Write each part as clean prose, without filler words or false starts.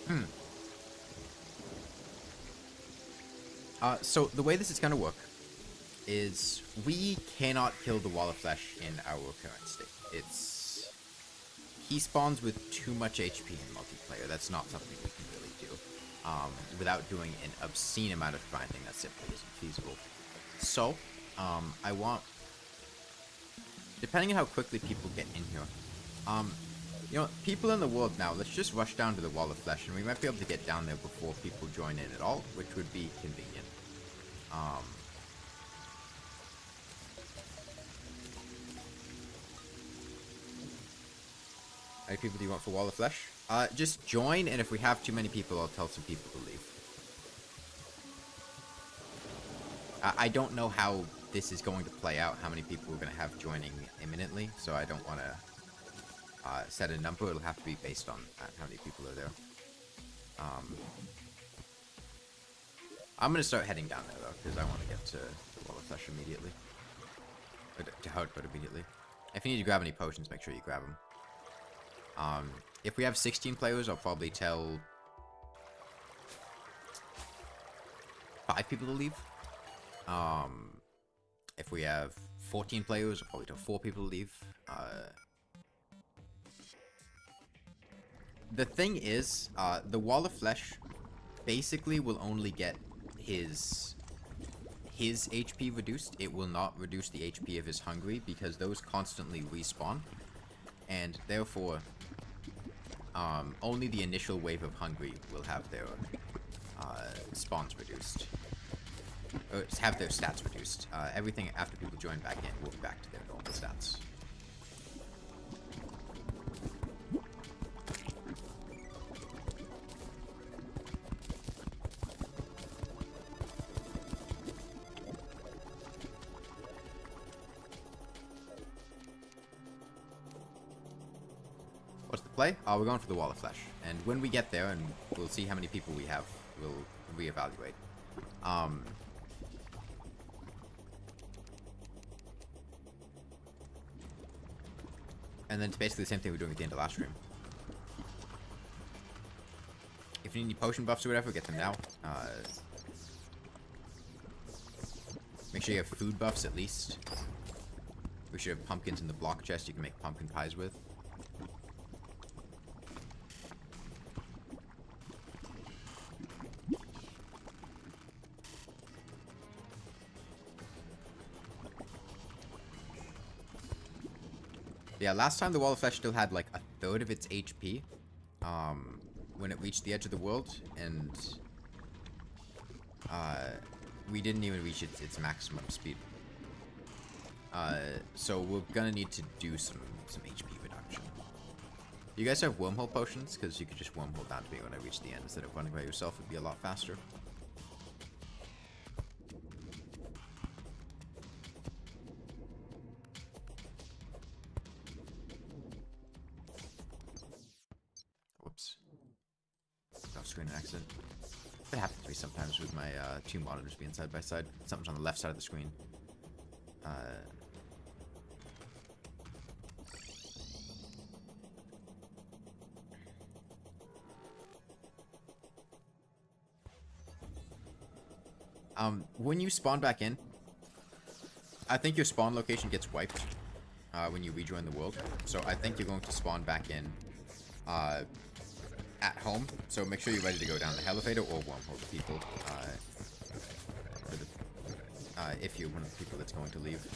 Hmm. So the way this is gonna work is we cannot kill the Wall of Flesh in our current state. It's he spawns with too much HP in multiplayer. That's not something we can really do without doing an obscene amount of grinding that simply isn't feasible. So I want, depending on how quickly people get in here, people in the world now, let's just rush down to the Wall of Flesh, and we might be able to get down there before people join in at all, which would be convenient. How many people do you want for Wall of Flesh? Just join, and if we have too many people, I'll tell some people to leave. I don't know how this is going to play out, how many people we're going to have joining imminently, so I don't want to set a number. It'll have to be based on how many people are there. I'm going to start heading down there, though, because I want to get to the Wall of Flesh immediately. Or to Hardwood immediately. If you need to grab any potions, make sure you grab them. If we have 16 players, I'll probably tell 5 people to leave. If we have 14 players, I'll probably tell 4 people to leave. The thing is, the Wall of Flesh basically will only get his HP reduced. It will not reduce the HP of his Hungry, because those constantly respawn. And therefore, only the initial wave of Hungry will have their spawns reduced. Or have their stats reduced. Everything after people join back in will be back to their normal stats. What's the play? We're going for the Wall of Flesh. And when we get there, and we'll see how many people we have, we'll reevaluate. And then it's basically the same thing we're doing at the end of last stream. If you need any potion buffs or whatever, get them now. Make sure you have food buffs at least. We should have pumpkins in the block chest you can make pumpkin pies with. Yeah, last time the Wall of Flesh still had like a third of its HP when it reached the edge of the world, and we didn't even reach its maximum speed. So we're gonna need to do some HP reduction. You guys have wormhole potions? Because you could just wormhole down to me when I reach the end instead of running by yourself. It'd be a lot faster. Whoops. Off screen an accident. That happens to me sometimes with my two monitors being side by side. Something's on the left side of the screen. When you spawn back in, I think your spawn location gets wiped when you rejoin the world. So I think you're going to spawn back in at home. So make sure you're ready to go down the elevator or wormhole the people. If you're one of the people that's going to leave.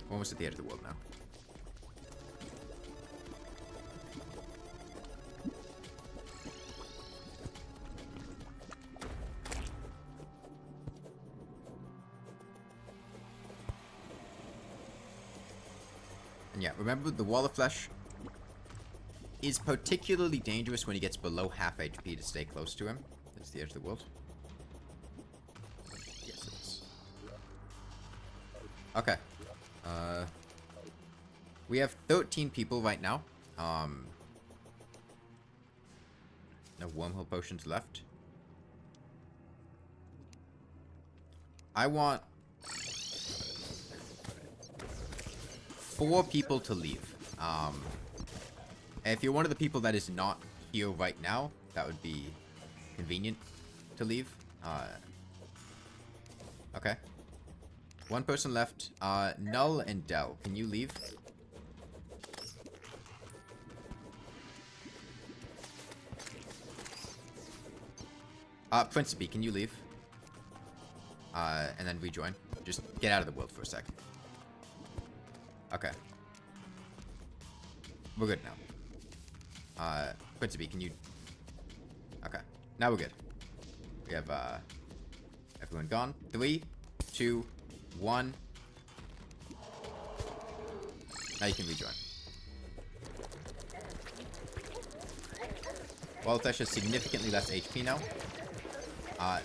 We're almost at the edge of the world now. And yeah, remember the Wall of Flesh is particularly dangerous when he gets below half HP to stay close to him. That's the edge of the world. Yes, it is. Okay. We have 13 people right now. No wormhole potions left. I want 4 people to leave. If you're one of the people that is not here right now, that would be convenient to leave. Okay. 1 person left. Null and Dell, can you leave? Principe, can you leave? And then rejoin. Just get out of the world for a sec. Okay. We're good now. Principe, can you... Okay. Now we're good. We have, everyone gone. 3, 2, 1. Now you can rejoin. Wildflesh has significantly less HP now.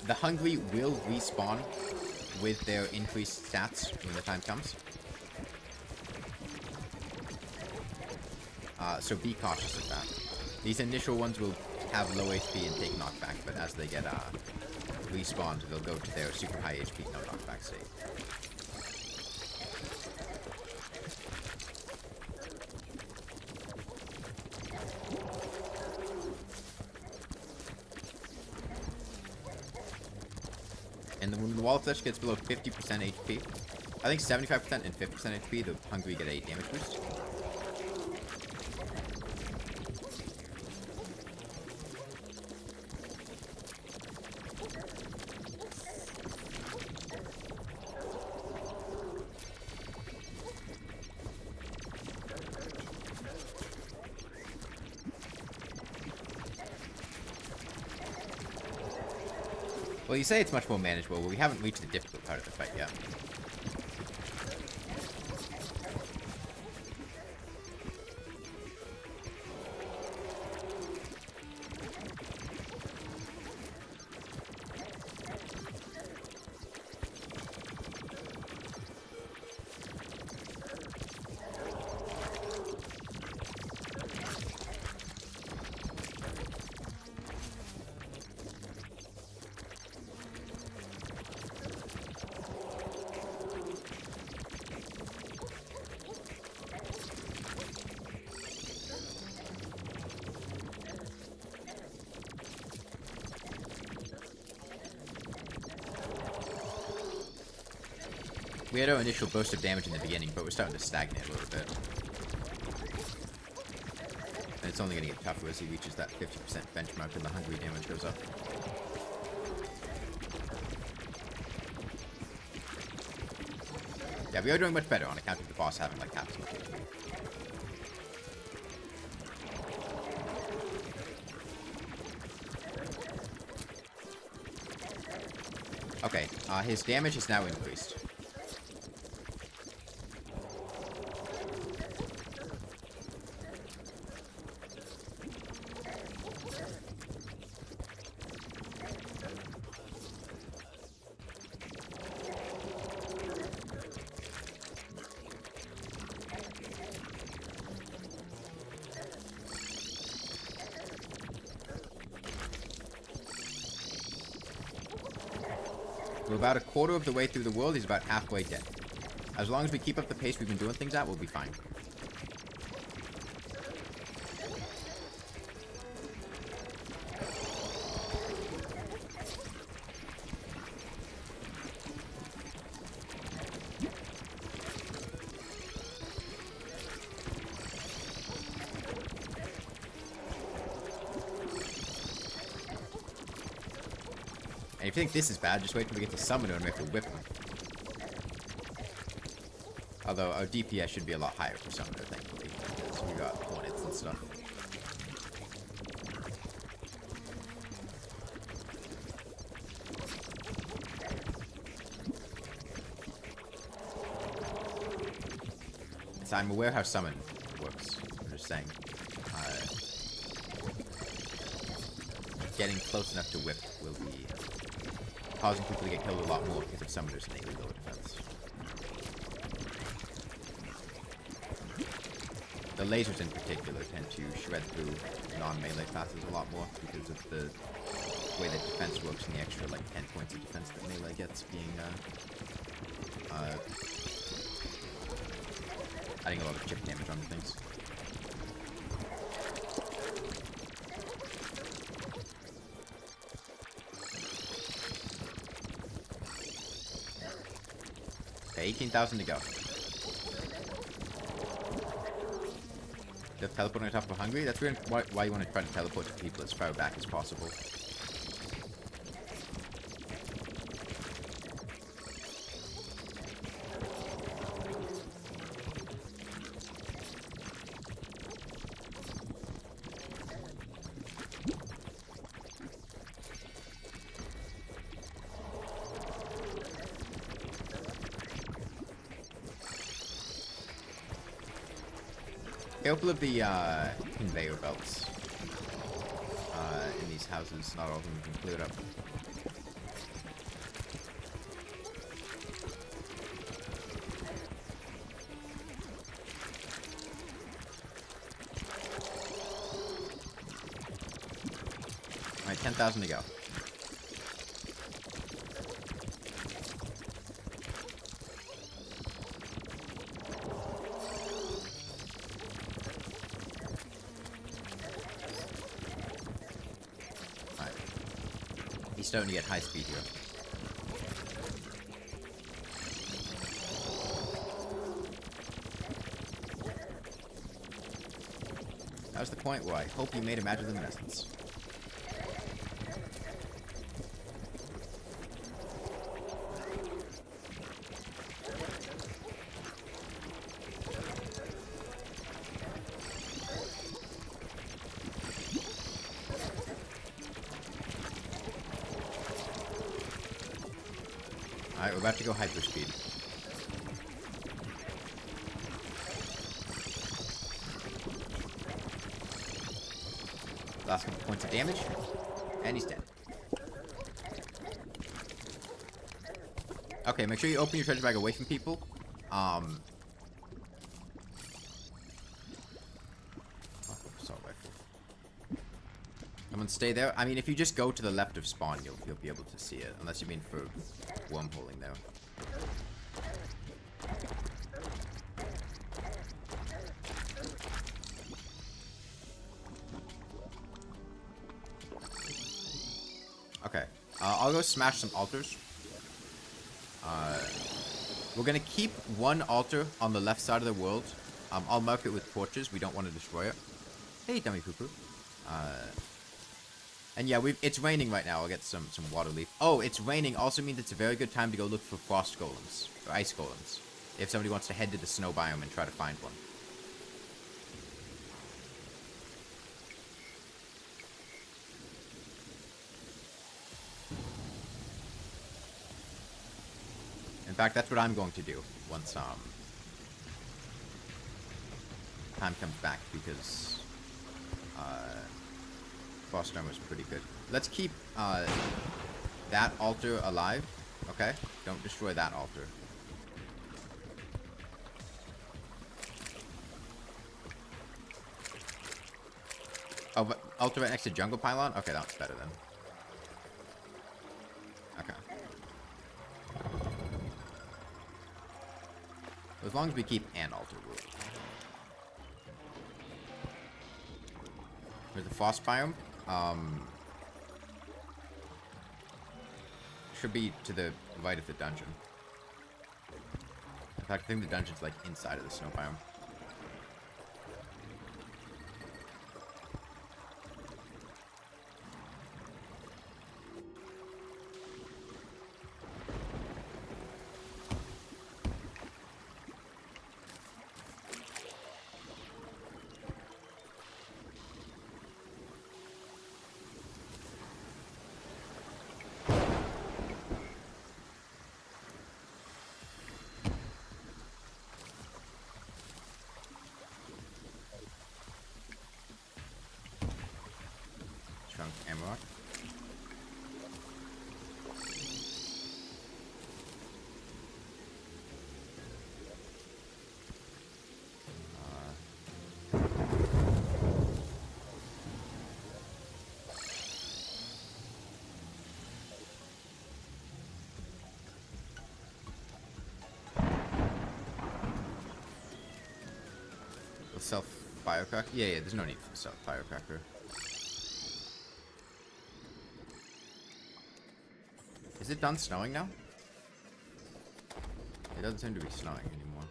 The Hungry will respawn with their increased stats when the time comes. So be cautious of that. These initial ones will have low HP and take knockback, but as they get respawned, they'll go to their super high HP, no knockback state. And when the Wall of Flesh gets below 50% HP, I think 75% and 50% HP, the Hungry get a damage boost. Well, you say it's much more manageable, but we haven't reached the difficult part of the fight yet. We had our initial burst of damage in the beginning, but we're starting to stagnate a little bit. And it's only going to get tougher as he reaches that 50% benchmark and the Hungry damage goes up. Yeah, we are doing much better on account of the boss having like half as much HP. Okay, his damage is now increased. We're about a quarter of the way through the world. He's about halfway dead. As long as we keep up the pace we've been doing things at, we'll be fine. And if you think this is bad, just wait till we get to Summoner and we have to whip him. Although our DPS should be a lot higher for Summoner, thankfully. Because we got hornets and stuff. So I'm aware how Summon works. I'm just saying. Getting close enough to whip will be causing people to get killed a lot more because of Summoner's innately lower defense. The lasers in particular tend to shred through non-melee classes a lot more because of the way that defense works and the extra like 10 points of defense that melee gets being adding a lot of chip damage on things. Okay, 18,000 to go. The teleport on top of Hungry? That's why you want to try to teleport to people as far back as possible. Couple of the conveyor belts in these houses. Not all of them you can clear it up. Alright, 10,000 to go. He's starting to get high speed here. That was the point where I hope you made a magic luminescence. Alright, we're about to go hyperspeed. Last couple points of damage, and he's dead. Okay, make sure you open your treasure bag away from people. Assault rifle. Someone stay there. I mean, if you just go to the left of spawn, you'll be able to see it, unless you mean for wormholing there. Okay, I'll go smash some altars. We're gonna keep one altar on the left side of the world. I'll mark it with torches. We don't want to destroy it. Hey, dummy poo-poo. And yeah, it's raining right now. I'll get some water leaf. Oh, it's raining also means it's a very good time to go look for frost golems, or ice golems, if somebody wants to head to the snow biome and try to find one. In fact, that's what I'm going to do once time comes back, because frost armor is pretty good. Let's keep that altar alive, okay? Don't destroy that altar. Oh, but altar right next to jungle pylon? Okay, that's better then. Okay. As long as we keep an altar rule. Where's the frost biome? Should be to the right of the dungeon. In fact, I think the dungeon's like inside of the snow biome. The self firecracker? Yeah, there's no need for the self firecracker. Is it done snowing now? It doesn't seem to be snowing anymore.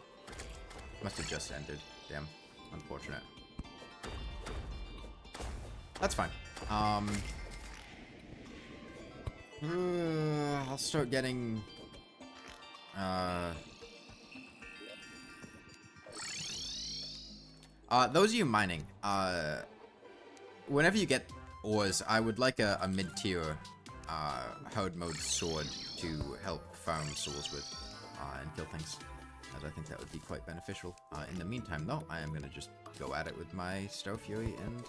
Must have just ended. Damn. Unfortunate. That's fine. I'll start getting... those of you mining, whenever you get ores, I would like a mid-tier hard mode sword to help farm souls with and kill things, as I think that would be quite beneficial. In the meantime, though, I am going to just go at it with my Star Fury and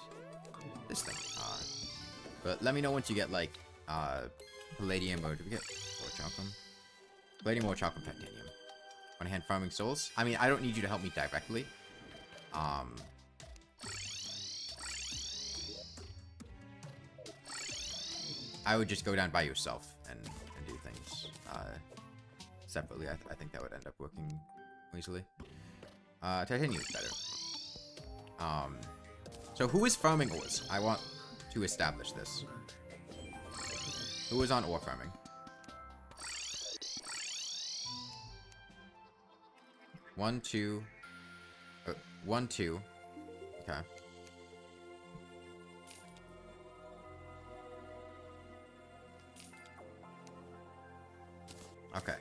this thing. But let me know once you get, like, Palladium, or did we get Orichalcum? Palladium, Orichalcum, Titanium. One-hand farming souls. I mean, I don't need you to help me directly. I would just go down by yourself and do things separately. I think that would end up working easily. Titanium is better. So who is farming ores? I want to establish this. Who is on ore farming? 1, 2. 1, 2. Okay. Okay.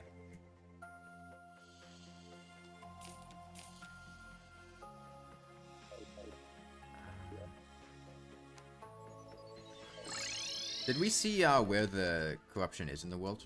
Did we see where the corruption is in the world?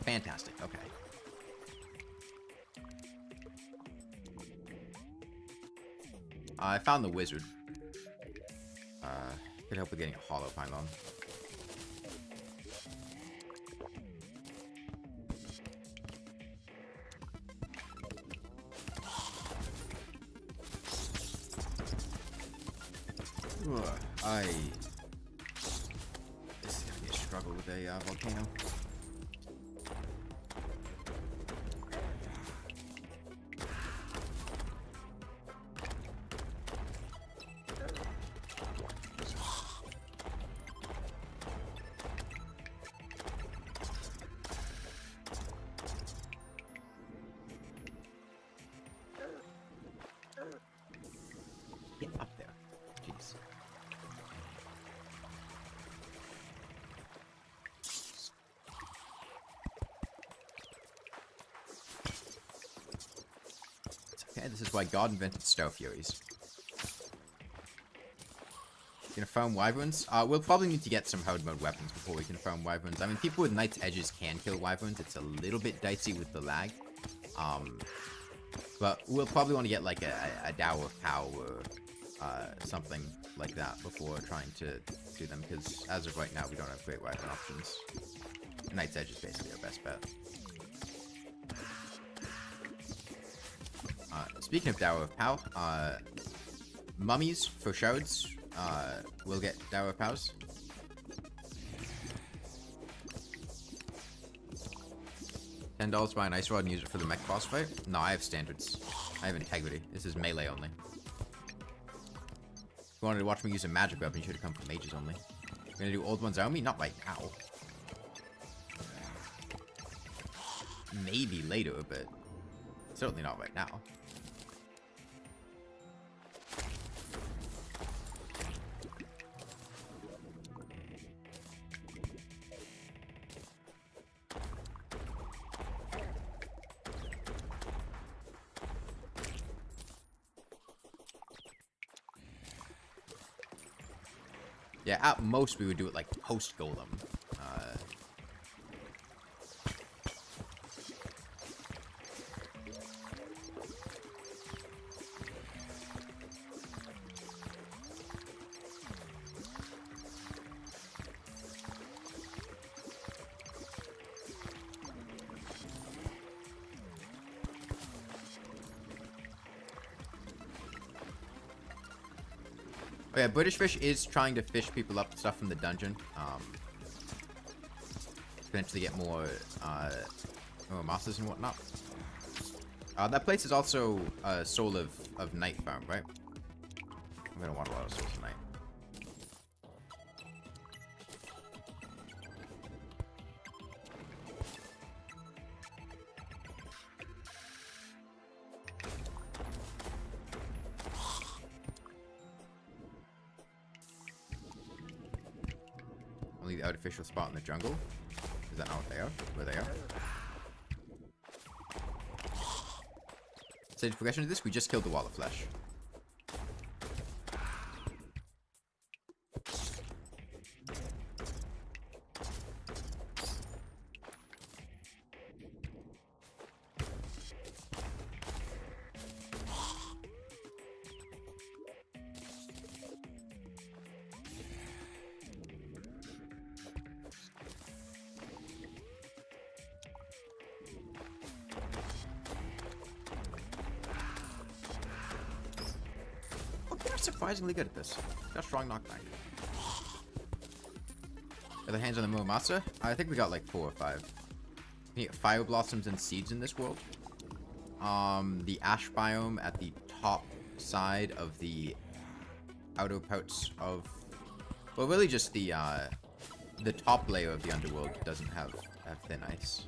Fantastic, okay. I found the wizard. Could help with getting a hollow pylon. This is gonna be a struggle with a volcano. Get up there. Jeez. It's okay, this is why God invented Star Furies. Gonna farm wyverns? We'll probably need to get some hard mode weapons before we can farm wyverns. I mean, people with Knight's Edges can kill wyverns. It's a little bit dicey with the lag. But we'll probably want to get like a Dower Cow or something like that before trying to do them, because as of right now we don't have great wyvern options. Knight's Edge is basically our best bet. Speaking of Dower of Pow, mummies for shards will get Dower of Pows. $10 buy an ice rod and use it for the mech boss fight? No, I have standards. I have integrity. This is melee only. If you wanted to watch me use a magic weapon, you should have come for mages only. You're gonna do old ones on me? Not right now. Maybe later, but certainly not right now. Yeah, at most we would do it like post golem. Oh yeah, British Fish is trying to fish people up stuff from the dungeon. Potentially get more masters and whatnot. That place is also a Soul of Night farm, right? I'm gonna want a lot of Souls of Night. Only the artificial spot in the jungle. Is that not what they are? Where they are? Stage progression to this, we just killed the Wall of Flesh. Surprisingly good at this. Got strong knockback. Are the hands on the Muramasa? I think we got like 4 or 5. We get fire blossoms and seeds in this world. The ash biome at the top side of the outer parts of, well, really just the top layer of the underworld doesn't have thin ice.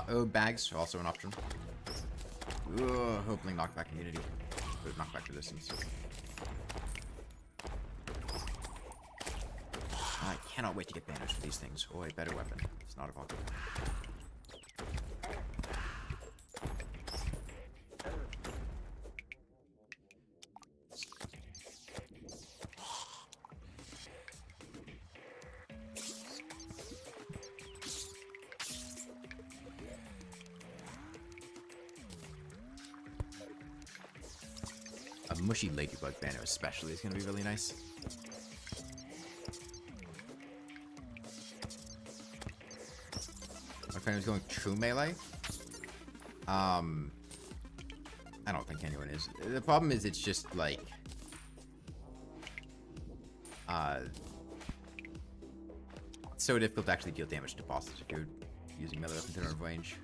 Herb bags are also an option. Hopefully knockback immunity. Or knockback resistance. I cannot wait to get banners for these things, or a better weapon. It's not a Valkyrie. A mushy ladybug banner especially is going to be really nice. My friend was going true melee. I don't think anyone is. The problem is it's just like it's so difficult to actually deal damage to bosses if you're using melee weapons in out of range.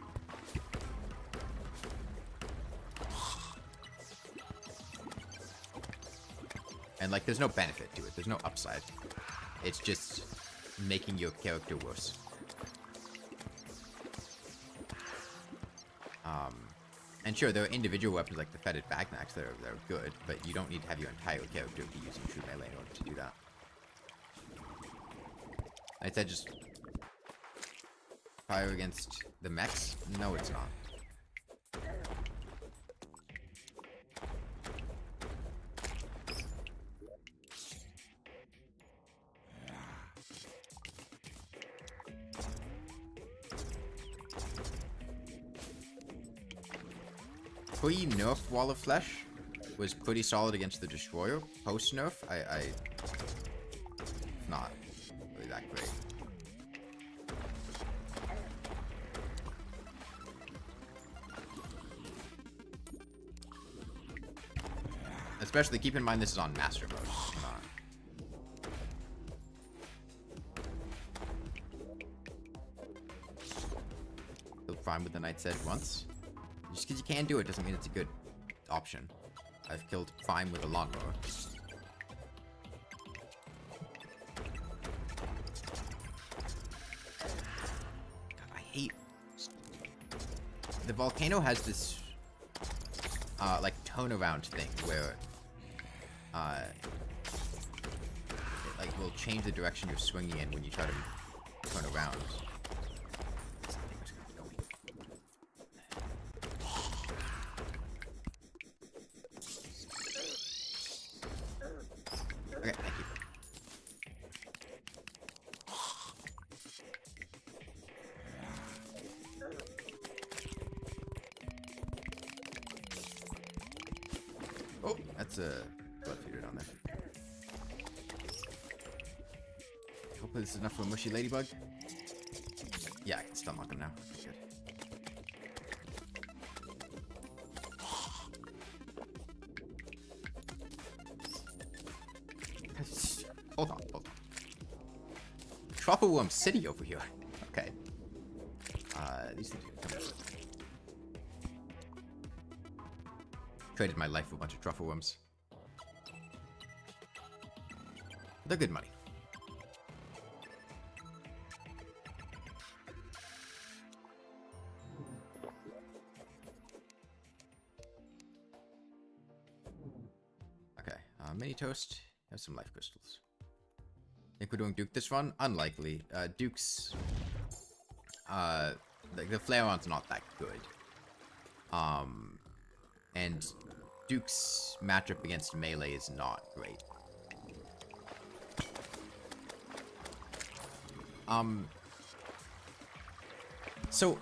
And, like, there's no benefit to it. There's no upside. It's just making your character worse. And sure, there are individual weapons like the Fetid Bagnax that are good, but you don't need to have your entire character be using true melee in order to do that. I said just fire against the mechs? No, it's not. Pre-nerf Wall of Flesh was pretty solid against the Destroyer. Post-nerf, I not really that great. Especially keep in mind this is on Master Mode. Killed Prime with the Knight's Edge once. Just because you can do it doesn't mean it's a good option. I've killed Prime with a lawnmower. God, I hate... The volcano has this, like, turnaround thing where, it, like, will change the direction you're swinging in when you try to turn around. Oh, that's a blood feeder down there. Hopefully this is enough for a mushy ladybug. Yeah, I can still knock him now. Okay, good. Hold on, hold on. Truffle Worm City over here. Okay. These things are coming. Traded my life for a bunch of truffle worms. They're good money. Okay, mini toast. Have some life crystals. Think we're doing Duke this run? Unlikely. Duke's... the Flareon's not that good. And Duke's matchup against melee is not great. So...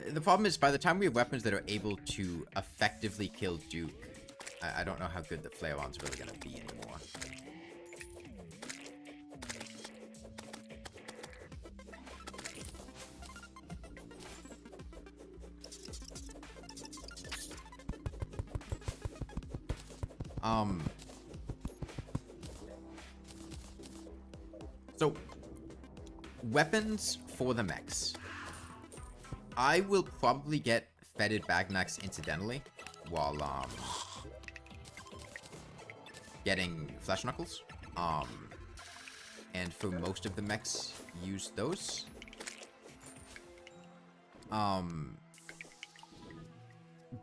The problem is, by the time we have weapons that are able to effectively kill Duke, I don't know how good the Flareon's really gonna be anymore. So, weapons for the mechs. I will probably get Fetid Bagnax incidentally, while, getting Flesh Knuckles. And for most of the mechs, use those.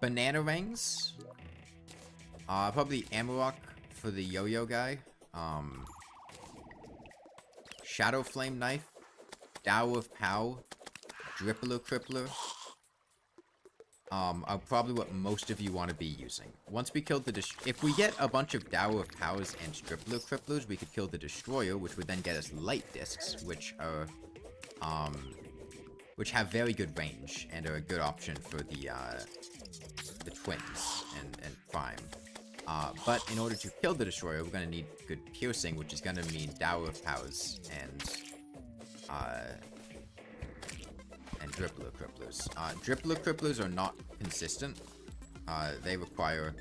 Banana Rings. Probably Amarok for the Yo-Yo guy. Shadow Flame Knife. Dow of Pow. Drippler Crippler. Are probably what most of you want to be using. Once we kill the if we get a bunch of Dow of Pows and Drippler Cripplers, we could kill the Destroyer, which would then get us Light Discs, which are, which have very good range and are a good option for the twins and Prime. But in order to kill the Destroyer, we're gonna need good piercing, which is gonna mean Dow of Pows and Drippler Cripplers. Drippler Cripplers are not consistent. They require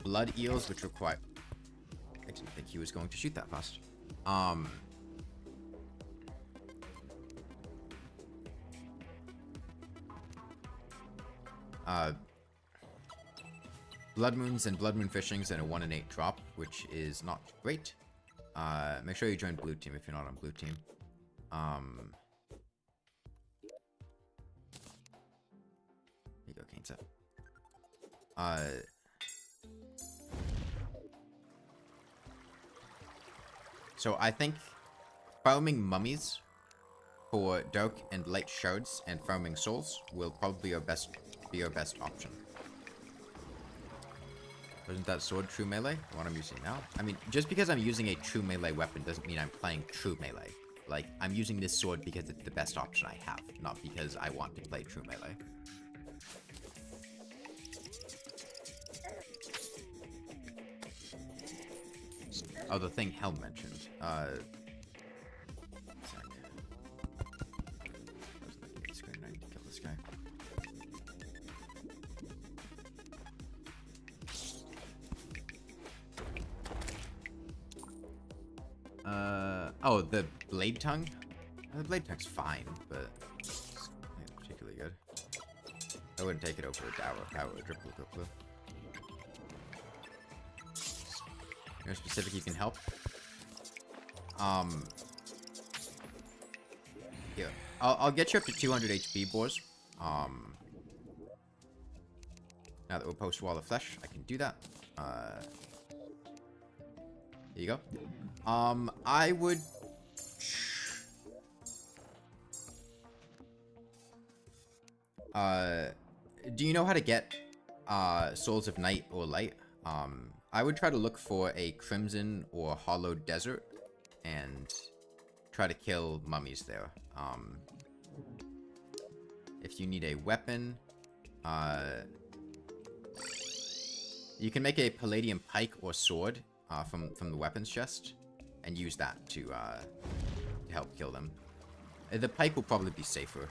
Blood Eels, which require... I didn't think he was going to shoot that fast. Blood Moons and Blood Moon Fishings and a 1 in 8 drop, which is not great. Make sure you join blue team if you're not on blue team. Here you go, Kane Seth. So I think farming mummies for dark and light shards and farming souls will probably be our best option. Isn't that sword true melee? The one I'm using now? I mean, just because I'm using a true melee weapon doesn't mean I'm playing true melee. Like, I'm using this sword because it's the best option I have, not because I want to play true melee. Oh, the thing Helm mentioned. I need to kill this guy. Oh, the Blade Tongue? The Blade Tongue's fine, but not particularly good. I wouldn't take it over a Dower Power or Triple Triple. You're specific you can help? Yeah. I'll get you up to 200 HP, boys. Now that we're post Wall of Flesh, I can do that. There you go. I would... do you know how to get, Souls of Night or Light? I would try to look for a Crimson or Hollow Desert and try to kill mummies there. If you need a weapon, you can make a Palladium Pike or Sword from the weapons chest. and use that to help kill them. The pike will probably be safer.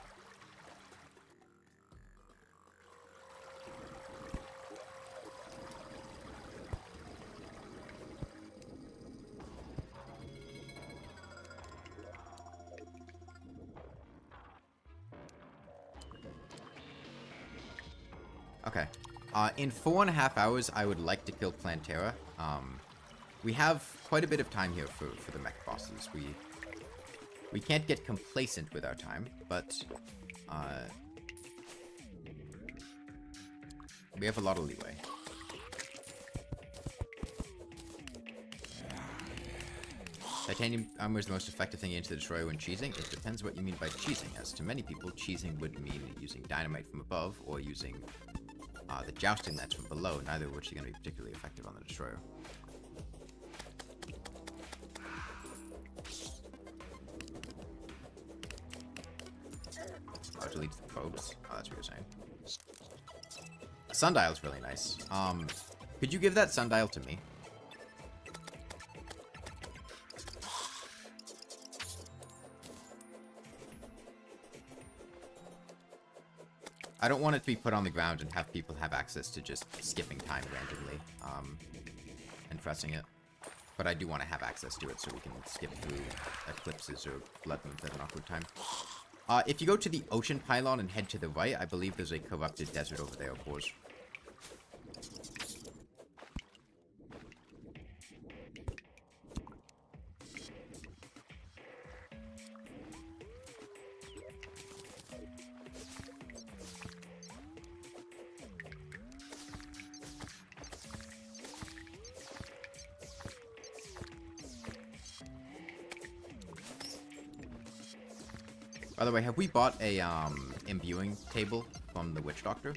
Okay. In 4.5 hours, I would like to kill Plantera. We have quite a bit of time here for the mech bosses. We can't get complacent with our time, but we have a lot of leeway. Titanium armor is the most effective thing into the destroyer when cheesing. It depends what you mean by cheesing. As to many people, cheesing would mean using dynamite from above or using the jousting nets from below, neither of which are going to be particularly effective on the destroyer. Oh, it deletes the probes. Oh, that's what you're saying. Sundial's really nice. Could you give that sundial to me? I don't want it to be put on the ground and have people have access to just skipping time randomly and pressing it. But I do want to have access to it so we can skip through eclipses or blood moons at an awkward time. If you go to the ocean pylon and head to the right, I believe there's a corrupted desert over there, of course. By the way, have we bought a imbuing table from the Witch Doctor?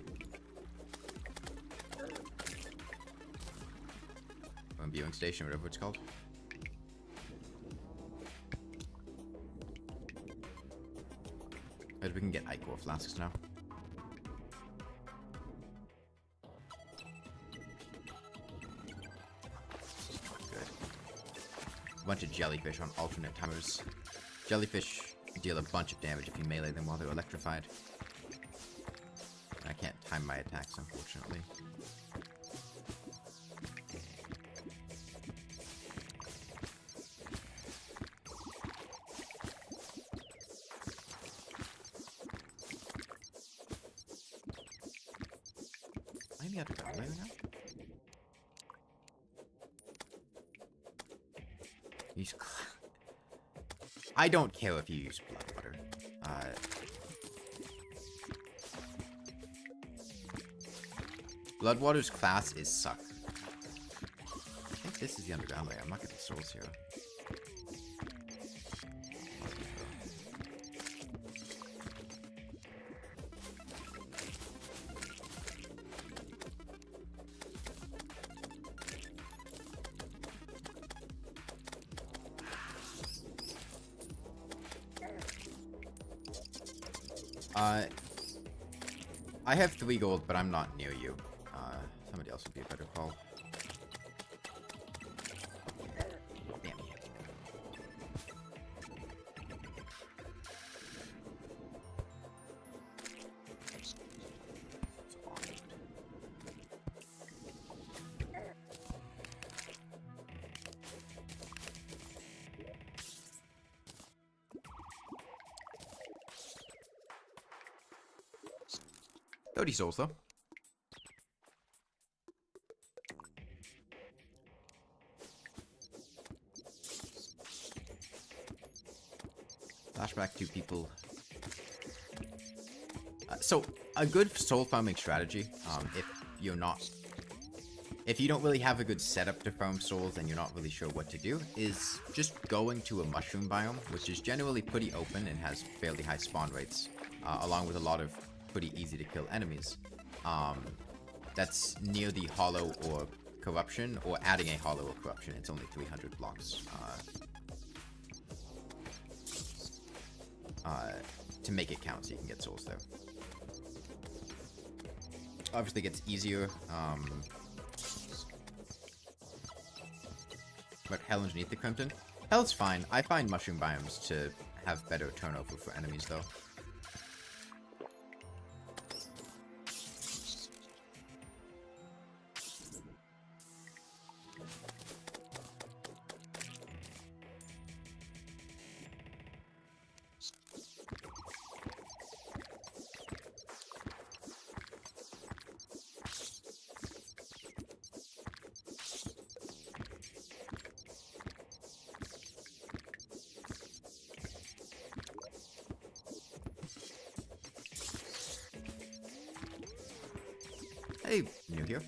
Or imbuing station, whatever it's called. Maybe we can get Ichor flasks now. Good. A bunch of jellyfish on alternate timers. Jellyfish deal a bunch of damage if you melee them while they're electrified. I can't time my attacks, unfortunately. I need to go melee now? Use I don't care if you use Bloodwater. Bloodwater's class is suck. I think this is the underground layer. I'm not getting souls here. I have 3 gold, but I'm not near you. Somebody else would be a better call. Damn it. $30 souls, though. Flashback to people. So, a good soul farming strategy, if you don't really have a good setup to farm souls and you're not really sure what to do, is just going to a mushroom biome, which is generally pretty open and has fairly high spawn rates, along with a lot of pretty easy to kill enemies. That's near the hollow or corruption, or adding a hollow or corruption. It's only 300 blocks. To make it count so you can get souls there. Obviously it gets easier. But hell underneath the Crimson. Health's fine. I find mushroom biomes to have better turnover for enemies, though. Hey, new here.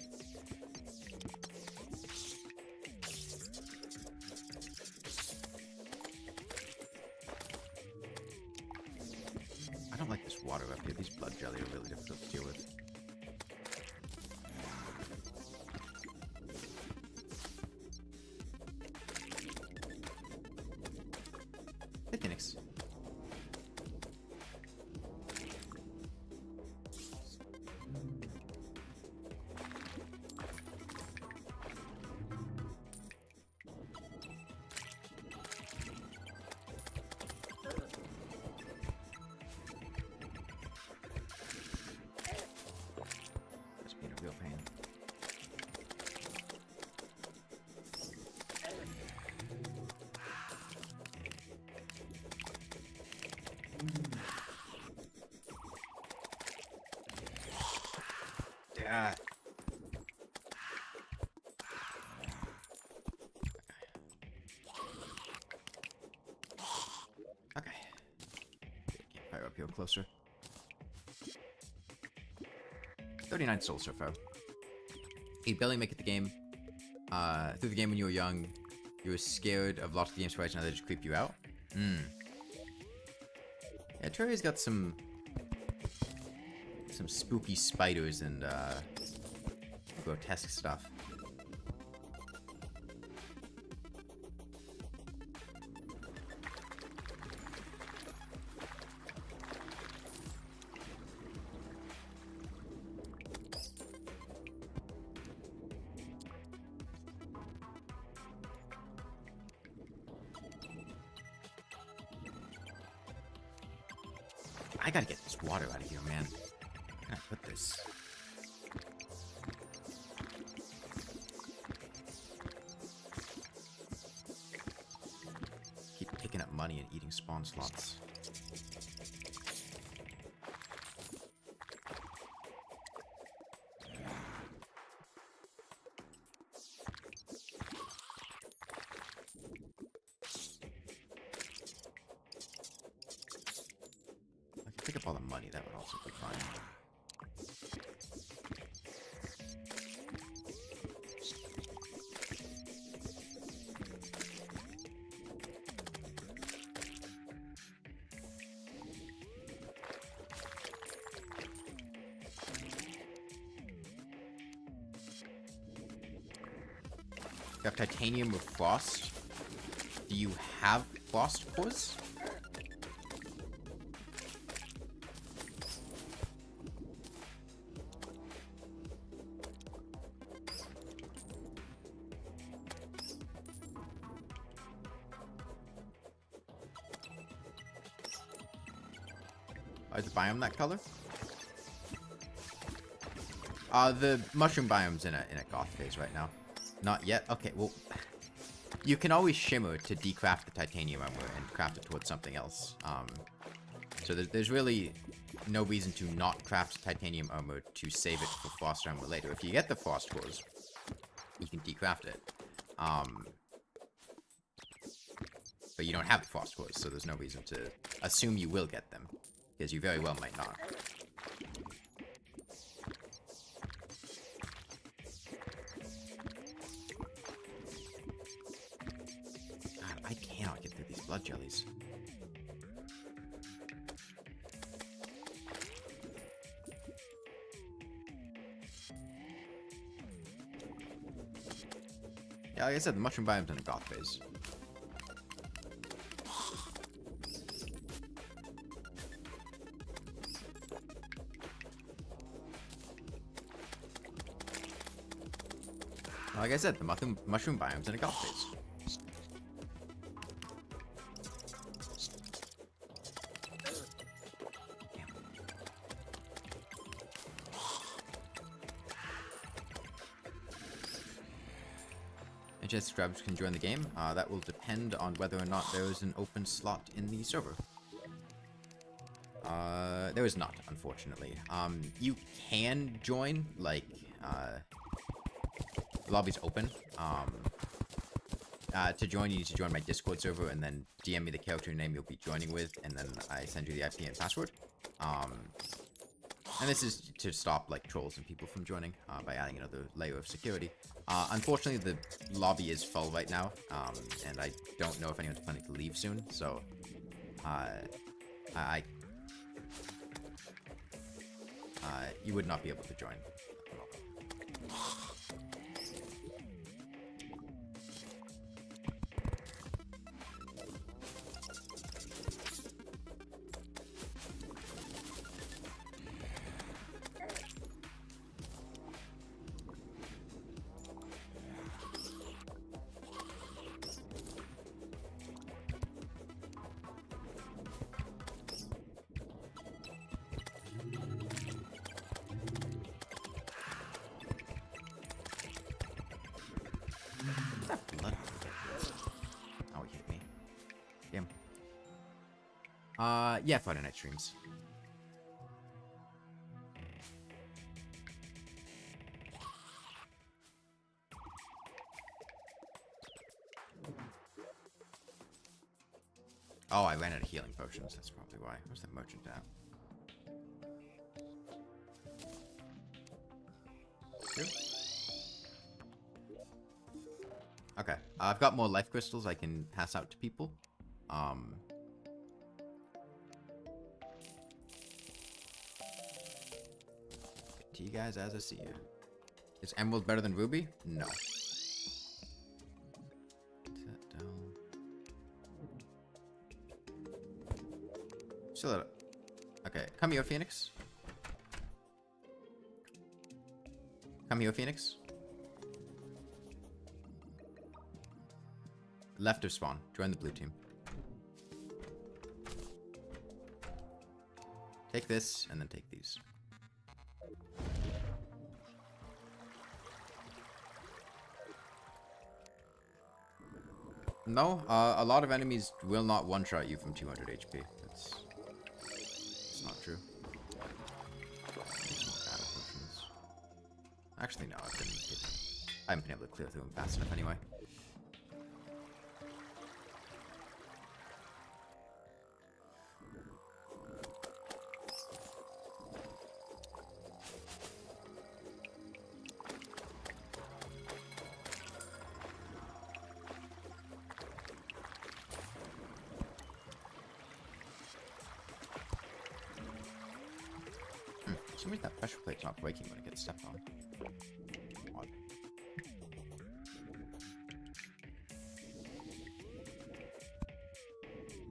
I don't like this water up here. These blood jelly are really difficult to deal with. Hey, Phoenix. Real pain. Yeah. Okay. Campfire up here closer. 39 souls so far. You'd barely make it the game. Through the game when you were young, you were scared of lots of game sprites and now they just creep you out. Yeah, Terraria's got some spooky spiders and grotesque stuff. I gotta get this water out of here, man. Where can I put this? Keep picking up money and eating spawn slots. Pick up all the money, that would also be fine. You have titanium with frost. Do you have frost cores? Is the biome that color? The mushroom biome's in a goth phase right now. Not yet? Okay, well, you can always shimmer to decraft the titanium armor and craft it towards something else. So there's really no reason to not craft titanium armor to save it for frost armor later. If you get the frost cores, you can decraft it. But you don't have the frost cores, so there's no reason to assume you will get them, because you very well might not. God, I cannot get through these blood jellies. Yeah, like I said, the mushroom biome's in the goth phase. Like I said, the mushroom biome's in a goth phase. NHS Scrubs can join the game. That will depend on whether or not there is an open slot in the server. There is not, unfortunately. You can join, like, the lobby's open. To join, you need to join my Discord server and then DM me the character name you'll be joining with, and then I send you the IP and password. And this is to stop, like, trolls and people from joining by adding another layer of security. Unfortunately, the lobby is full right now, and I don't know if anyone's planning to leave soon, so you would not be able to join. Oh, he hit me. Damn. Yeah, Friday night streams. Oh, I ran out of healing potions. That's probably why. Where's the merchant at? Here? Okay. I've got more life crystals I can pass out to people. To you guys as I see you. Is Emerald better than Ruby? No. Set down. Chill it. Okay, come here, Phoenix. Come here, Phoenix. Left of spawn. Join the blue team. Take this, and then take these. No, a lot of enemies will not one-shot you from 200 HP. It's not true. Actually, no, I haven't been able to clear through them fast enough anyway. For some reason that pressure plate's not breaking when it gets stepped on. Odd.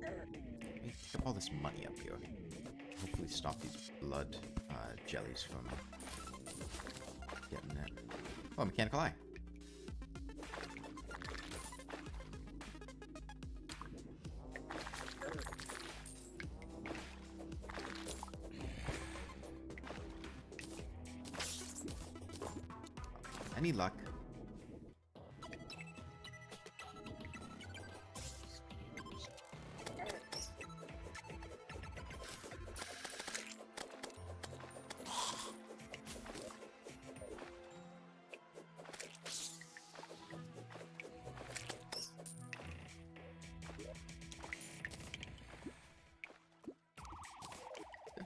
Let me pick up all this money up here. Hopefully stop these blood jellies from getting it. Oh, mechanical eye. Any luck?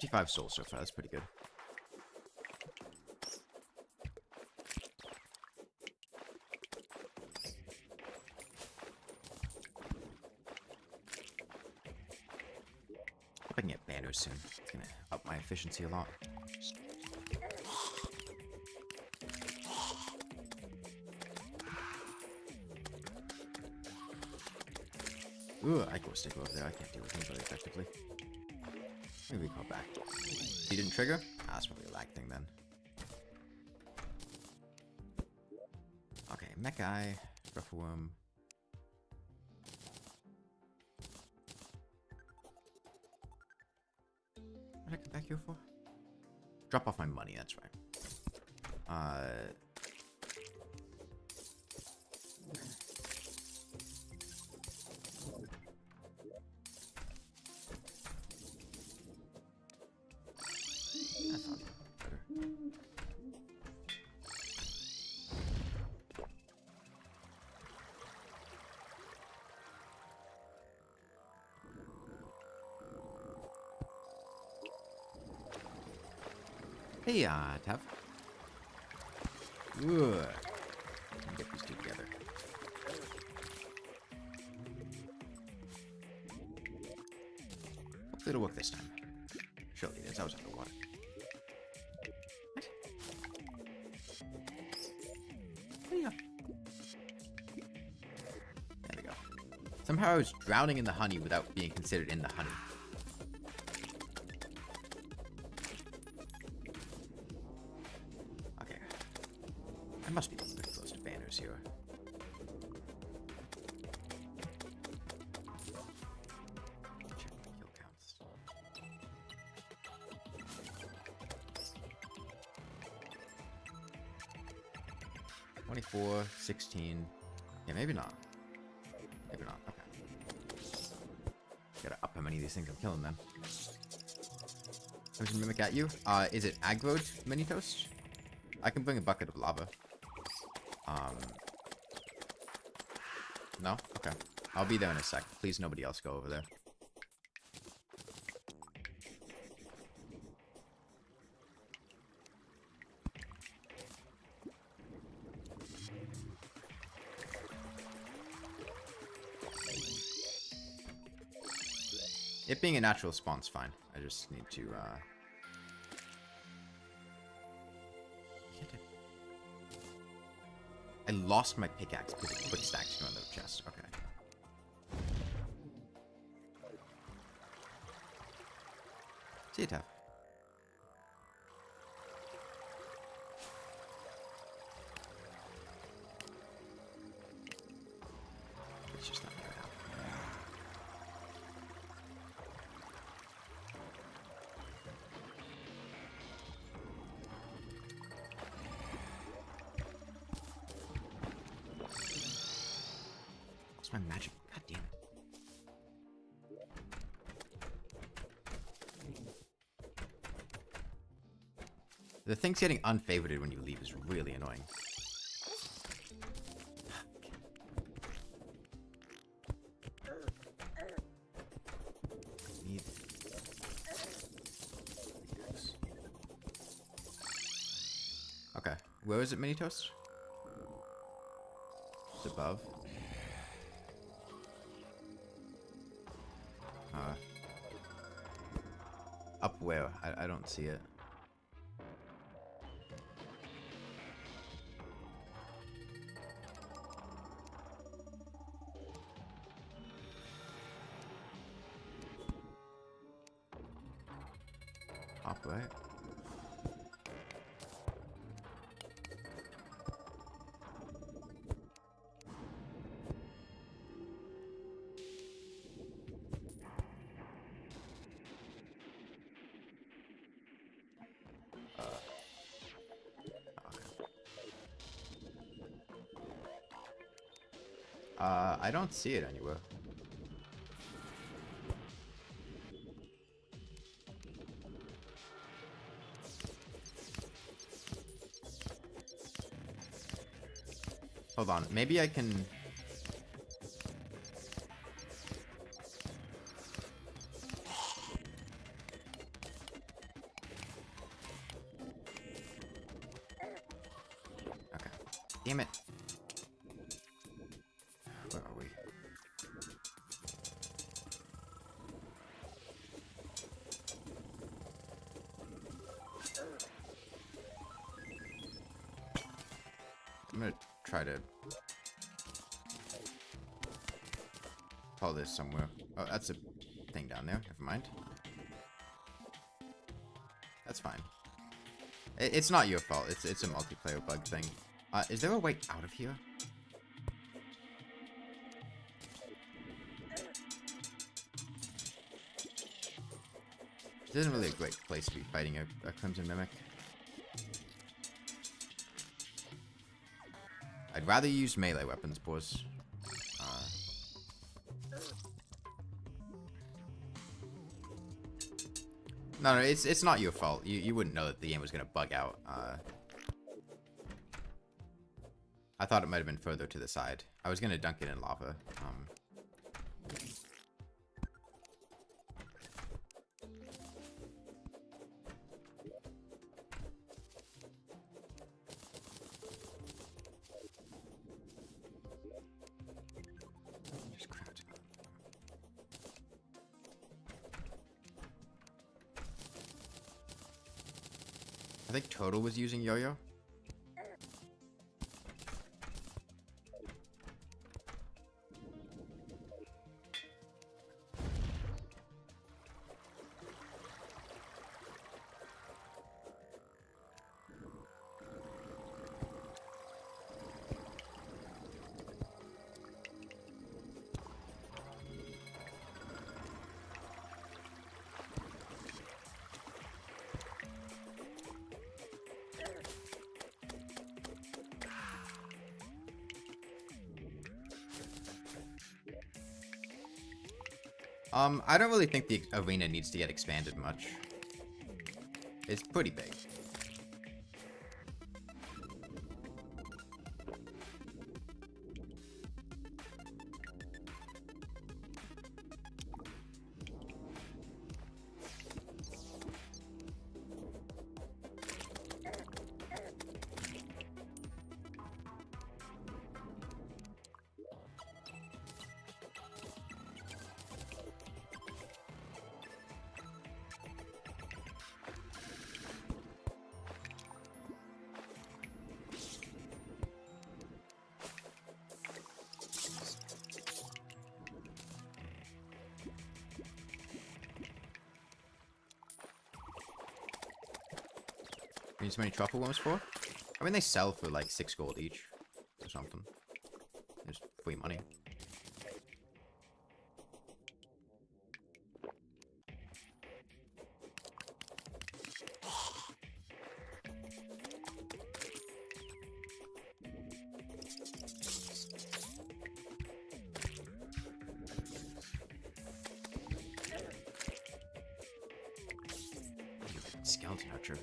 $55 souls so far, that's pretty good. I can get banners soon. It's gonna up my efficiency a lot. Ooh, I go stick over there. I can't deal with him very effectively. Maybe we call back. He didn't trigger? Ah, that's probably a lag thing then. Okay, Mech Eye, Ruffleworm. What did I come back here for? Drop off my money, that's right. Hey, Tav. Ugh. Get these two together. Hopefully it'll work this time. Surely it is. I was underwater. What? There you go. There we go. Somehow I was drowning in the honey without being considered in the honey. Okay. I must be pretty close to banners here. Check my kill counts. 24, 16. Yeah, maybe not. Maybe not. Okay. Gotta up how many of these things I'm killing then. There's a mimic at you. Is it aggroed mini toast? I can bring a bucket of lava. No? Okay. I'll be there in a sec. Please nobody else go over there. It being a natural spawn's fine. I just need to, I lost my pickaxe because it quick stacked on the chest. Okay. See you, Tav. It's just not gonna happen. What's my magic? God damn it. The things getting unfavorited when you leave is really annoying. Need... Okay, where is it, Mini Toast? It's above. Up where? I don't see it. Up, right? I don't see it anywhere. Hold on, maybe I can... Okay. Damn it. Where are we? I'm gonna try to call this somewhere. Oh, that's a thing down there. Never mind. That's fine. It's not your fault. It's a multiplayer bug thing. Is there a way out of here? This isn't really a great place to be fighting a Crimson Mimic. I'd rather use melee weapons, boys. No, it's not your fault. You wouldn't know that the game was gonna bug out. I thought it might have been further to the side. I was gonna dunk it in lava. I think Total was using Yo-Yo. I don't really think the arena needs to get expanded much. It's pretty big. Need so many truffle worms for? I mean, they sell for like 6 gold each or something. There's free money. Skeleton archer.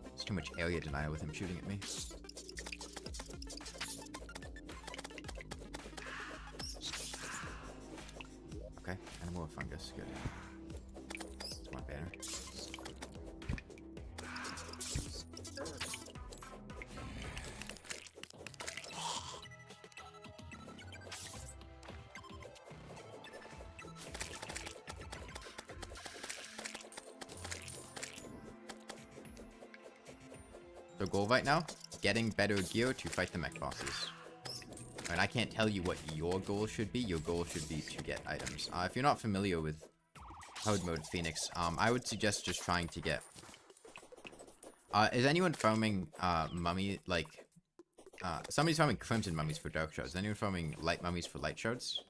There's too much area denial with him shooting at me. Okay, animal or fungus, good. That's one banner. So goal right now, getting better gear to fight the mech bosses. And I can't tell you what your goal should be. Your goal should be to get items. If you're not familiar with Horde Mode Phoenix, I would suggest just trying to get... is anyone farming mummy, like... somebody's farming crimson mummies for dark shards. Is anyone farming light mummies for light shards?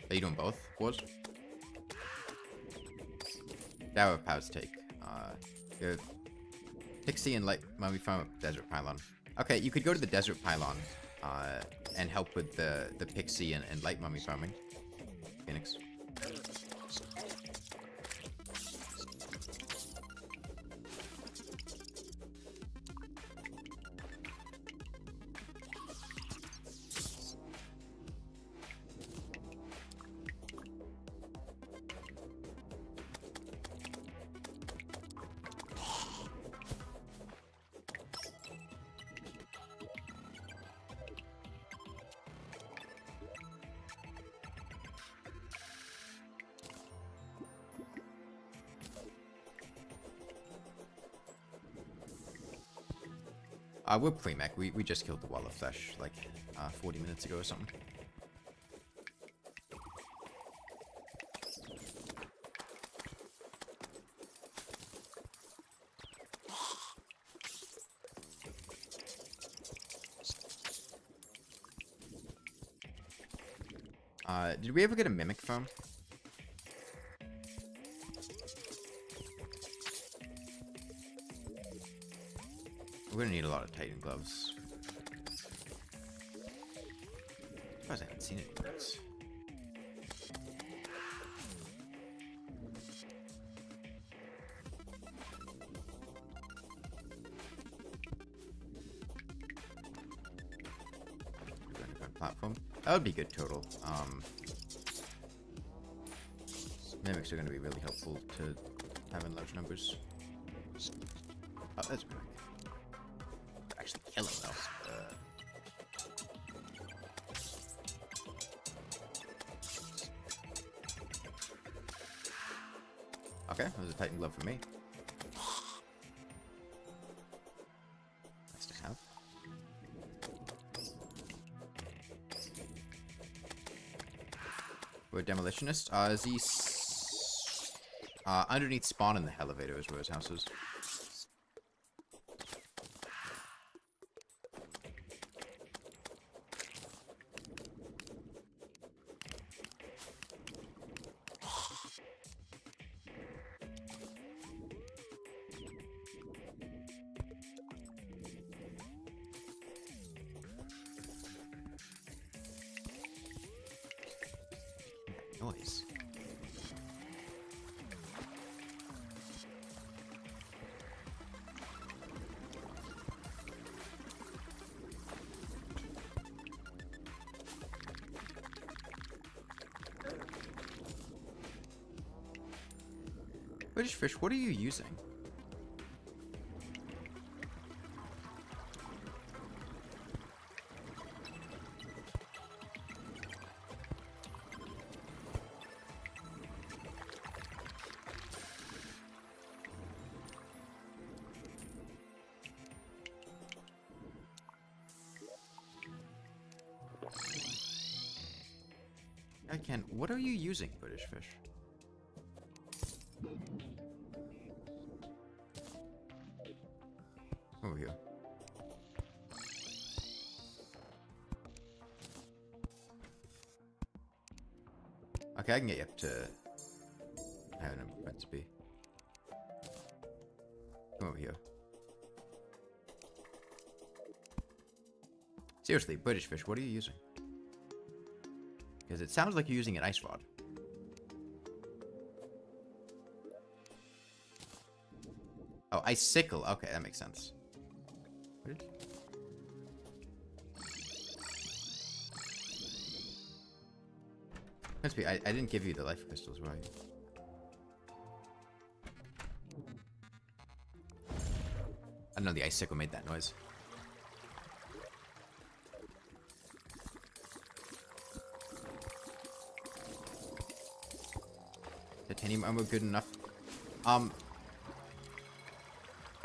Are you doing both, Wars? Tower of Pow's take. Good. Pixie and Light Mummy farm up Desert Pylon. Okay, you could go to the Desert Pylon and help with the Pixie and Light Mummy farming. Phoenix. We're pre-mech. We just killed the Wall of Flesh like 40 minutes ago or something. Did we ever get a Mimic farm? We're gonna need a lot of Titan gloves. I suppose I haven't seen any yet. Platform. That would be good total. Mimics are gonna be really helpful to have in large numbers. Oh, that's good. Actually kill him though. Okay, there's a Titan glove for me. Nice to have. We're a demolitionist. Is he underneath spawn in the elevator is where his house is. Noise. British fish, what are you using? I can. What are you using, British fish? Over here. Okay, I can get you up to... I don't know what to be. Come over here. Seriously, British fish, what are you using? Because it sounds like you're using an ice rod. Oh, icicle. Okay, that makes sense. What is... Must be. I didn't give you the life crystals, right? I don't know, the icicle made that noise. Titanium armor good enough?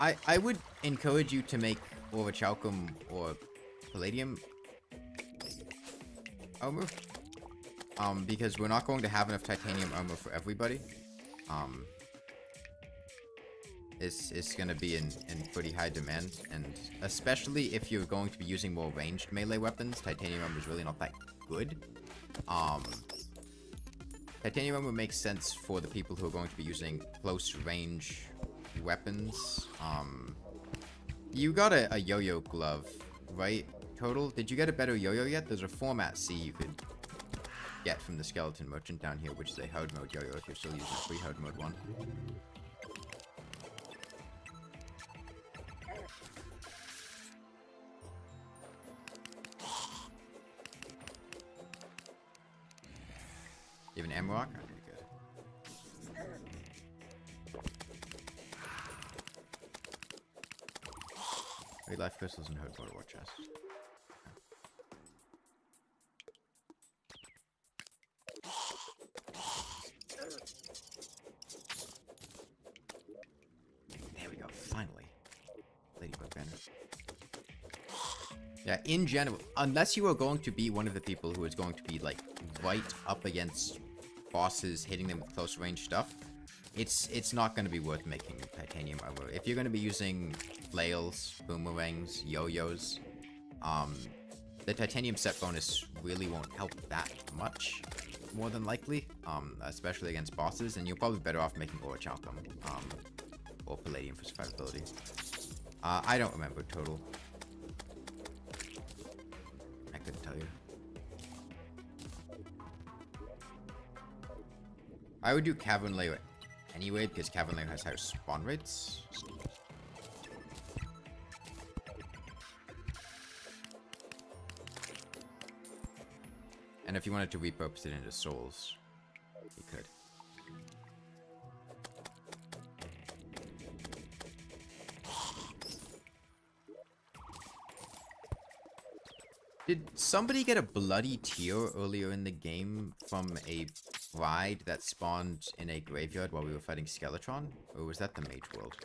I would encourage you to make orichalcum or palladium armor. Because we're not going to have enough titanium armor for everybody. It's gonna be in pretty high demand, and especially if you're going to be using more ranged melee weapons, titanium armor is really not that good. Titanium armor makes sense for the people who are going to be using close range weapons. You got a yo-yo glove, right? Total? Did you get a better yo-yo yet? There's a format C you could get from the skeleton merchant down here, which is a hard mode yo-yo if you're still using free hard mode one. You have an M-Rock? Okay, good. 3 life crystals and hard mode war chest. There we go, finally. Ladybug banner. Yeah, in general, unless you are going to be one of the people who is going to be, like, right up against bosses, hitting them with close range stuff, it's not going to be worth making titanium armor. If you're going to be using flails, boomerangs, yo-yos, the titanium set bonus really won't help that much, more than likely, especially against bosses, and you're probably better off making orichalcum, or palladium for survivability. I don't remember total. I couldn't tell you. I would do Cavern Layer anyway, because Cavern Layer has higher spawn rates. And if you wanted to repurpose it into souls, you could. Did somebody get a bloody tear earlier in the game from a ride that spawned in a graveyard while we were fighting Skeletron? Or was that the Mage World?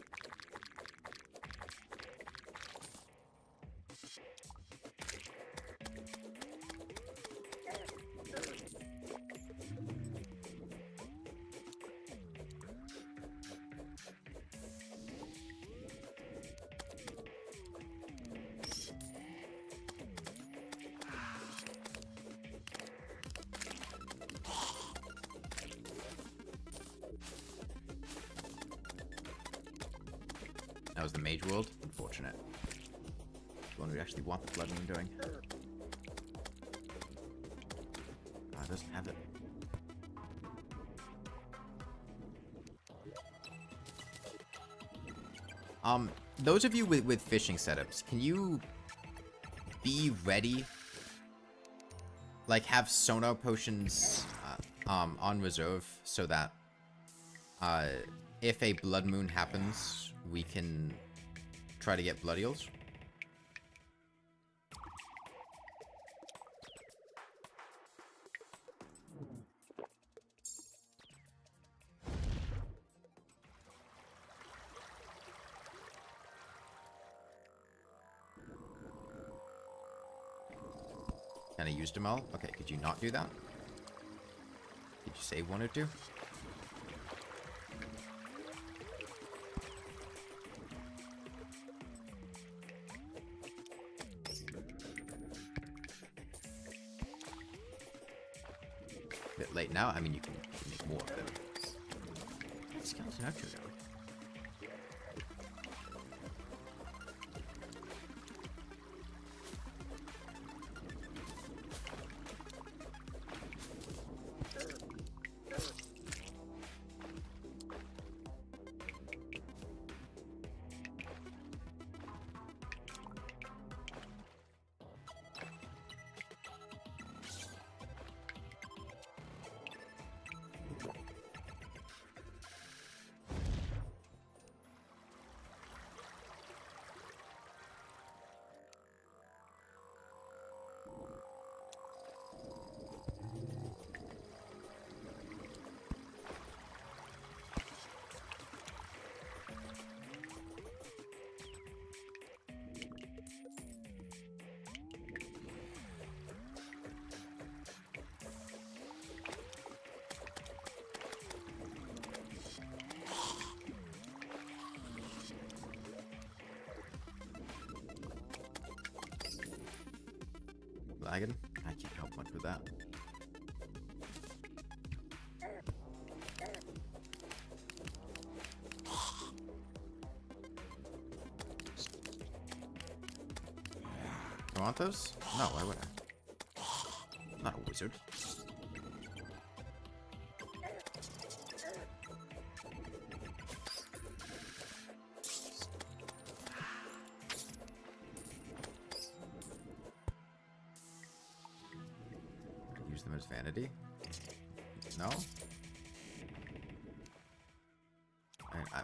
That was the Mage World? Unfortunate. The one we actually want the Blood Moon doing. Oh, it doesn't have it. Those of you with fishing setups, can you be ready? Like, have sonar potions on reserve so that if a Blood Moon happens, we can try to get Blood Eels? And I used them all? Okay, could you not do that? Did you say one or two? A bit late now. I mean, you can make more of them. Skeleton Archer though. Lagging? I can't help much with that. You want those? No, why would I? I'm not a wizard. Use them as vanity? No?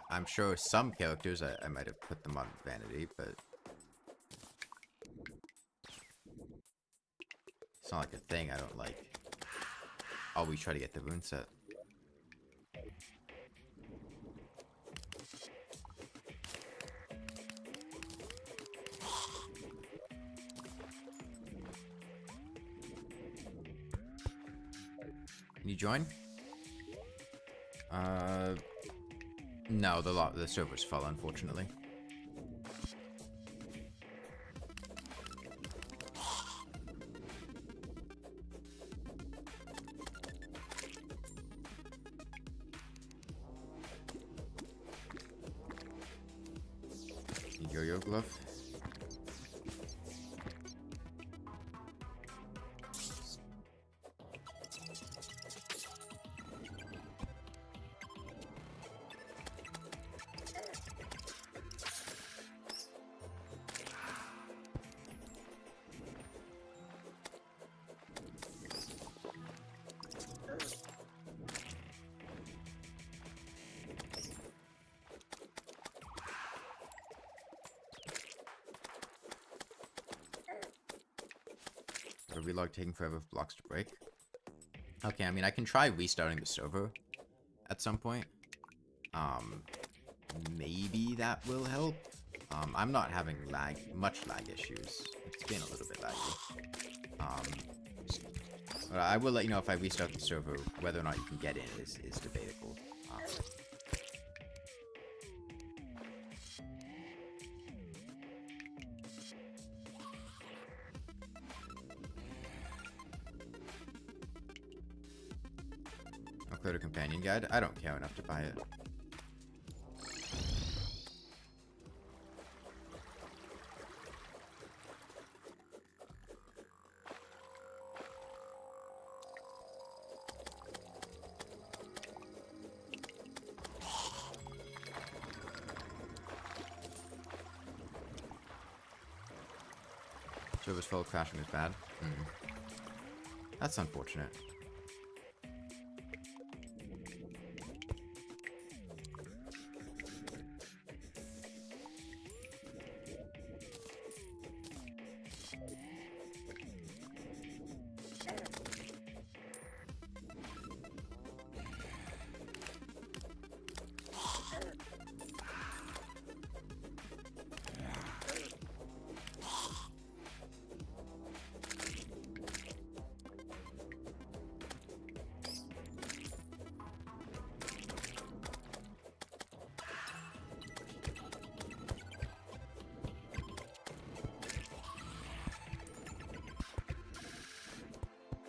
I'm sure some characters I might have put them on vanity, but it's not like a thing I don't like. Always try to get the rune set. Can you join? No, the server's full, unfortunately. Yo-yo glove. Relog taking forever for blocks to break. Okay, I mean, I can try restarting the server at some point. Maybe that will help. I'm not having much lag issues. It's been a little bit laggy. But I will let you know if I restart the server. Whether or not you can get in is debatable. I'll clear the companion guide. I don't care enough to buy it. Server's full, crashing is bad. That's unfortunate.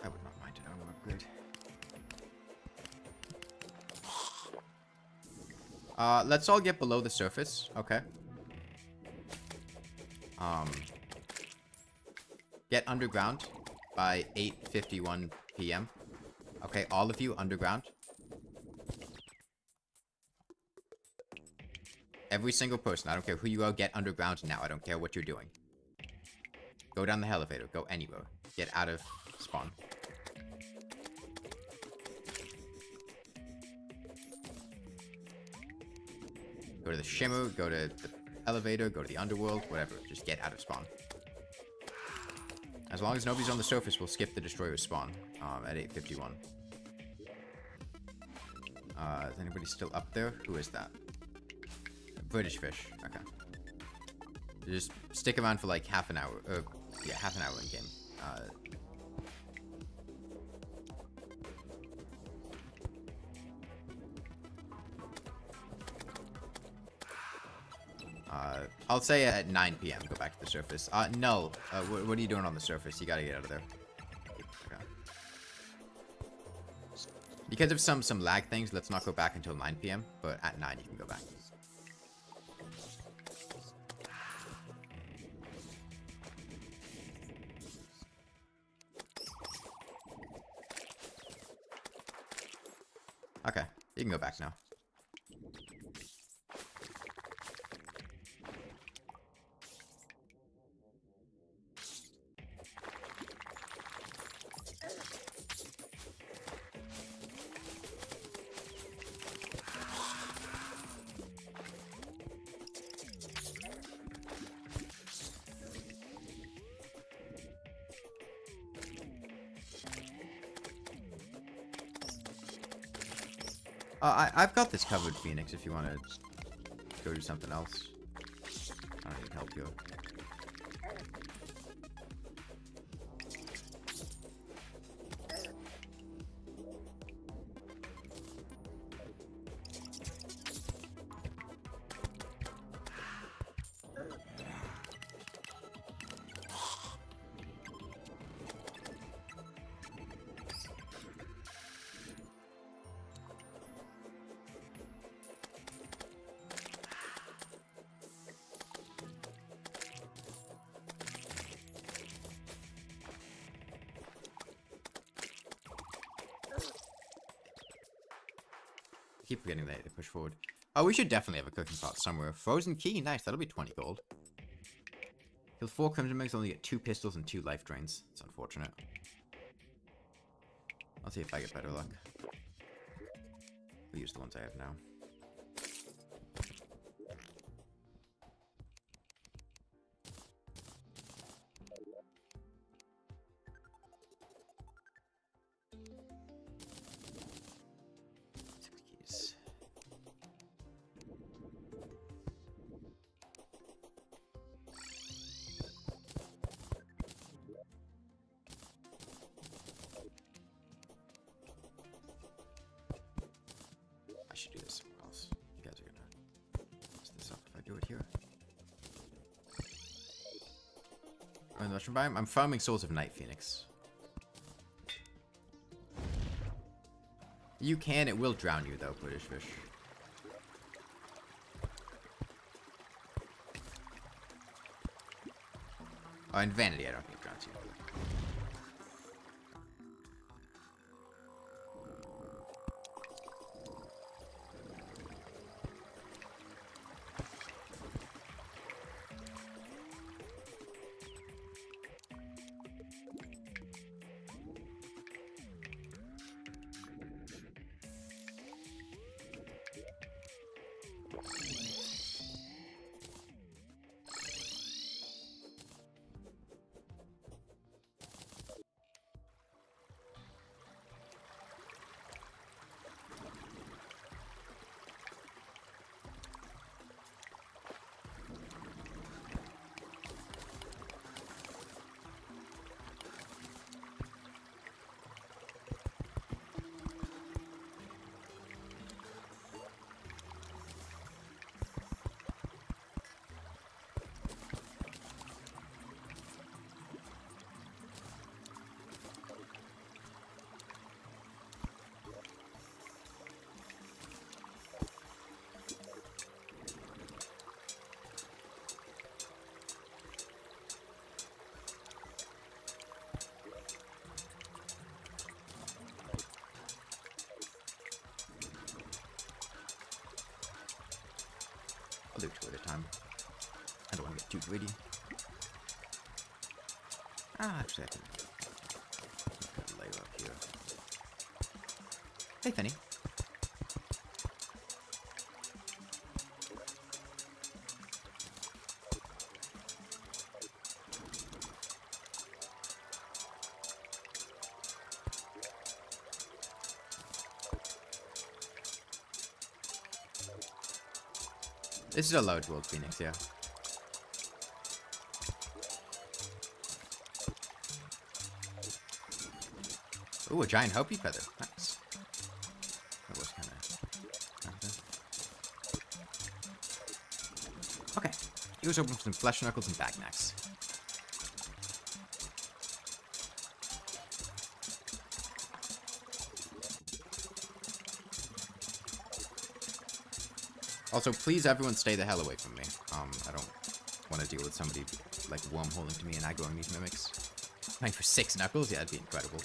I would not mind an armor upgrade. Let's all get below the surface, okay? Get underground by 8:51 p.m. Okay, all of you underground. Every single person, I don't care who you are, get underground now. I don't care what you're doing. Go down the elevator, go anywhere. Get out of spawn. Go to the shimmer, go to the elevator, go to the underworld, whatever. Just get out of spawn. As long as nobody's on the surface, we'll skip the destroyer spawn at 8:51. Is anybody still up there? Who is that? British fish. Okay. Just stick around for like half an hour. Yeah, half an hour in game. I'll say at 9 p.m. go back to the surface. No. What are you doing on the surface? You gotta get out of there. Okay. Because of some lag things, let's not go back until 9 p.m. But at 9 you can go back. Okay, you can go back now. I've got this covered, Phoenix, if you want to go do something else. I don't need help you. Keep forgetting that to push forward. Oh, we should definitely have a cooking pot somewhere. Frozen key, nice. That'll be 20 gold. Kill 4 Crimson Mugs, only get 2 pistols and 2 life drains. It's unfortunate. I'll see if I get better luck. We'll use the ones I have now. should do this somewhere else. You guys are gonna mess this up if I do it here. I'm in the mushroom biome. I'm farming Souls of Night Phoenix. You can, it will drown you though, British fish. Oh, and Vanity, I don't think it drowns you. I'll do 2 at a time. I don't want to get too greedy. Actually, I can put a layer up here. Hey, Fanny. This is a large world Phoenix, yeah. Ooh, a giant Hopi feather. Nice. That was kind of... Okay. He was open for some flesh knuckles and back necks. Also, please everyone stay the hell away from me. I don't want to deal with somebody like wormholing to me and aggroing these mimics. Playing for 6 knuckles? Yeah, that'd be incredible.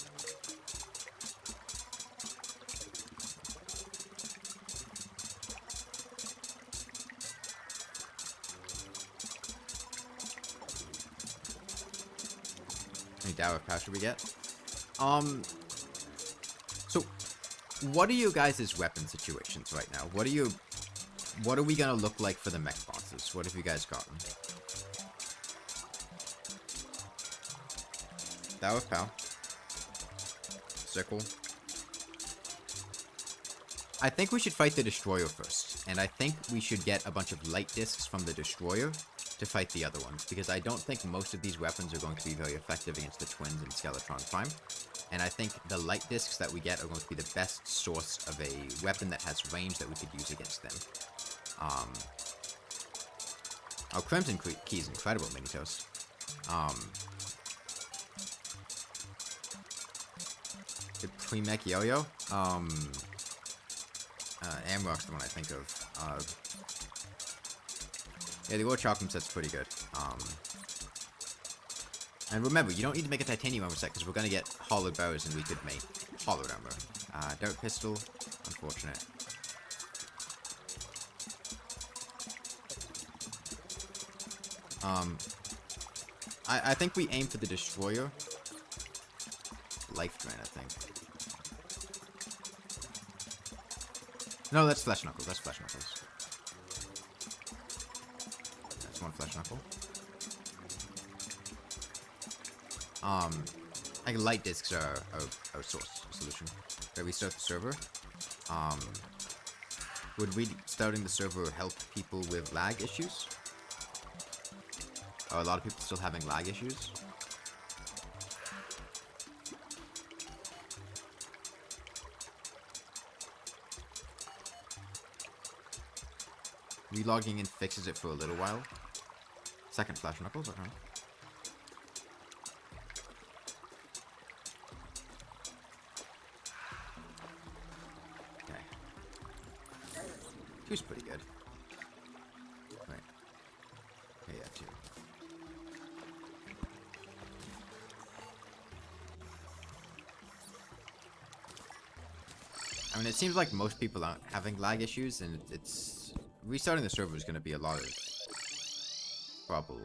How many Dower of Power should we get? So, what are you guys' weapon situations right now? What are we gonna look like for the mech bosses? What have you guys gotten? That was Pal. Sickle. I think we should fight the Destroyer first. And I think we should get a bunch of light discs from the Destroyer to fight the other ones. Because I don't think most of these weapons are going to be very effective against the Twins and Skeletron Prime. And I think the light discs that we get are going to be the best source of a weapon that has range that we could use against them. Oh, Crimson Key is incredible, Minitos. The pre-mech yo-yo? Amrock's the one I think of. Yeah, the World Chalkum set's pretty good. And remember, you don't need to make a titanium armor set, because we're gonna get hollowed barrels and we could make hollowed armor. Dirt Pistol, unfortunate. I think we aim for the Destroyer. Life Drain, I think. No, that's Flesh Knuckles. That's Flesh Knuckles. That's one Flesh Knuckle. I think light discs are a source solution. Okay, we start the server. Would restarting the server help people with lag issues? Are a lot of people still having lag issues? relogging in fixes it for a little while. Second Flash Knuckles, okay. Okay. Two's pretty good. Wait. Okay, yeah, two. I mean, it seems like most people aren't having lag issues, and it's... Restarting the server is going to be a lot of trouble.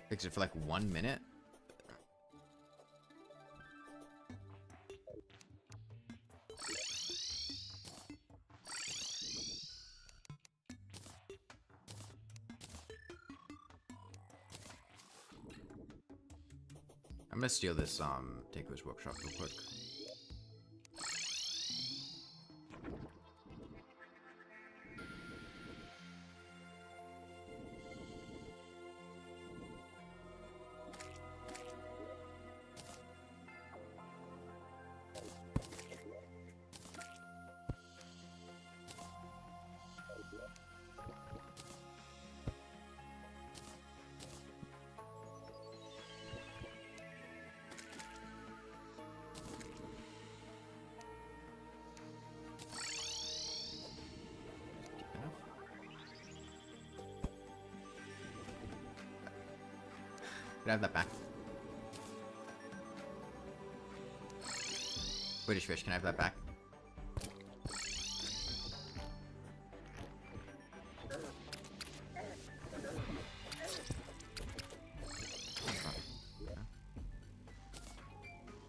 Fix it for like 1 minute? I'm gonna steal this Taco's Workshop real quick. Can I have that back? British fish, can I have that back?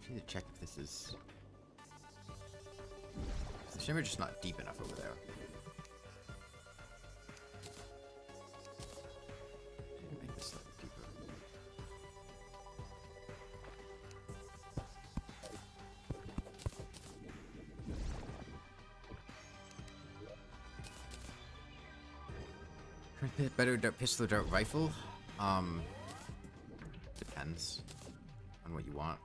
I need to check if this is... Is the shimmer just not deep enough over there? Make this slightly deeper. Better dart pistol or dart rifle? Depends on what you want.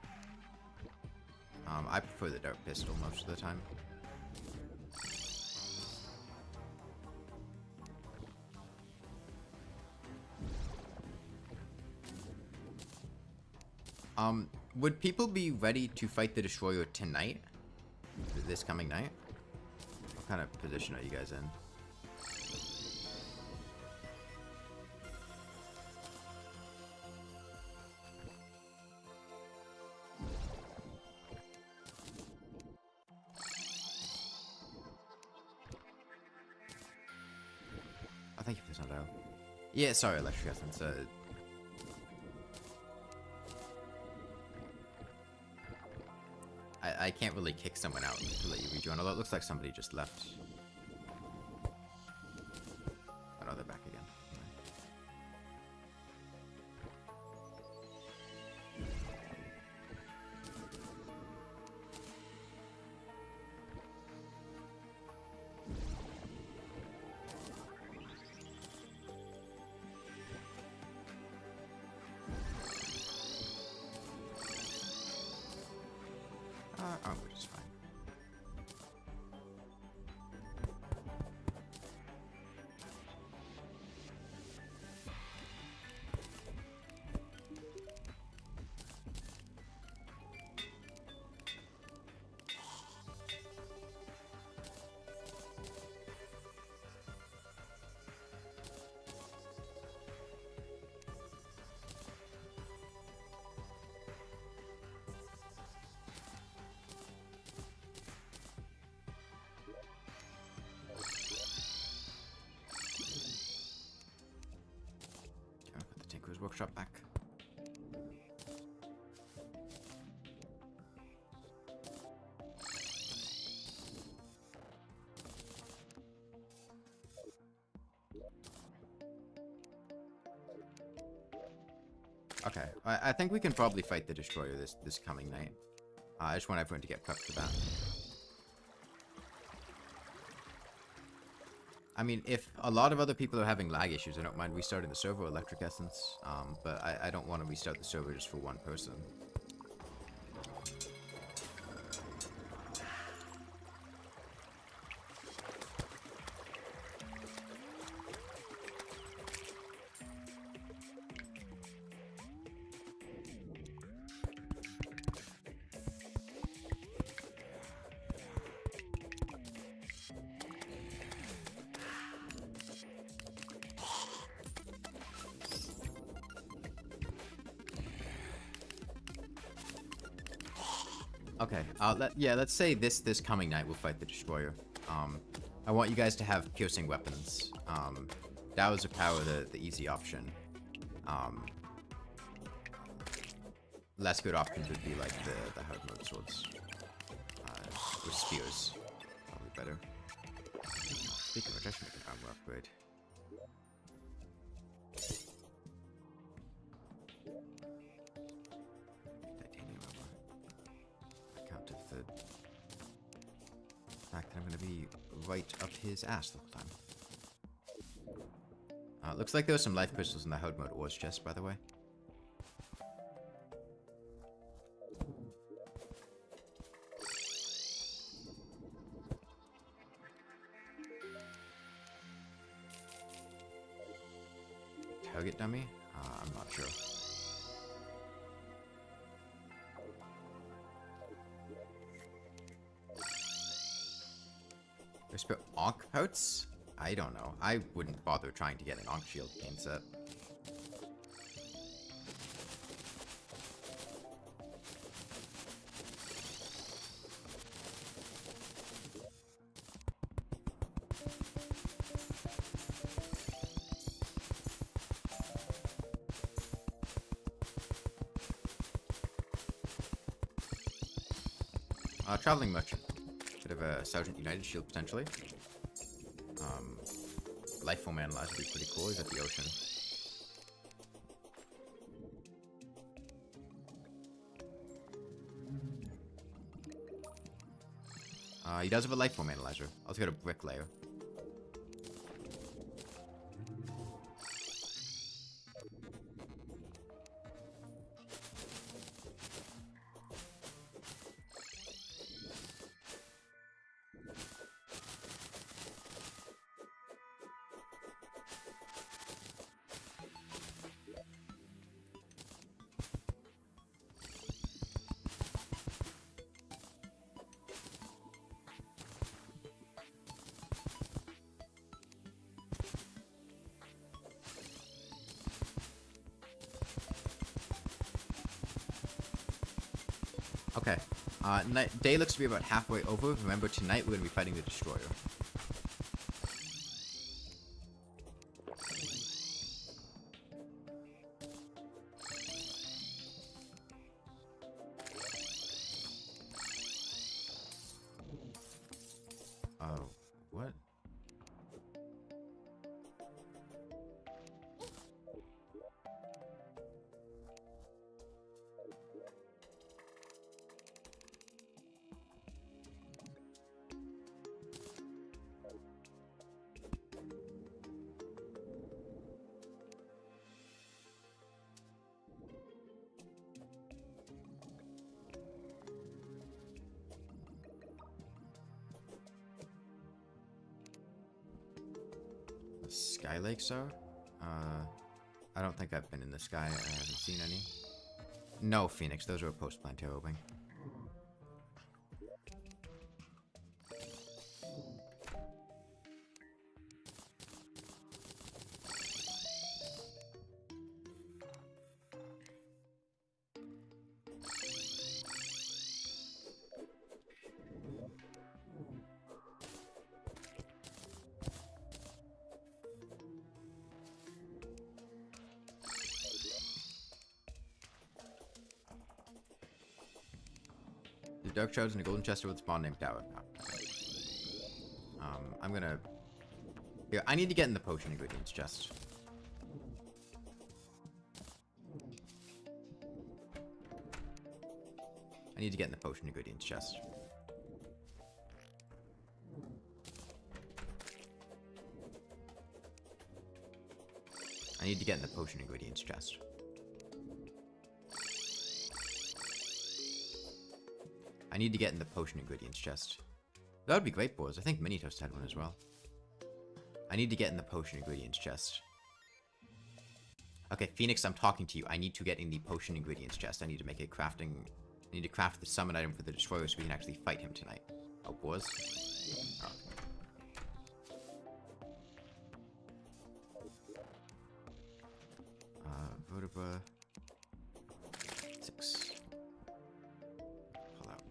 I prefer the dart pistol most of the time. Would people be ready to fight the Destroyer tonight? This coming night? What kind of position are you guys in? Oh, thank you for this not out. Yeah, sorry, Electric Essence. I can't really kick someone out to let you rejoin, although it looks like somebody just left. Oh no, they're back again. Which is fine. Okay, I think we can probably fight the Destroyer this coming night. I just want everyone to get prepped for that. I mean, if a lot of other people are having lag issues, I don't mind restarting the server, Electric Essence. But I don't want to restart the server just for one person. Okay, let's say this coming night we'll fight the Destroyer. I want you guys to have piercing weapons. Dowers of Power, the easy option. Less good options would be like the hard mode swords. Or spears. Probably better. Speaking of which, I should make an armor upgrade. Titanium armor. Counted the fact that I'm going to be right up his ass the whole time. Looks like there were some life crystals in the hard mode ores chest, by the way. Target dummy? I'm not sure. There's Ankh pouts? I don't know. I wouldn't bother trying to get an Ankh shield game set. Traveling Merchant. Bit of a Sergeant United shield, potentially. Life Form Analyzer would be pretty cool. He's at the ocean. He does have a Life Form Analyzer. Let's go to Bricklayer. Okay. Day looks to be about halfway over. Remember, tonight we're going to be fighting the Destroyer. Oh, what? Sky Lakes are? I don't think I've been in the sky. I haven't seen any. No, Phoenix. Those are a post-Plantero wing. Dark Shrouds in a golden chest with a spawn named Tower. I'm gonna... Here, I need to get in the potion ingredients chest. need to get in the potion ingredients chest. I need to get in the potion ingredients chest. I need to get in the potion ingredients chest. That would be great, boys. I think Mini Toast had one as well. I need to get in the potion ingredients chest. Okay, Phoenix, I'm talking to you. I need to get in the potion ingredients chest. I need to make a crafting... I need to craft the summon item for the Destroyer so we can actually fight him tonight. Oh, boys. Oh. Vertebra... 6. Pull out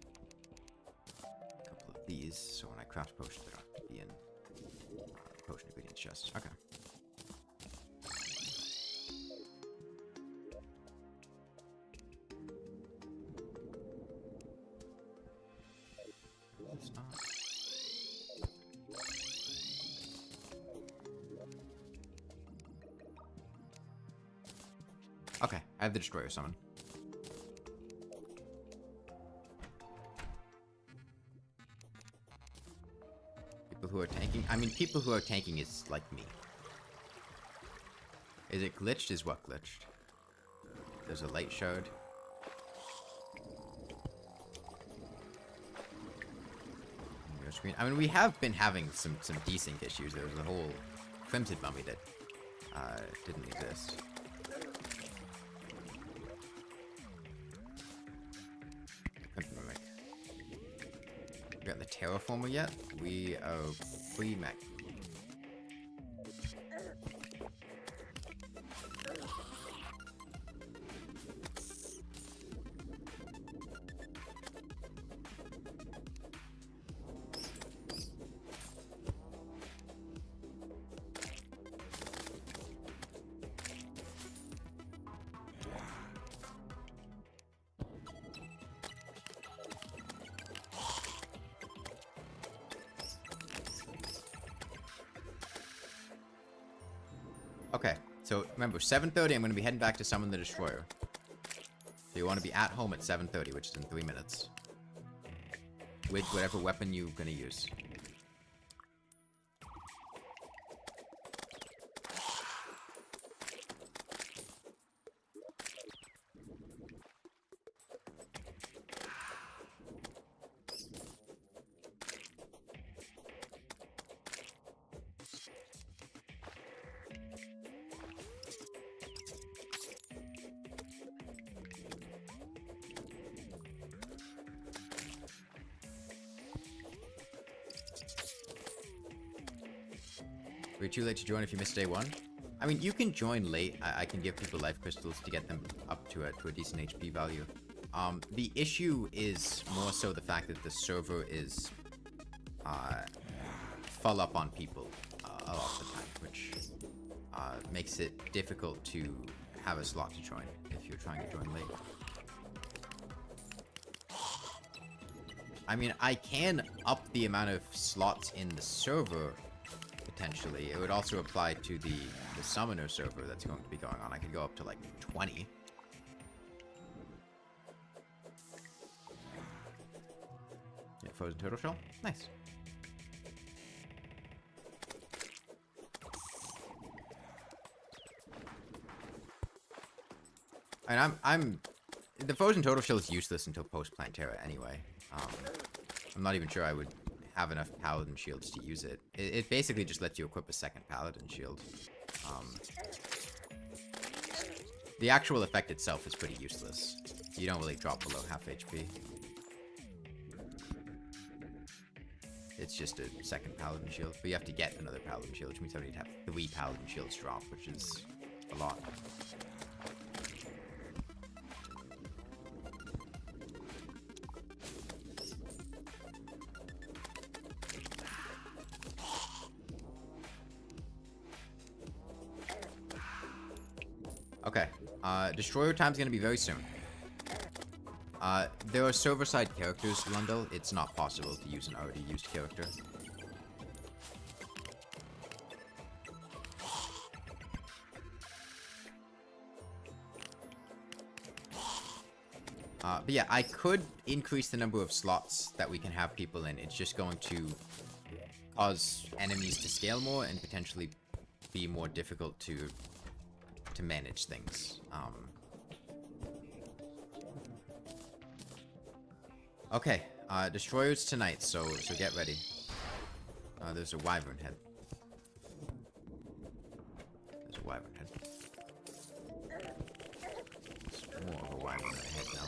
a couple of these, so when I craft potions, they don't have to be in potion ingredients chest. Okay. Okay, I have the Destroyer summon. People who are tanking? I mean, people who are tanking is like me. Is it glitched? Is what glitched? There's a light shard. Screen. I mean, we have been having some desync issues. There was a whole Crimson Mummy that didn't exist. Crimson Mimic. We got the Terraformer yet? We are pre-mech. Okay, so remember, 7:30, I'm going to be heading back to summon the Destroyer. So you want to be at home at 7:30, which is in 3 minutes. With whatever weapon you're going to use. We're too late to join if you missed day one. I mean, you can join late. I can give people life crystals to get them up to a decent HP value. The issue is more so the fact that the server is full up on people a lot of the time, which makes it difficult to have a slot to join if you're trying to join late. I mean, I can up the amount of slots in the server. Potentially. It would also apply to the summoner server that's going to be going on. I could go up to like 20. Yeah, frozen turtle shell? Nice. And I'm the frozen turtle shell is useless until post Plantera anyway. I'm not even sure I would have enough paladin shields to use it. It basically just lets you equip a second paladin shield. The actual effect itself is pretty useless. You don't really drop below half HP. It's just a second paladin shield, but you have to get another paladin shield, which means I need to have 3 paladin shields drop, which is a lot. Okay, Destroyer time's gonna be very soon. There are server-side characters, Lundell. It's not possible to use an already used character. But yeah, I could increase the number of slots that we can have people in. It's just going to cause enemies to scale more and potentially be more difficult to manage things. Okay, destroyers tonight, so get ready. There's a wyvern head. There's a wyvern head. There's more of a wyvern head now.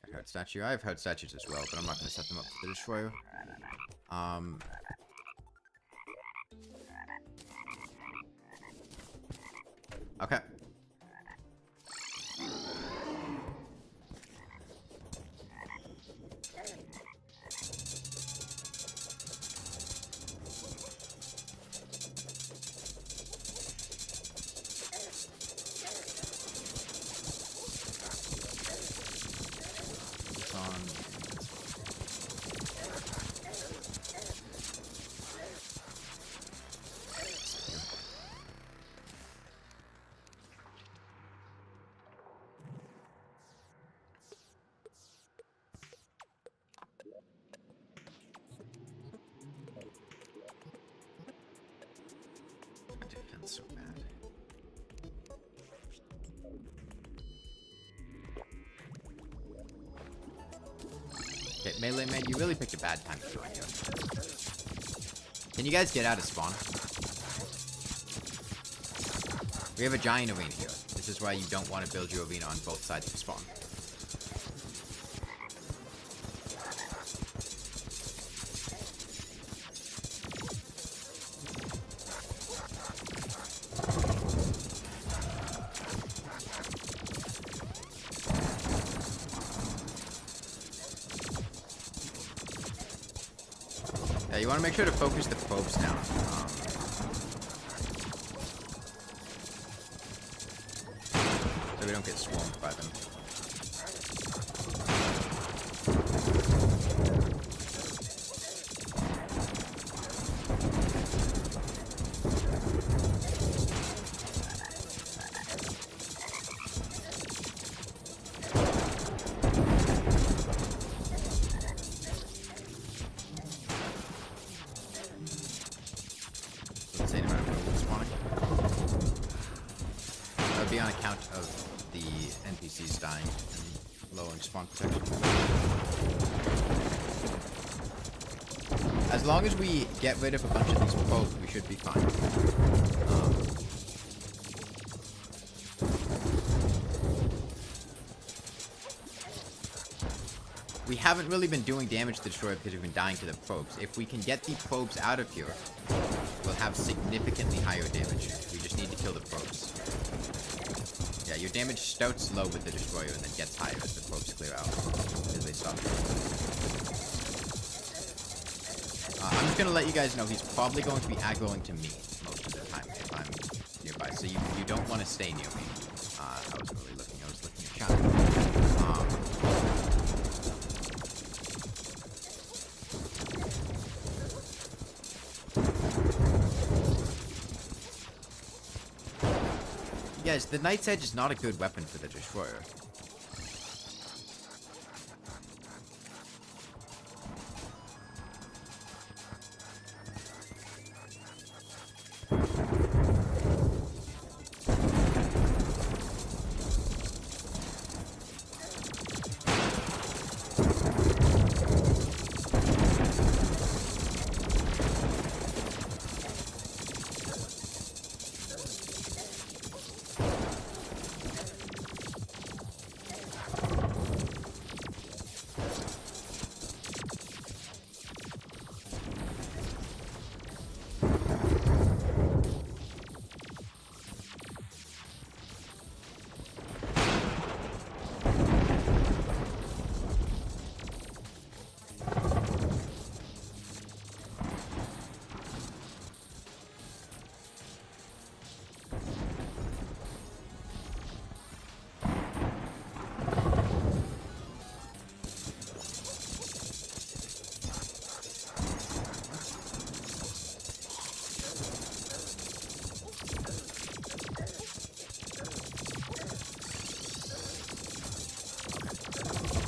I heard statue. I've heard statues as well, but I'm not going to set them up for the destroyer. Okay. So bad. Okay, Melee Man, you really picked a bad time to join here. Can you guys get out of spawn? We have a giant arena here. This is why you don't want to build your arena on both sides of spawn. Yeah, you want to make sure to focus the probes down. So we don't get swarmed by them. On account of the NPCs dying and lowering spawn protection. As long as we get rid of a bunch of these probes, we should be fine. We haven't really been doing damage to the destroyer because we've been dying to the probes. If we can get the probes out of here, we'll have significantly higher damage. We just need to kill the probes. Yeah, your damage starts low with the destroyer and then gets higher as the probes clear out. As they stop. I'm just gonna let you guys know he's probably going to be aggroing to me most of the time if I'm nearby. So you don't want to stay near me. I wasn't really looking. I was looking at chat. Guys, the Knight's Edge is not a good weapon for the destroyer.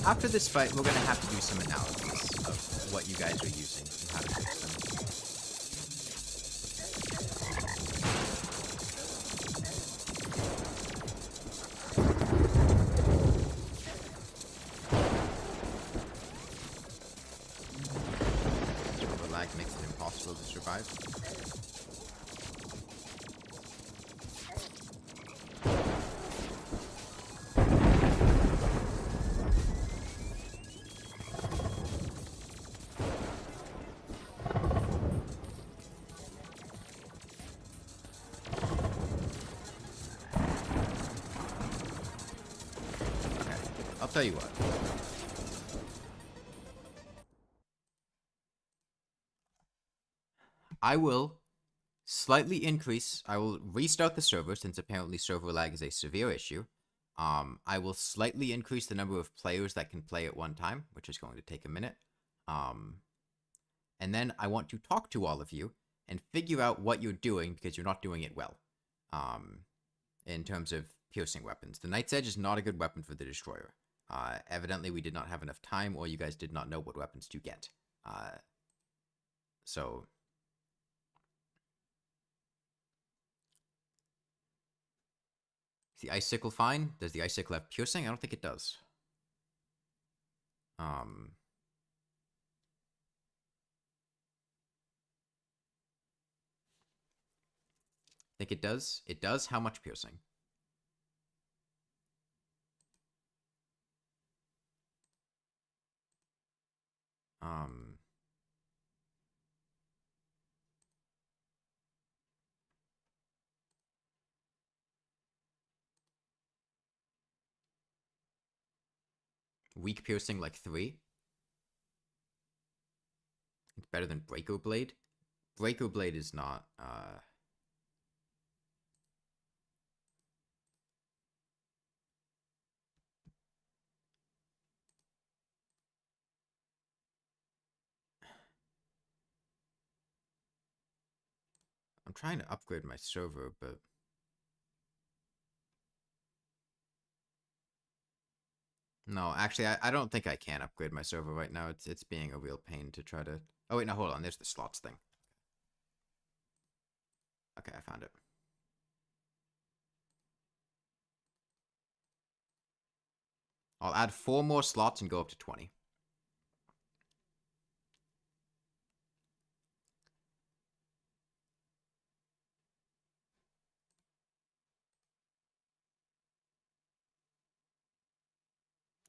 after this fight, we're gonna have to do some analysis of what you guys are using and how to fix them. Server lag makes it impossible to survive. I'll tell you what. I will restart the server since apparently server lag is a severe issue. I will slightly increase the number of players that can play at one time, which is going to take a minute. And then I want to talk to all of you and figure out what you're doing because you're not doing it well. In terms of piercing weapons. The Knight's Edge is not a good weapon for the Destroyer. Evidently we did not have enough time, or you guys did not know what weapons to get. So... Is the Icicle fine? Does the Icicle have piercing? I don't think it does. I think it does. It does. How much piercing? Weak piercing, like 3. It's better than Breaker Blade. Breaker Blade is not, I'm trying to upgrade my server, but... No, actually, I don't think I can upgrade my server right now. It's being a real pain to try to... Oh, wait, no, hold on. There's the slots thing. Okay, I found it. I'll add 4 more slots and go up to 20.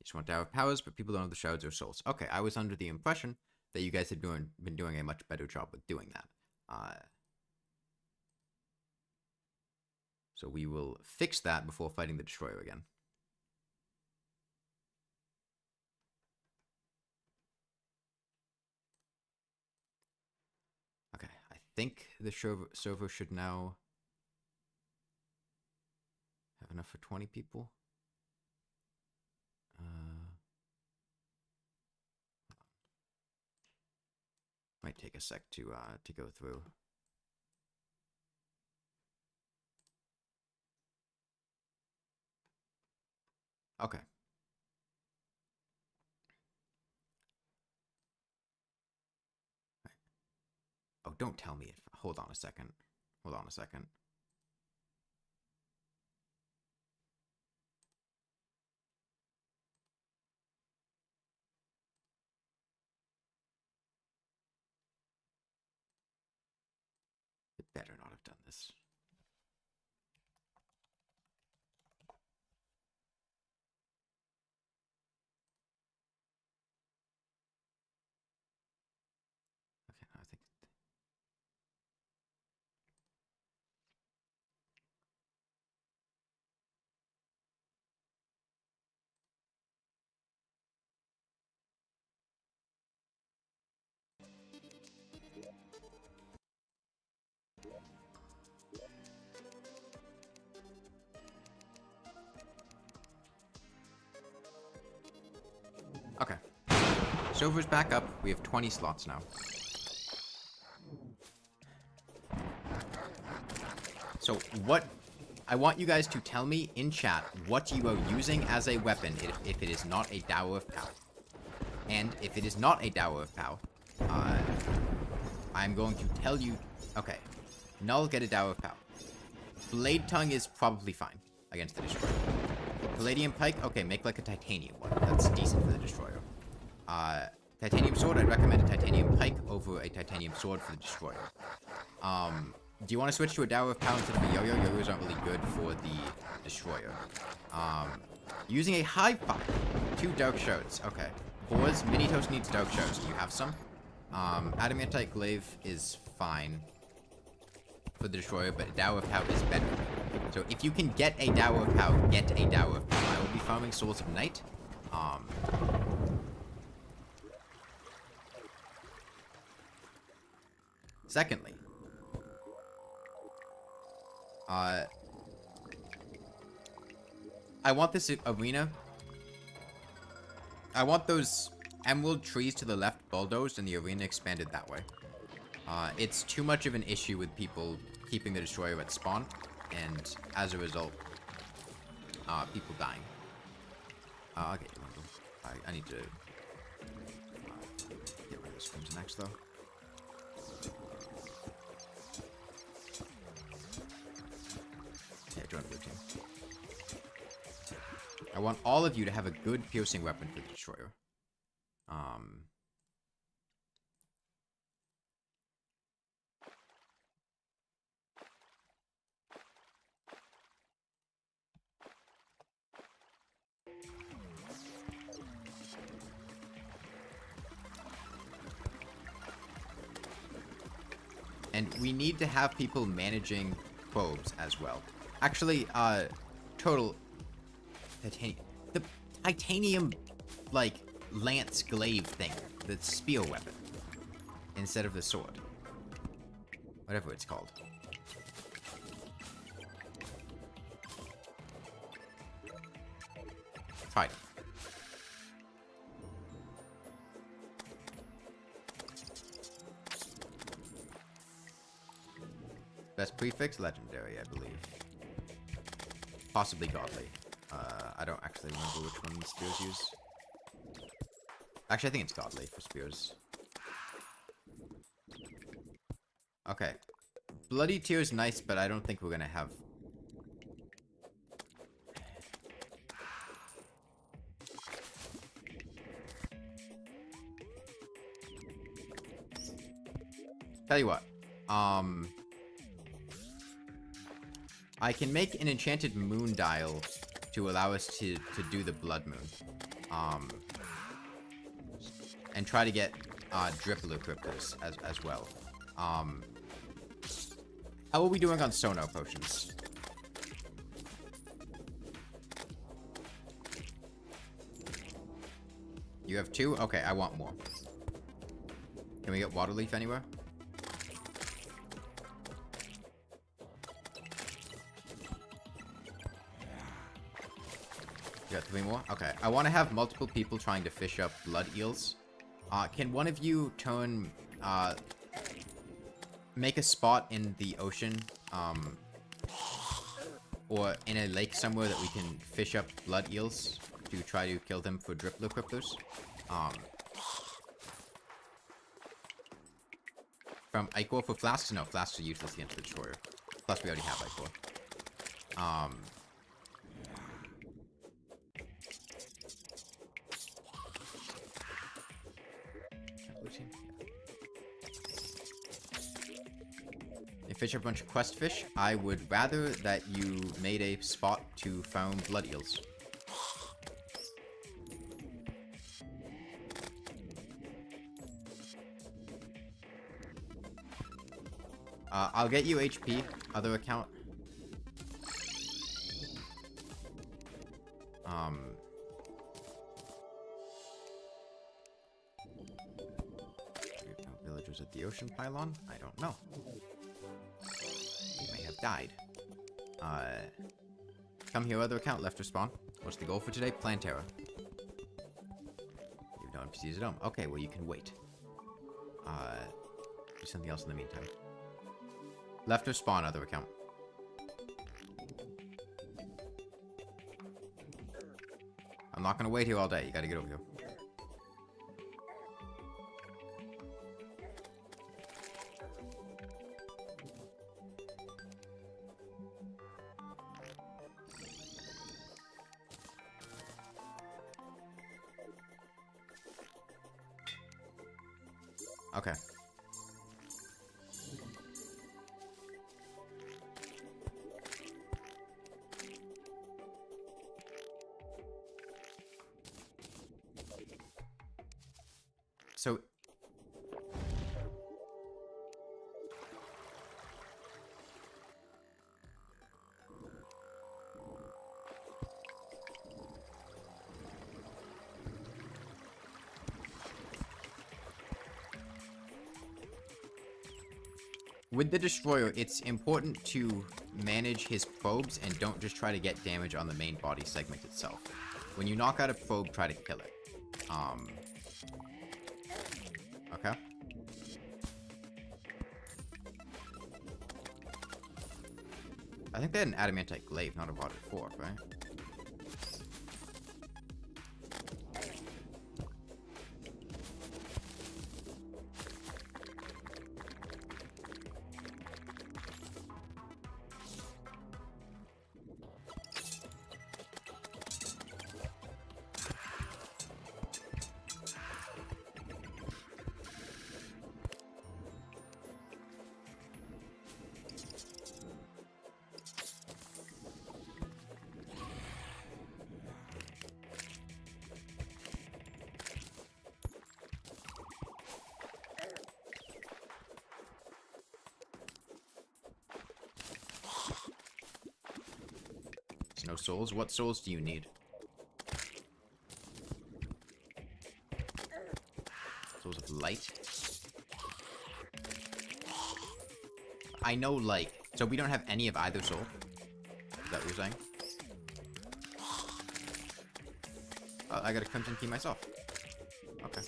Just want to have powers, but people don't have the Shards or Souls. Okay, I was under the impression that you guys had been doing a much better job with doing that. So we will fix that before fighting the Destroyer again. Okay, I think the server should now have enough for 20 people. Might take a sec to go through. Okay. Oh, don't tell me. Hold on a second. Hold on a second. It better not have done this. Okay, I think... Okay. Server's back up. We have 20 slots now. So what I want you guys to tell me in chat what you are using as a weapon if it is not a Dower of Power. And if it is not a Dower of Power, I'm going to tell you... Okay. Null, get a Dower of Power. Blade Tongue is probably fine against the Destroyer. Palladium Pike, okay, make like a Titanium one. That's decent for the Destroyer. Titanium Sword, I'd recommend a Titanium Pike over a Titanium Sword for the Destroyer. Do you want to switch to a Dower of Power instead of a Yo-Yo? Yo-Yos aren't really good for the Destroyer. Using a Hive Pipe. 2 Dark Shards, okay. Boars, Mini-Toast needs Dark Shards. Do you have some? Adamantite Glaive is fine for the Destroyer, but a Dower of Power is better. So if you can get a Dower of Power, get a Dower of Power. I will be farming Souls of Night. Secondly, I want this arena. I want those emerald trees to the left bulldozed and the arena expanded that way. It's too much of an issue with people keeping the Destroyer at spawn, and as a result, people dying. I'll get you one of them. I need to get rid of this Crimson Axe, though. Yeah, join the blue team. I want all of you to have a good piercing weapon for the Destroyer. And we need to have people managing probes as well. Actually, total titanium. The titanium, like, lance glaive thing. The spear weapon. Instead of the sword. Whatever it's called. Fight. Best prefix? Legendary, I believe. Possibly godly. I don't actually remember which one spears use. Actually, I think it's godly for spears. Okay. Bloody Tear is nice, but I don't think we're gonna have... Tell you what. I can make an enchanted moon dial to allow us to do the blood moon. And try to get Dripolo Cryptos as well. How are we doing on Sono potions? You have 2? Okay, I want more. Can we get Waterleaf anywhere? You got 3 more? Okay. I want to have multiple people trying to fish up blood eels. Can one of you turn, make a spot in the ocean, or in a lake somewhere that we can fish up blood eels to try to kill them for Dripolo Cryptos? From Ichor for flasks? No, flasks are useless against the Destroyer. Plus, we already have Ichor. Fish a bunch of quest fish. I would rather that you made a spot to farm blood eels. I'll get you HP. Other account. Villagers at the ocean pylon? I don't know. Died. Come here, other account, left or spawn. What's the goal for today? Plantera. You've no NPCs at home. Okay, well, you can wait. Do something else in the meantime. Left or spawn, other account. I'm not gonna wait here all day. You gotta get over here. Okay. So with the Destroyer, it's important to manage his probes and don't just try to get damage on the main body segment itself. When you knock out a probe, try to kill it. Okay. I think they had an adamantite glaive, not a rotted fork, right? No souls? What souls do you need? Souls of light? I know, like... So we don't have any of either soul? Is that what you're saying? I got a Crimson Key myself. Okay.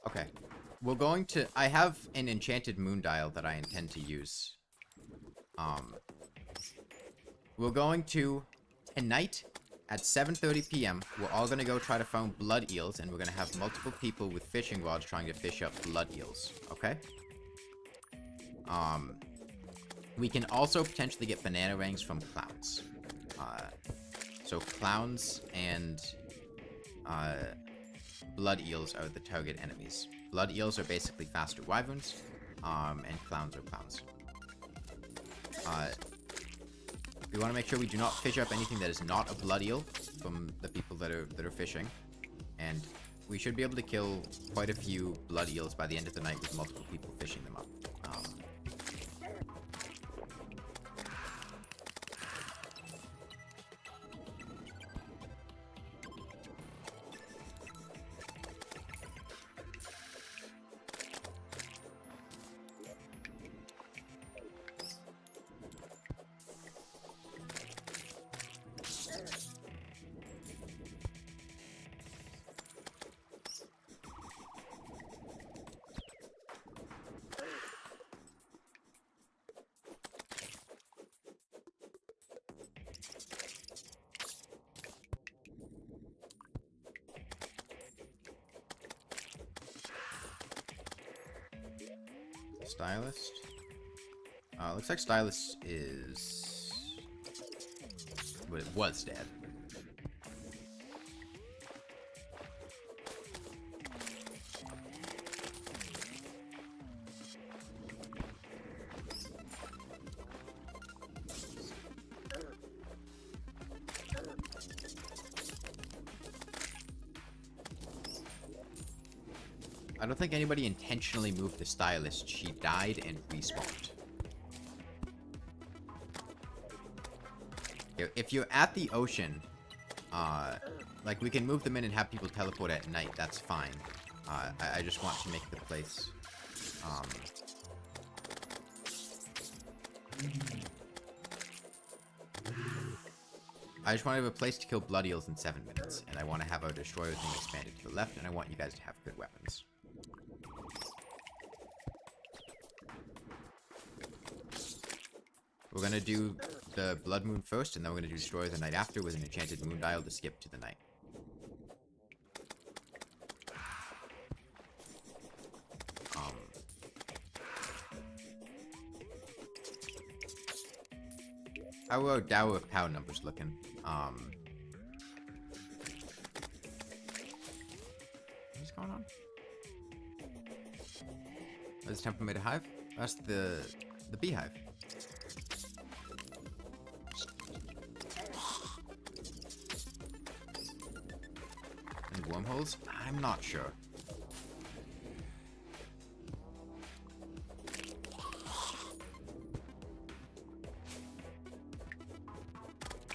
Okay. We're going to... I have an enchanted moon dial that I intend to use. We're going to... Tonight, at 7:30 p.m., we're all going to go try to find blood eels, and we're going to have multiple people with fishing rods trying to fish up blood eels. Okay? We can also potentially get banana rings from clowns. So clowns and... blood eels are the target enemies. Blood eels are basically faster wyverns, and clowns are clowns. We want to make sure we do not fish up anything that is not a blood eel from the people that are fishing, and we should be able to kill quite a few blood eels by the end of the night with multiple people fishing them up. Stylist? Looks like Stylist is... Well, it was dead. I don't think anybody intentionally moved the stylist. She died and respawned. If you're at the ocean, like, we can move them in and have people teleport at night. That's fine. I just want to make the place, I just want to have a place to kill blood eels in 7 minutes, and I want to have our destroyer thing expanded to the left, and I want you guys to have good weapons. We're gonna do the Blood Moon first, and then we're gonna do Destroyer the night after with an enchanted moon dial to skip to the night. How are Dower of Power numbers looking? What's going on? Is Temple made a hive? That's the beehive. And wormholes? I'm not sure.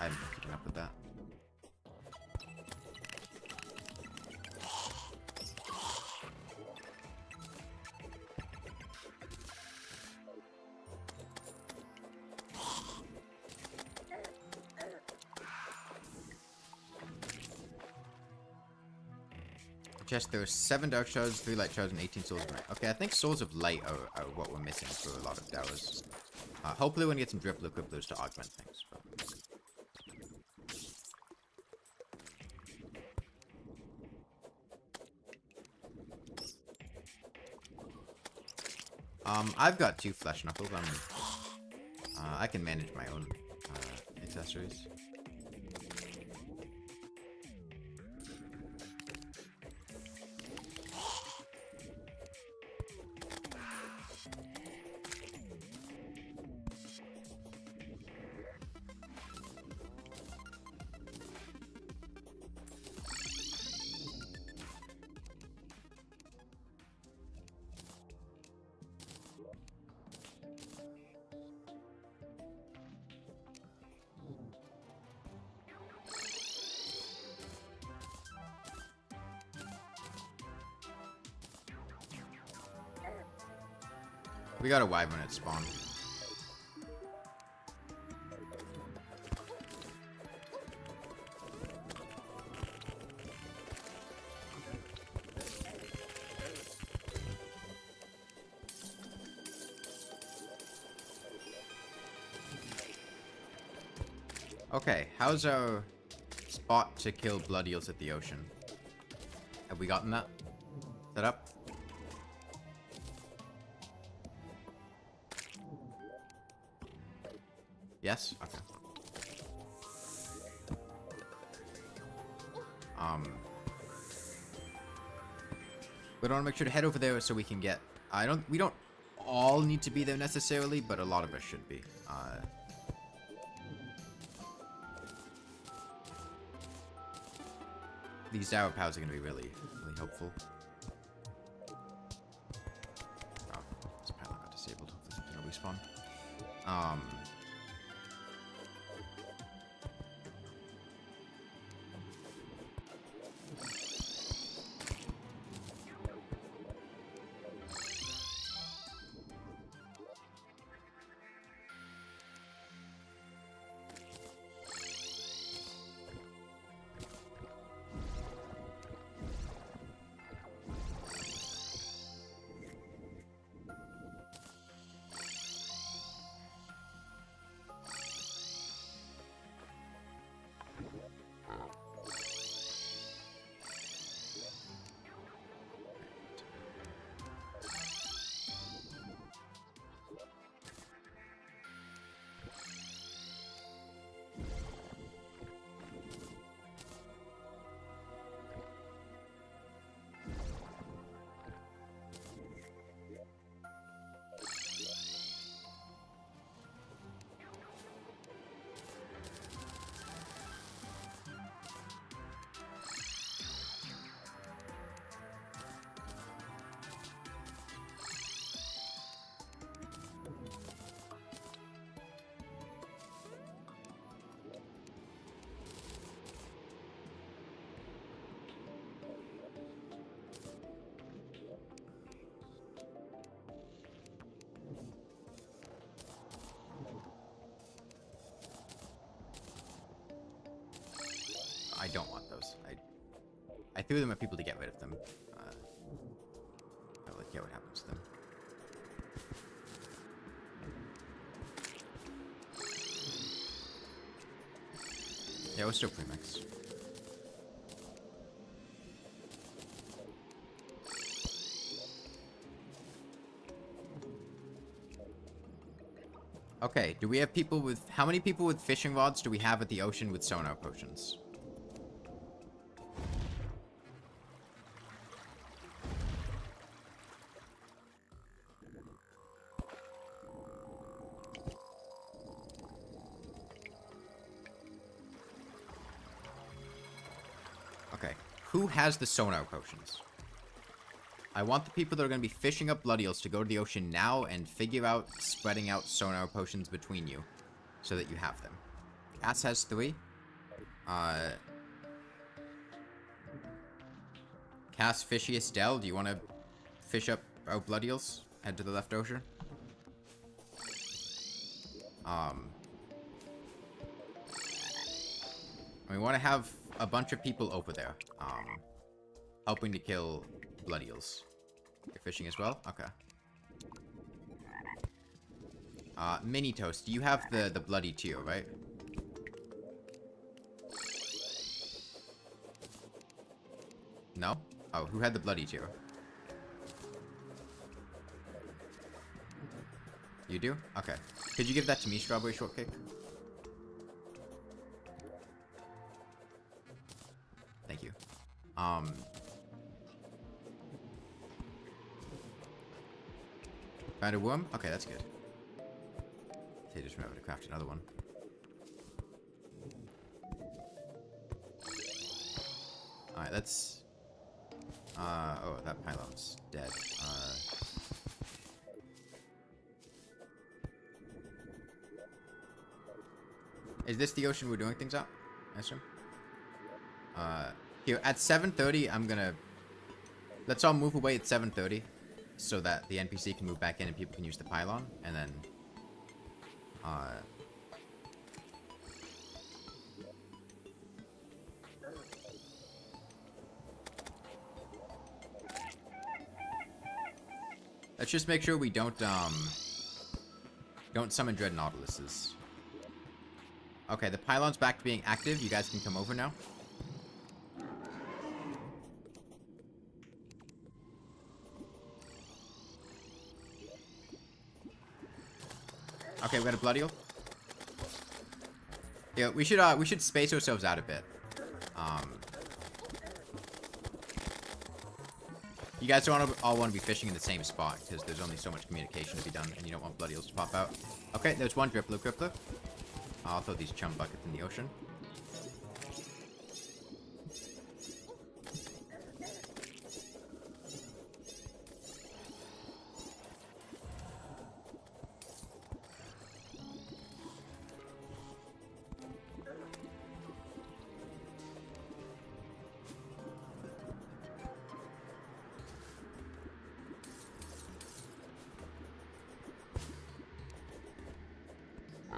I'm keeping up with that. Chest, there are 7 dark shards, 3 light shards, and 18 souls of light. Okay, I think souls of light are what we're missing for a lot of Dowers. Hopefully we can get some drip liquid blues to augment things. But... I've got 2 flesh knuckles. I can manage my own accessories. We got a wyvern at spawn. Okay, how's our spot to kill blood eels at the ocean? Have we gotten that set up? Yes? Okay. We don't want to make sure to head over there so we can get... we don't all need to be there necessarily, but a lot of us should be. These Dower Pows are going to be really, really helpful. Oh, this pilot got disabled. Hopefully something will respawn. I threw them at people to get rid of them. I'll let you know what happens to them. Yeah, we're still premix. Okay, do we have people with... How many people with fishing rods do we have at the ocean with sonar potions? Okay, who has the sonar potions? I want the people that are going to be fishing up blood eels to go to the ocean now and figure out spreading out sonar potions between you so that you have them. Cass has 3. Cass, Fishiest, Dell, do you want to fish up out blood eels? Head to the left ocean? We want to have a bunch of people over there, helping to kill blood eels. You're fishing as well? Okay. Mini Toast, you have the bloody tear, right? No? Oh, who had the bloody tear? You do? Okay. Could you give that to me, Strawberry Shortcake? Thank you. Found a worm? Okay, that's good. They just remember to craft another one. Alright, let's... oh, that pylon's dead. Is this the ocean we're doing things at? I assume? Here, at 7:30, I'm gonna... Let's all move away at 7:30, so that the NPC can move back in and people can use the pylon, and then... Let's just make sure we don't summon Dread Nautiluses. Okay, the pylon's back to being active. You guys can come over now. Okay, we got a blood eel. Yeah, we should space ourselves out a bit. You guys don't all want to be fishing in the same spot because there's only so much communication to be done, and you don't want blood eels to pop out. Okay, there's one Drippler. I'll throw these chum buckets in the ocean.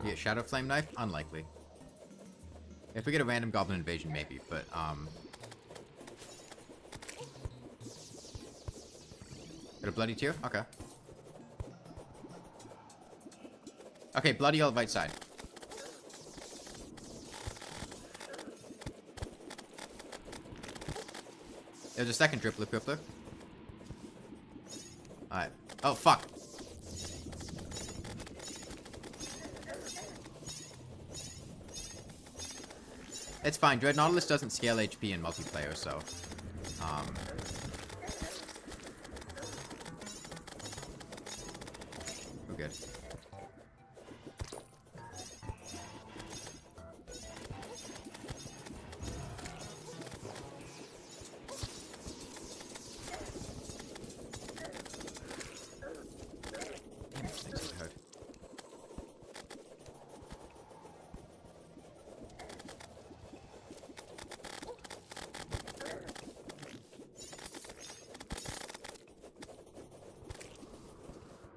Yeah, Shadow Flame Knife? Unlikely. If we get a random goblin invasion, maybe, but, Got a bloody tear? Okay. Okay, bloody eel right side. There's a second Drippler. Alright. Oh, fuck. It's fine. Dread Nautilus doesn't scale HP in multiplayer, so... we're good. Damn, these things hurt.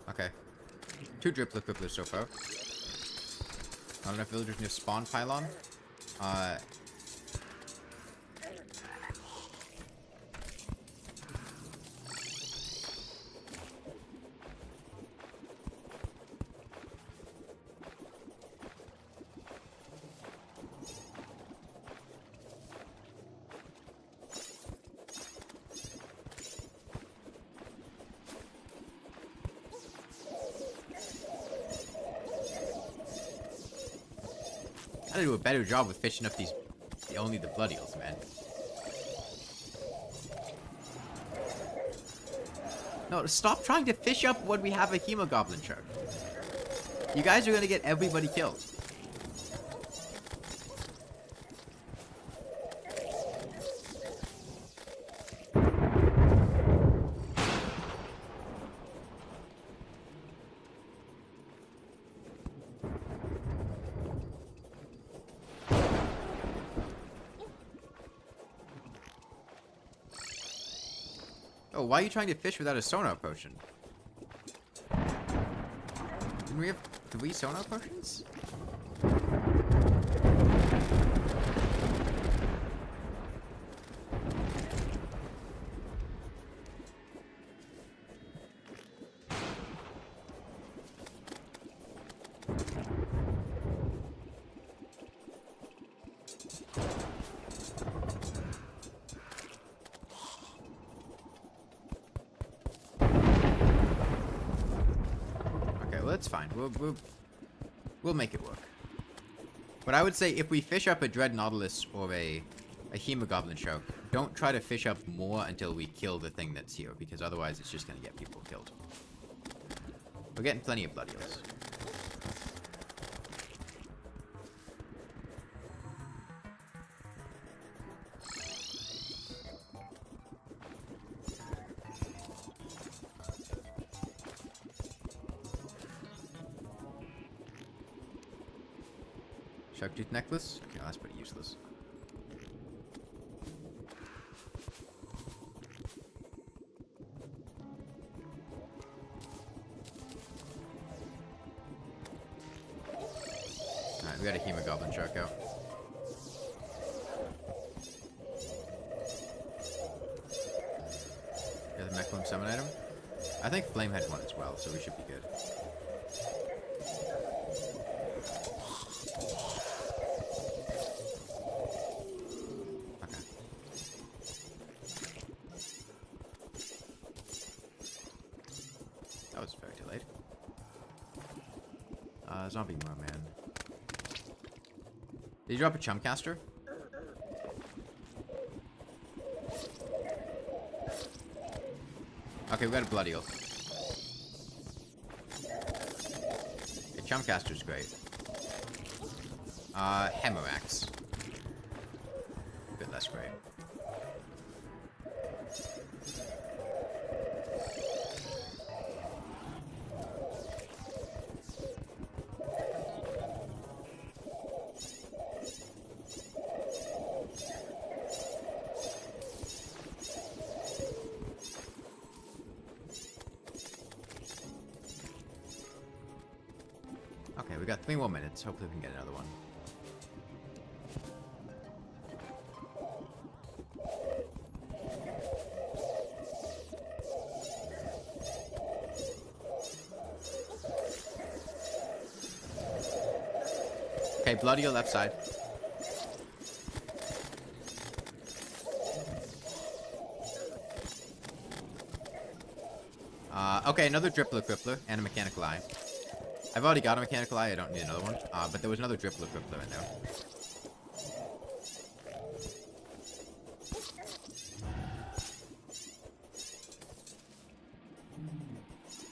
Okay. 2 Dripplers so far. Not enough villagers near spawn pylon. Gotta do a better job with fishing up these... only the blood eels, man. No, stop trying to fish up when we have a hemogoblin shark. You guys are gonna get everybody killed. Oh, why are you trying to fish without a sonar potion? Didn't we have 3 sonar potions? That's fine. We'll make it work. But I would say if we fish up a Dread Nautilus or a Hemogoblin Shark, don't try to fish up more until we kill the thing that's here, because otherwise it's just going to get people killed. We're getting plenty of blood eels. Sharktooth necklace? Okay, that's pretty useless. Alright, we got a Hemogoblin shark out. Got the Mechlum summon item? I think Flame had one as well, so we should be good. That was very delayed. Zombie merman. Did you drop a Chumcaster? Okay, we got a blood eel. Okay, Chumcaster's great. Hemorax. A bit less great. Okay, we got 3 more minutes. Hopefully we can get another one. Okay, blood eel left side. Okay, another Drippler Crippler and a Mechanical Eye. I've already got a Mechanical Eye, I don't need another one. But there was another Drippler Crippler in there.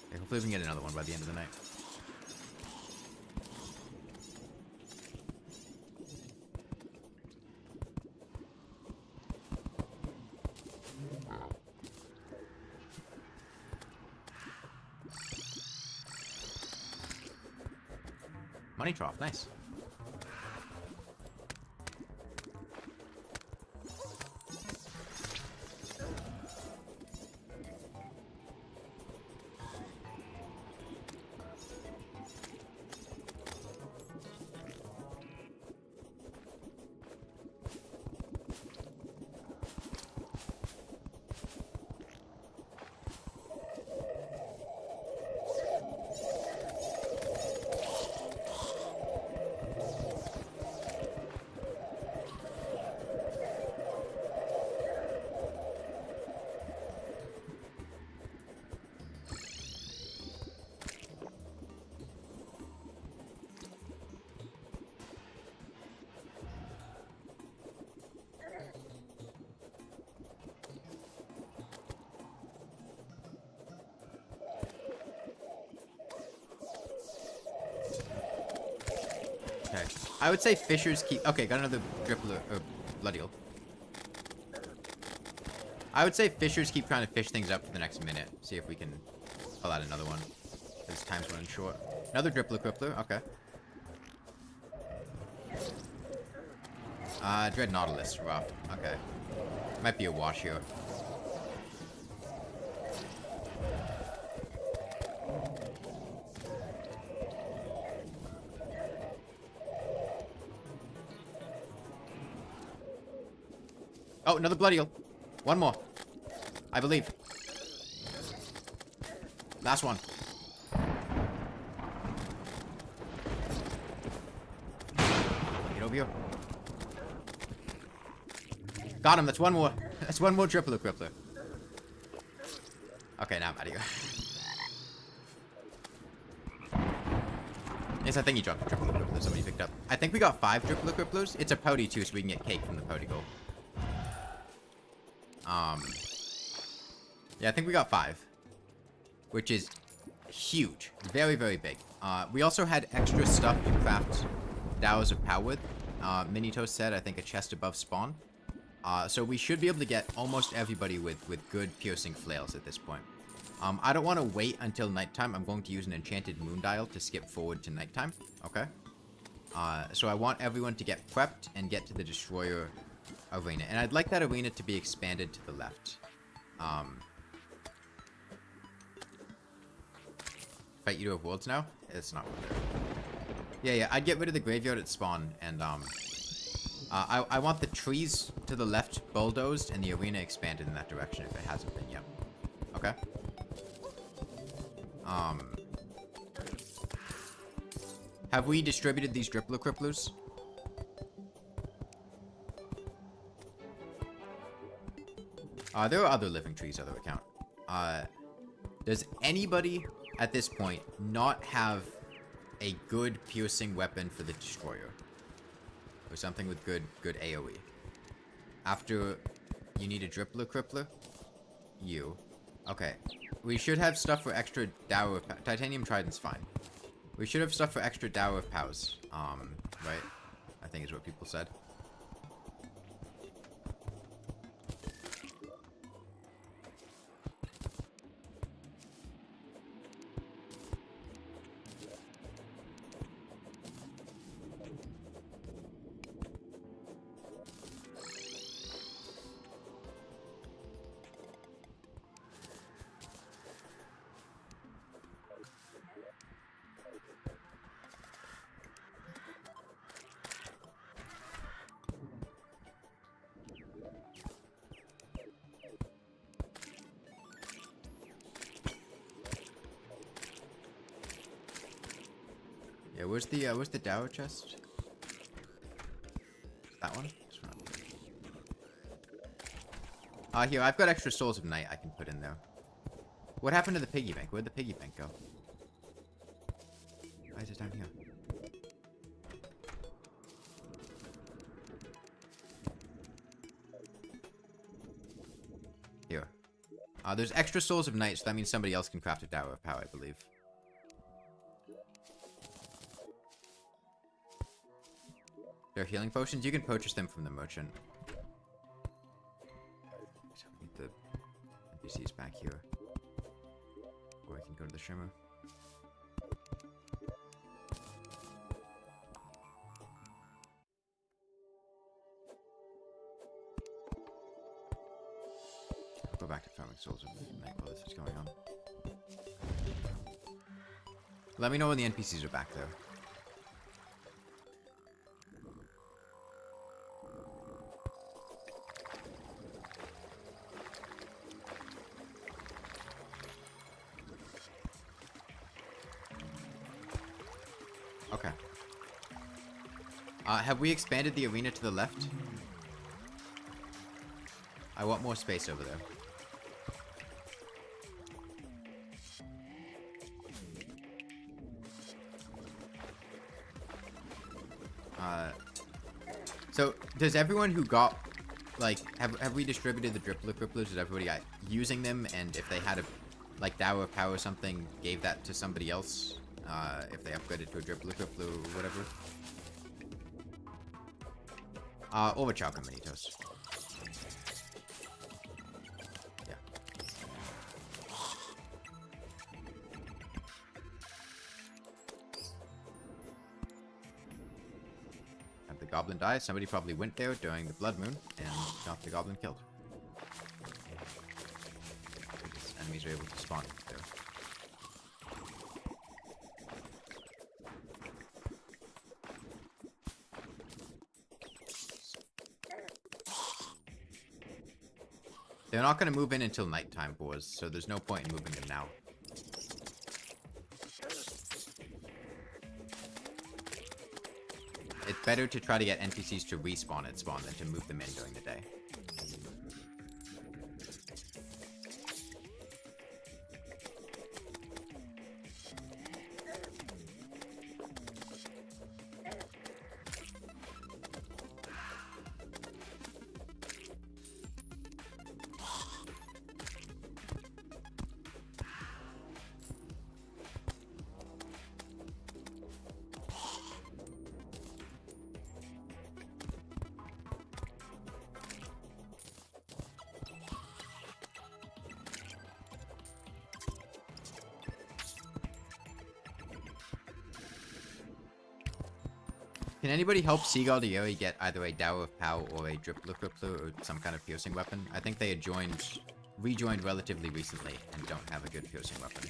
Okay, hopefully we can get another one by the end of the night. Money trough, nice. I would say fishers keep... Okay, got another drippler, blood eel. I would say fishers keep trying to fish things up for the next minute. See if we can pull out another one. Because time's running short. Another drippler crippler, okay. Dread Nautilus, rough. Okay. Might be a wash here. Oh, another blood eel. One more. I believe. Last one. Get over here. Got him. That's one more. That's one more triple crippler. Okay, now I'm out of here. Yes, I think he dropped a triple crippler somebody picked up. I think we got 5 triple cripplers. It's a pody too, so we can get cake from the pody goal. Yeah, I think we got 5. Which is huge. Very, very big. We also had extra stuff to craft Dowers of Power with. Minito said, I think, a chest above spawn. So we should be able to get almost everybody with good piercing flails at this point. I don't want to wait until nighttime. I'm going to use an enchanted moon dial to skip forward to nighttime. Okay? So I want everyone to get prepped and get to the destroyer arena. And I'd like that arena to be expanded to the left. Fight you to have worlds now? It's not worth it. Yeah, I'd get rid of the graveyard at spawn, and, I want the trees to the left bulldozed and the arena expanded in that direction if it hasn't been yet. Okay? Have we distributed these drippler cripplers? There are other living trees, other account. Does anybody at this point not have a good piercing weapon for the destroyer? Or something with good AoE? After you need a drippler crippler? You. Okay. We should have stuff for extra Dower of... Titanium Trident's fine. We should have stuff for extra Dower of Powers. Right? I think is what people said. Yeah, where's the Dower chest? That one? This one. Here, I've got extra Souls of Night I can put in there. What happened to the piggy bank? Where'd the piggy bank go? Why is it down here? Here. There's extra Souls of Night, so that means somebody else can craft a Dower of Power, I believe. There are healing potions. You can purchase them from the merchant. So I need the NPCs back here. Or I can go to the shimmer. I'll go back to farming souls of night while this is going on. Let me know when the NPCs are back there. Okay. Have we expanded the arena to the left? I want more space over there. So, does everyone who got, like, have we distributed the drippler cripplers? Is everybody using them? And if they had a, like, Dower of Power or something, gave that to somebody else? If they upgraded to a drippler crippler or whatever? Overchow Kaminitos. Yeah. Have the goblin die? Somebody probably went there during the blood moon and got the goblin killed. Enemies are able to spawn there. They're not going to move in until nighttime, boys, so there's no point in moving them now. It's better to try to get NPCs to respawn at spawn than to move them in during the day. Can anybody help Seagull to Yuri get either a Dower of Pow or a Driplukriplu or some kind of piercing weapon? I think they had rejoined relatively recently and don't have a good piercing weapon.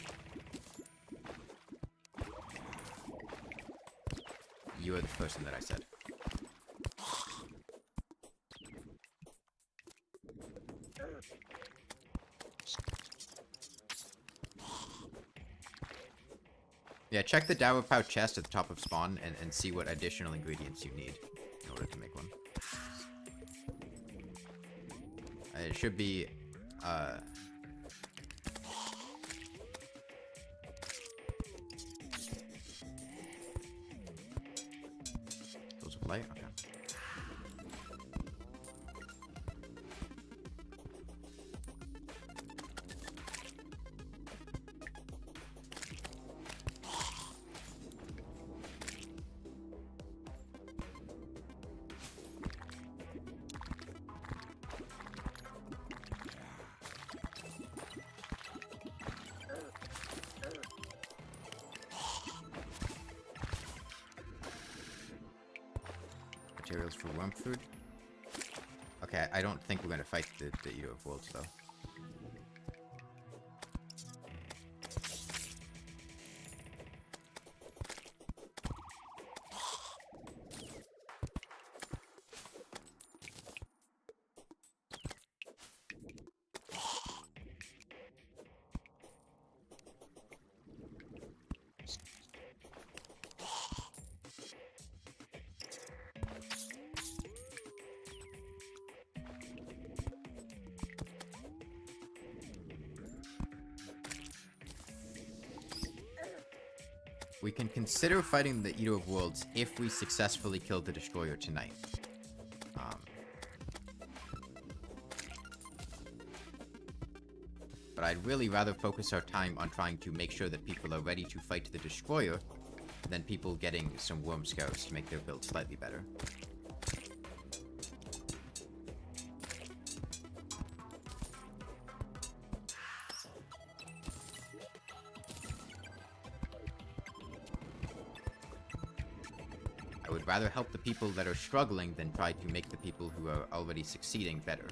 You are the person that I said. Yeah, check the Dower Pow chest at the top of spawn and see what additional ingredients you need in order to make one. It should be, Those of light? Okay. Materials for worm food. Okay, I don't think we're going to fight the Eater of Worlds, though. We can consider fighting the Eater of Worlds if we successfully kill the Destroyer tonight. But I'd really rather focus our time on trying to make sure that people are ready to fight the Destroyer than people getting some Worm Scouts to make their build slightly better. I would rather help the people that are struggling than try to make the people who are already succeeding better.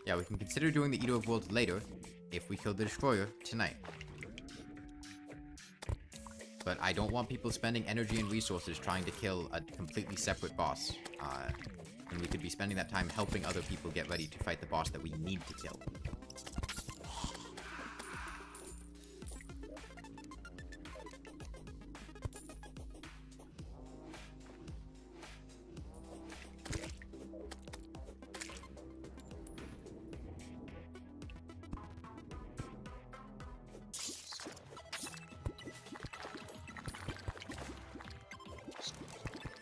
Yeah, we can consider doing the Eater of Worlds later, if we kill the Destroyer tonight. But I don't want people spending energy and resources trying to kill a completely separate boss. And we could be spending that time helping other people get ready to fight the boss that we need to kill.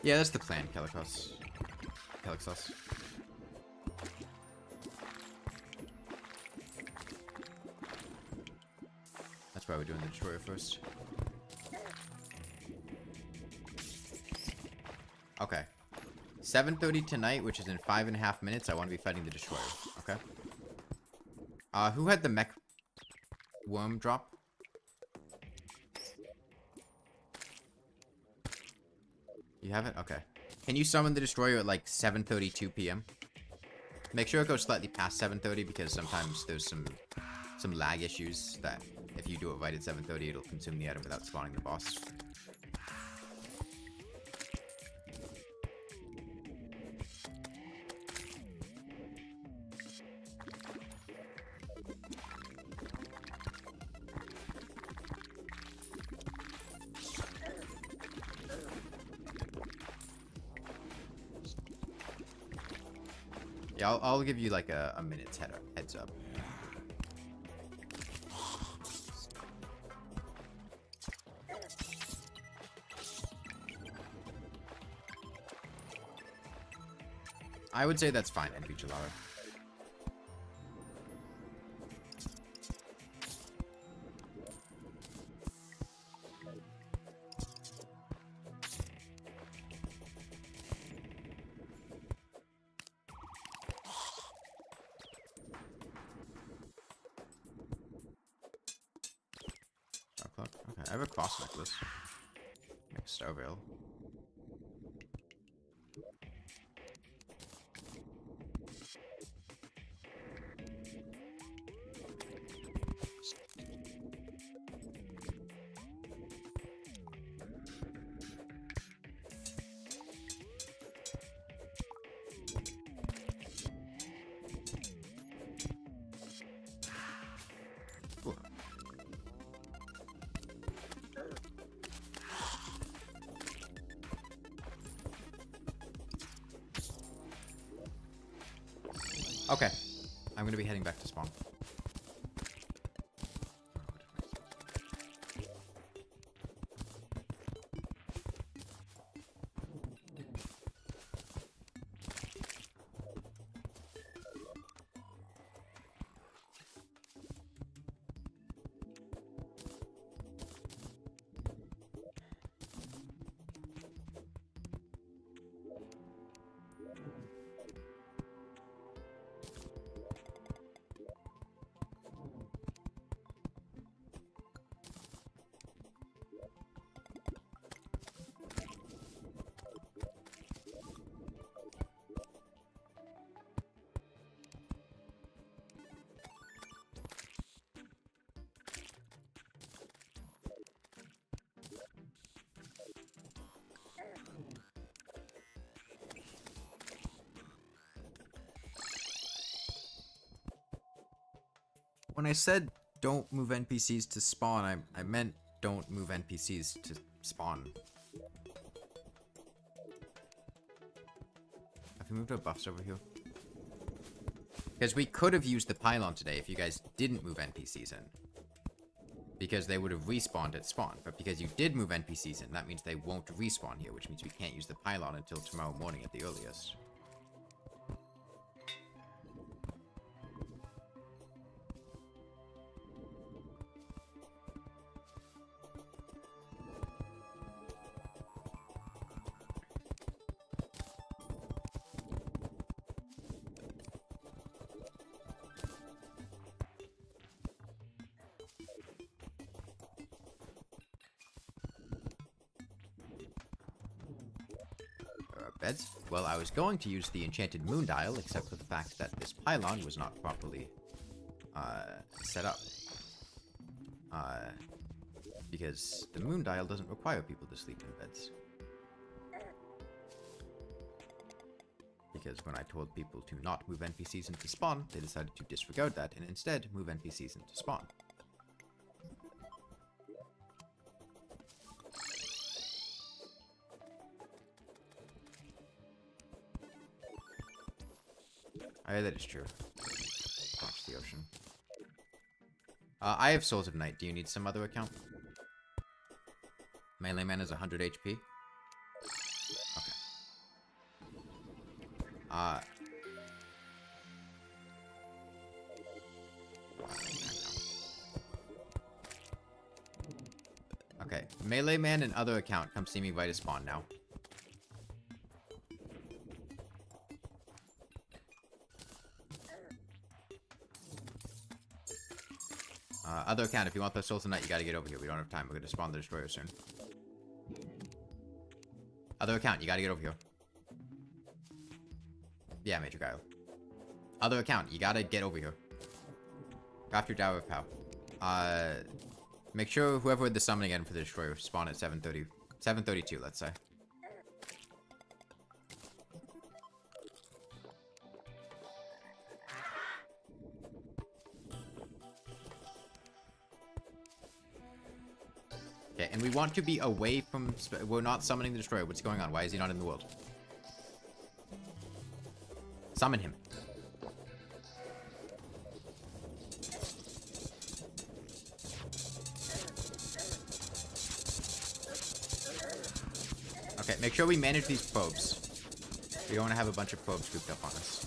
Yeah, that's the plan, Calicos. Calixos. That's why we're doing the destroyer first. Okay. 7:30 tonight, which is in 5.5 minutes. I want to be fighting the destroyer. Okay. Who had the mech worm drop? You have it? Okay. Can you summon the destroyer at like 7:32 p.m.? Make sure it goes slightly past 7:30 because sometimes there's some lag issues that if you do it right at 7:30, it'll consume the item without spawning the boss. Yeah, I'll give you like a minute's heads up. I would say that's fine, NP Gelato. Okay, I have a cross necklace. Make a star veil. Ooh. Okay, I'm gonna be heading back to spawn. When I said don't move NPCs to spawn, I meant don't move NPCs to spawn. Have we moved our buffs over here? Because we could have used the pylon today if you guys didn't move NPCs in. Because they would have respawned at spawn. But because you did move NPCs in, that means they won't respawn here, which means we can't use the pylon until tomorrow morning at the earliest. Beds? Well, I was going to use the enchanted moon dial, except for the fact that this pylon was not properly set up. Because the moon dial doesn't require people to sleep in beds. Because when I told people to not move NPCs into spawn, they decided to disregard that and instead move NPCs into spawn. Oh, that is true. Watch the ocean. I have Souls of Night. Do you need some other account? Melee Man is 100 HP. Okay. Uh, okay, Melee Man and other account, come see me right at spawn now. Other account, if you want the souls tonight, you gotta get over here. We don't have time. We're gonna spawn the destroyer soon. Other account, you gotta get over here. Yeah, Major Guile. Other account, you gotta get over here. Craft your Tower of Power. Make sure whoever did the summon again for the destroyer spawn at 7:30, 7:32, let's say. Okay, and we want to be away from... We're not summoning the destroyer. What's going on? Why is he not in the world? Summon him. Okay, make sure we manage these probes. We don't want to have a bunch of probes grouped up on us.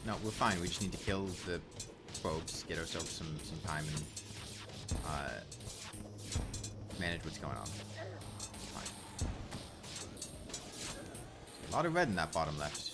No, we're fine. We just need to kill the probes, get ourselves some time, and manage what's going on. Fine. A lot of red in that bottom left.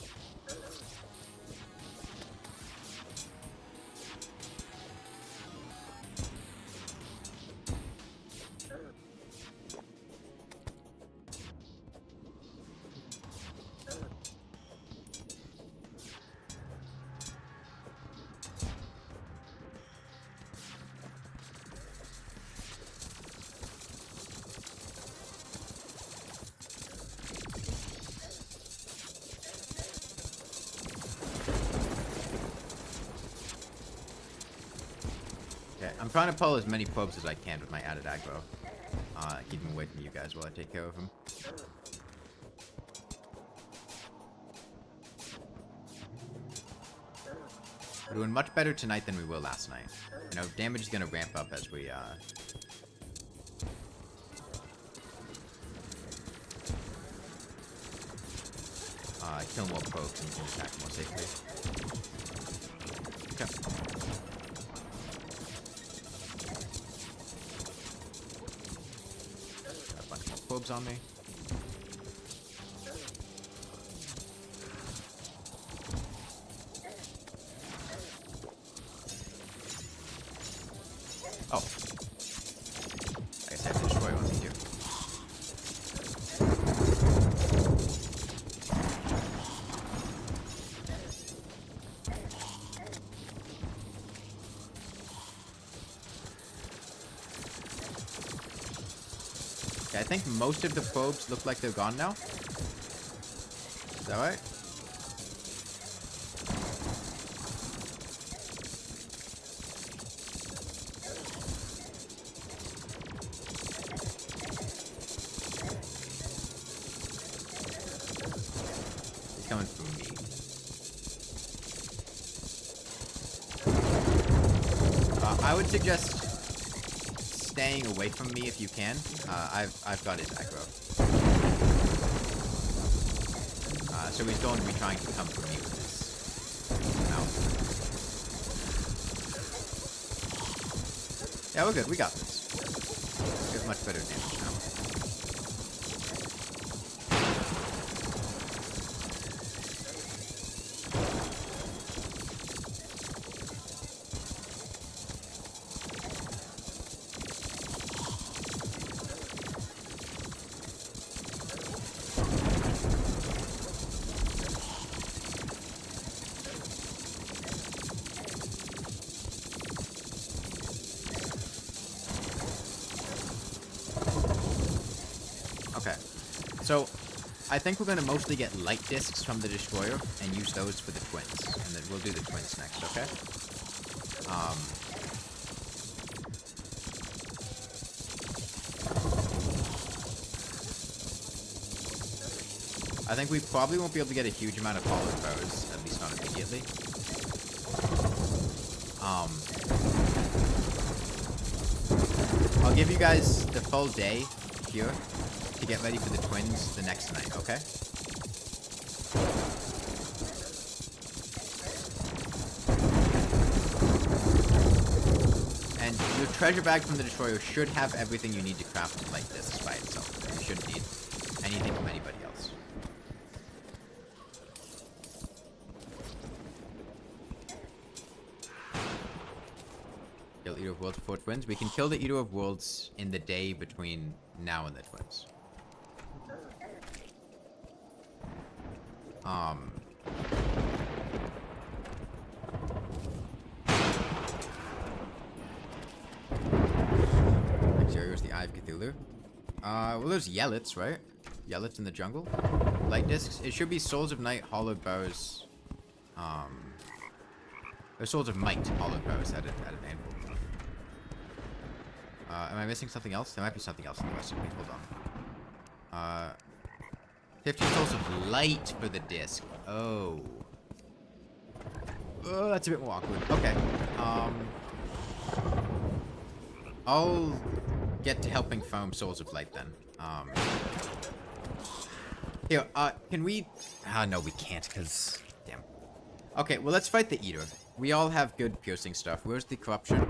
I'm trying to pull as many probes as I can with my added aggro. Keep him away from you guys while I take care of him. We're doing much better tonight than we were last night. You know, damage is going to ramp up as we, kill more probes and can attack more safely. Okay. Probes on me. Oh. I guess I have to destroy one of you. Okay, I think most of the probes look like they're gone now. Is that right? He's coming from me. I would suggest staying away from me if you can. I've got his aggro. So he's going to be trying to come for me with his mouth. Yeah, we're good. We got this. We have much better damage now. So, I think we're gonna mostly get light discs from the destroyer and use those for the twins, and then we'll do the twins next. Okay. I think we probably won't be able to get a huge amount of hollowed bows, at least not immediately. I'll give you guys the full day here to get ready for the twins the next night, okay? And your treasure bag from the destroyer should have everything you need to craft like this by itself. You shouldn't need anything from anybody else. Kill Eater of Worlds before twins. We can kill the Eater of Worlds in the day between now and the twins. Xerio's the Eye of Cthulhu. Well, there's Yellets, right? Yellets in the jungle. Light discs. It should be Souls of Night, Hollowed Bows. There's Souls of Might, Hollowed Bows at an anvil. Am I missing something else? There might be something else in the recipe. Hold on. 15 Souls of Light for the disc. Oh. Oh, that's a bit more awkward. Okay. I'll get to helping foam Souls of Light then. Here, can we... no, we can't, because... Damn. Okay, well, let's fight the Eater. We all have good piercing stuff. Where's the corruption?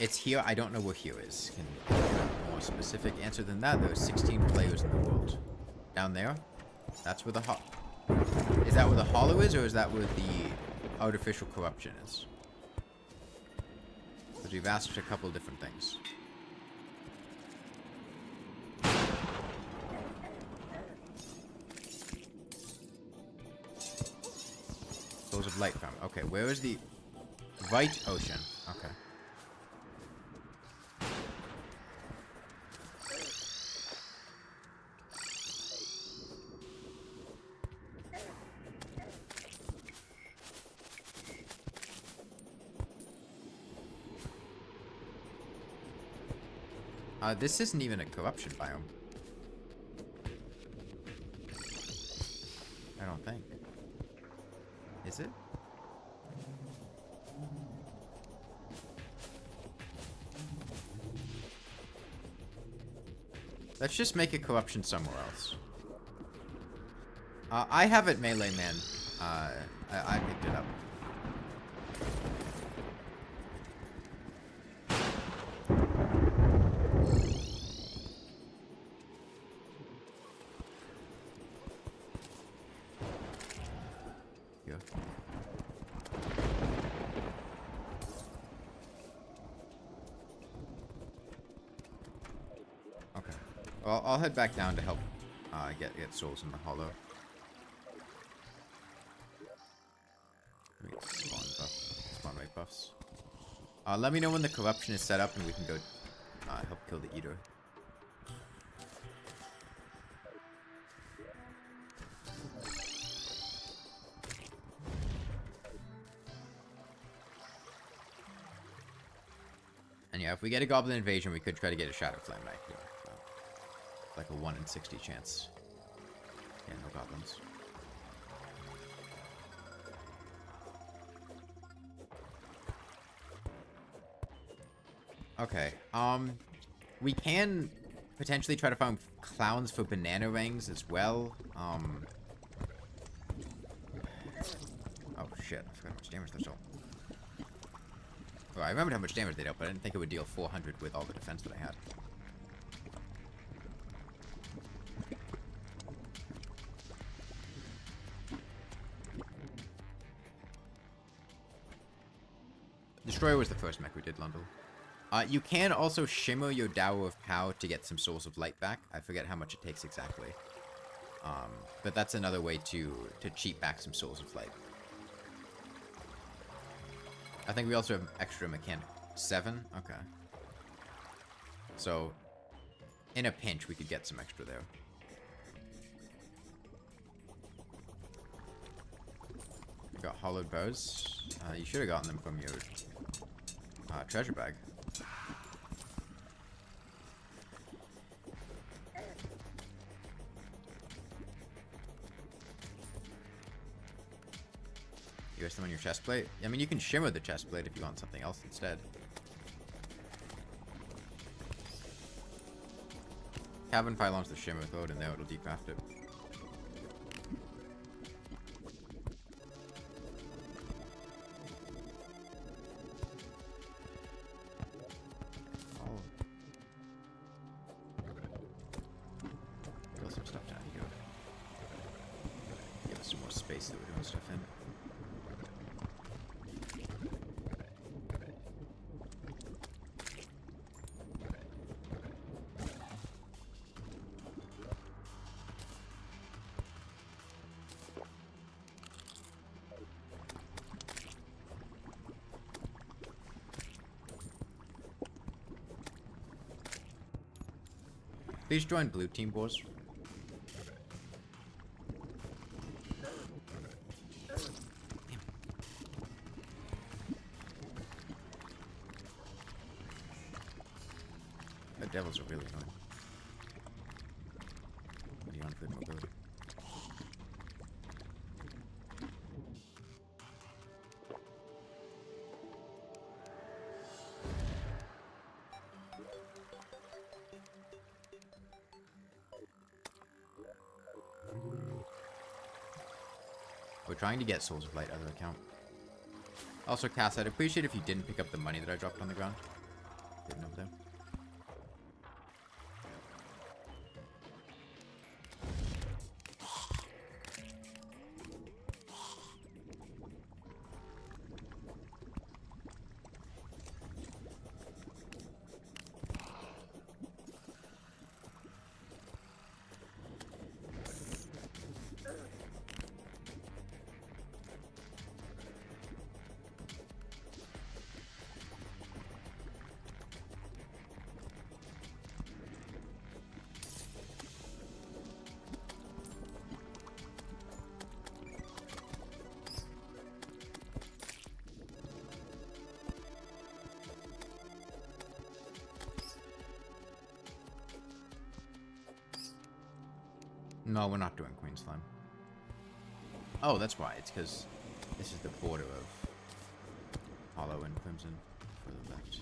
It's here. I don't know where here is. Can you give a more specific answer than that? There are 16 players in the world. Down there? That's where the Is that where the hollow is, or is that where the artificial corruption is? Because we've asked a couple different things. Souls of Light found. Okay, where is the... Right Ocean. Okay. This isn't even a corruption biome. I don't think. Is it? Let's just make a corruption somewhere else. I have it, Melee Man. I picked it up. Okay. Well, I'll head back down to help get souls in the hollow. Spawn rate buffs. Let me know when the corruption is set up and we can go help kill the Eater. And yeah, if we get a Goblin Invasion, we could try to get a Shadow Flame Knight here. Like a 1 in 60 chance. Yeah, no goblins. Okay, we can potentially try to find clowns for banana rings as well. Oh shit, I forgot how much damage they're still. Well, I remembered how much damage they dealt, but I didn't think it would deal 400 with all the defense that I had. Destroyer was the first mech we did, Lundell. You can also shimmer your Dower of Power to get some Souls of Light back. I forget how much it takes exactly. But that's another way to cheat back some Souls of Light. I think we also have extra mechanic. 7? Okay. So, in a pinch, we could get some extra there. We got hollowed bows. You should have gotten them from your treasure bag. You rest them on your chest plate? I mean, you can shimmer the chest plate if you want something else instead. Cavern pylons the shimmer, throw it in there, it'll decraft it. Oh. Build some stuff down here. Give us some more space that we're doing stuff in. Please join blue team, boys. The devils are really annoying. Pretty on good mobility. We're trying to get Souls of Light other account. Also, Cass, I'd appreciate if you didn't pick up the money that I dropped on the ground. Getting up there. No, we're not doing Queen Slime. Oh, that's why. It's because this is the border of Hollow and Crimson for the left.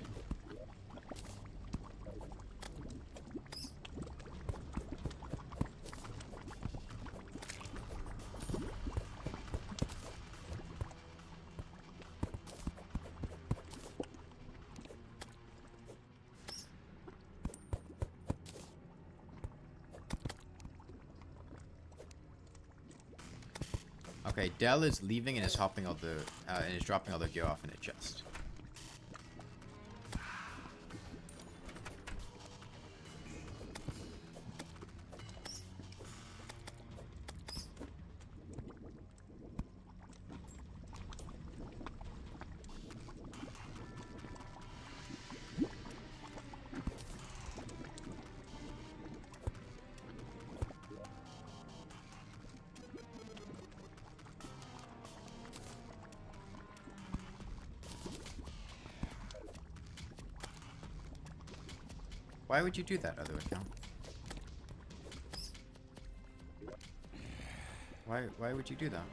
Okay, Dell is leaving and is hopping all the and is dropping all the gear off in a chest. Why would you do that, other account? Why would you do that?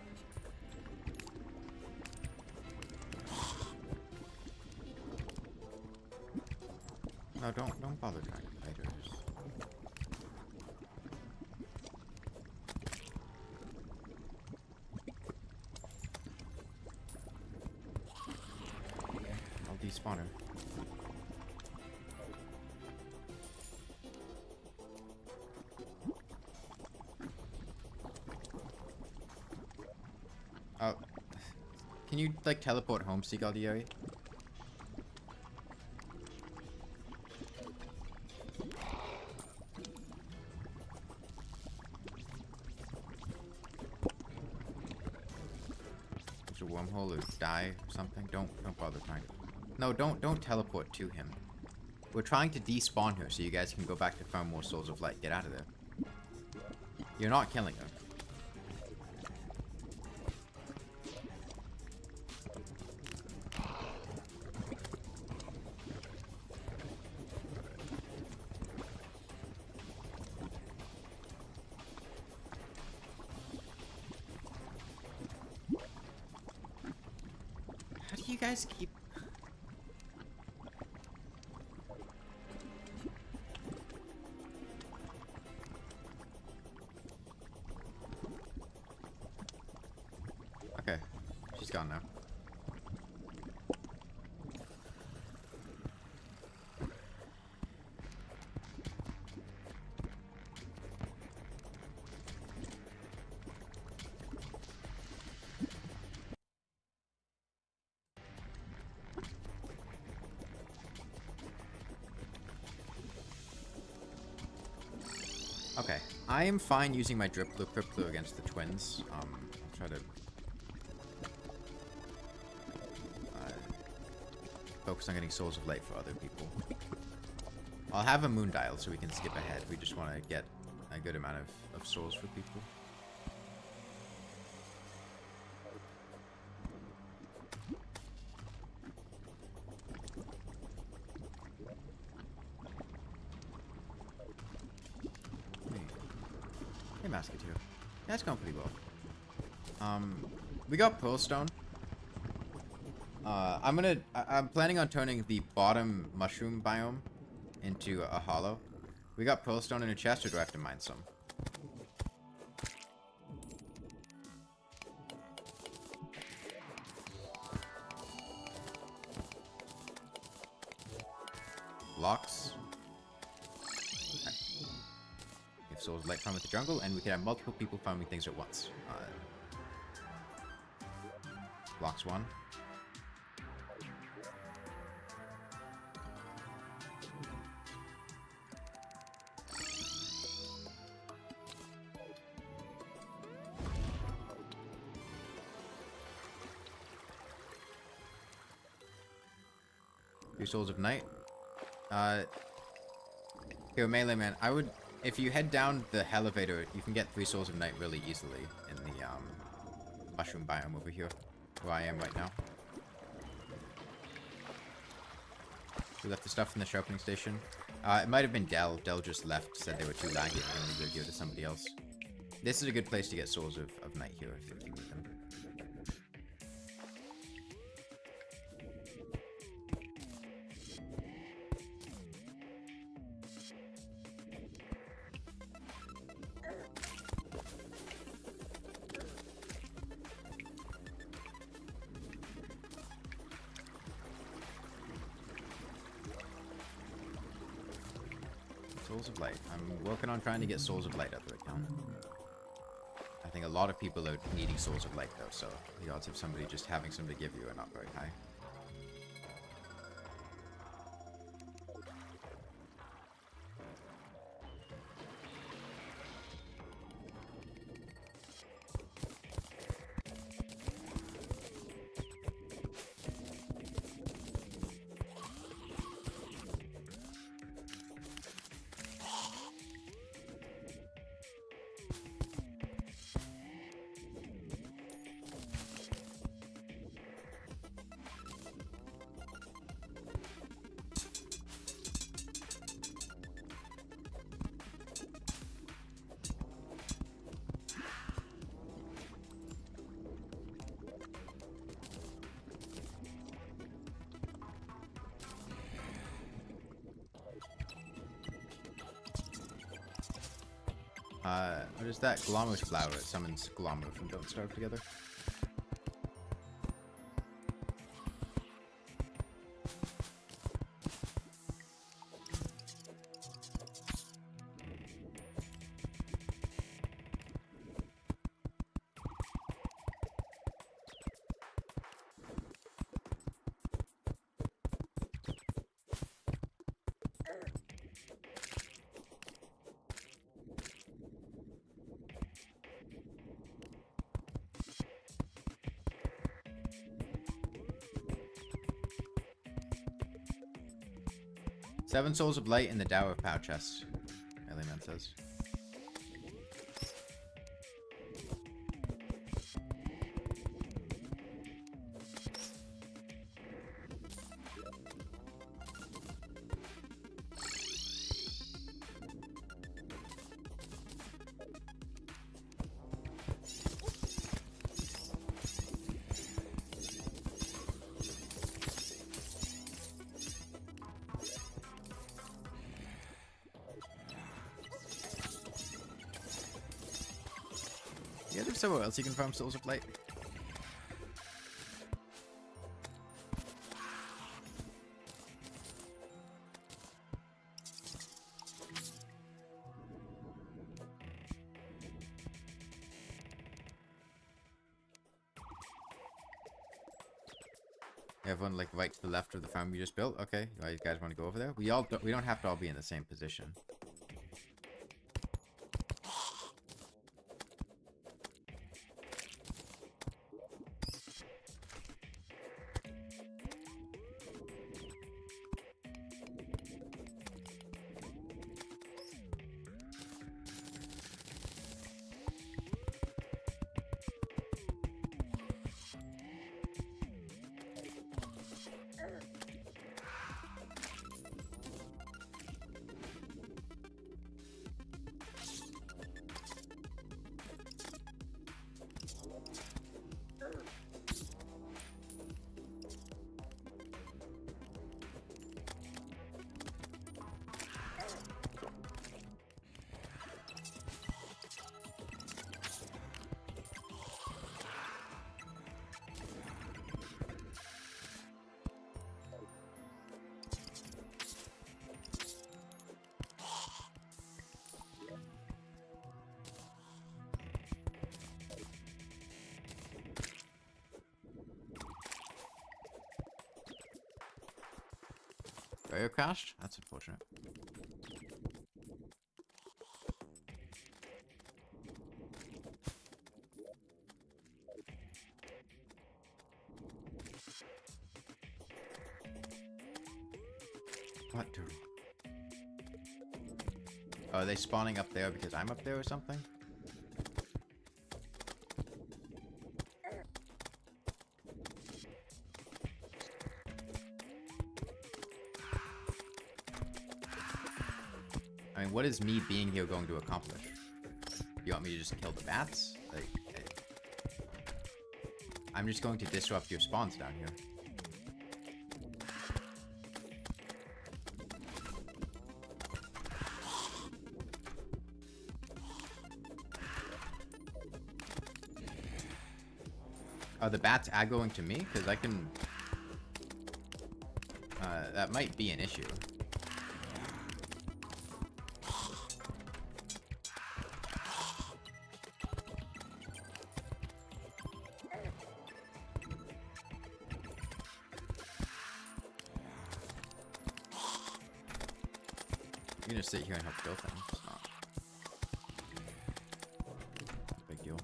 No, don't bother trying to fight her. I'll despawn her. Oh, can you like teleport home, Seagull Diary? a wormhole or die or something. Don't bother trying to. No, don't teleport to him. We're trying to despawn her so you guys can go back to farm more souls of light. Get out of there. You're not killing her. How do you guys keep... Okay, she's gone now. Okay, I am fine using my Driplu Criplu against the twins. I'll try to focus on getting Souls of Light for other people. I'll have a Moon Dial so we can skip ahead. We just want to get a good amount of souls for people. Hey, Masketeer. That's going pretty well. We got Pearlstone. I'm planning on turning the bottom mushroom biome into a hollow. We got Pearlstone in a chest, or do I have to mine some? Locks. Okay. We have Souls of Light farm at the jungle, and we can have multiple people farming things at once. Locks 1. Souls of Night. Here, Melee Man, I would... If you head down the elevator, you can get 3 Souls of Night really easily in the, mushroom biome over here, where I am right now. We left the stuff in the sharpening station. It might have been Dell. Dell just left, said they were too laggy, and we give it to somebody else. This is a good place to get Souls of Night here, if you need them. Souls of Light. I'm working on trying to get Souls of Light up right now. I think a lot of people are needing Souls of Light though, so the odds of somebody just having some to give you are not very high. What is that? Glommer's flower. It summons Glommer from Don't Starve Together. 7 souls of light in the Dower of Power chest, Alien says. Yeah, there's somewhere else you can farm souls of light. Everyone like right to the left of the farm we just built. Okay, you guys want to go over there? We don't have to all be in the same position. Barrier crashed? That's unfortunate. What do? Oh, are they spawning up there because I'm up there or something? I mean, what is me being here going to accomplish? You want me to just kill the bats? Like, I'm just going to disrupt your spawns down here. Are the bats aggroing to me? Because I can... that might be an issue. You can just sit here and help kill things. It's not a big deal.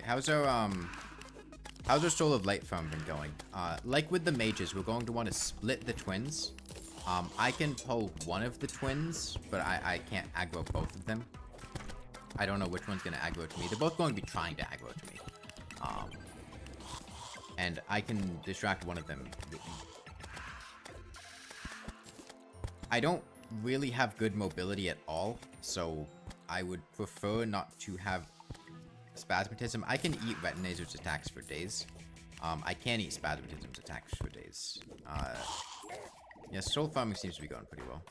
How's our Soul of Light farm been going? Like with the mages, we're going to want to split the twins. I can pull one of the twins, but I can't aggro both of them. I don't know which one's going to aggro to me. They're both going to be trying to aggro to me. And I can distract one of them. I don't really have good mobility at all, so I would prefer not to have Spasmatism. I can eat Retinazer's attacks for days. I can't eat Spasmatism's attacks for days. Yeah, soul farming seems to be going pretty well.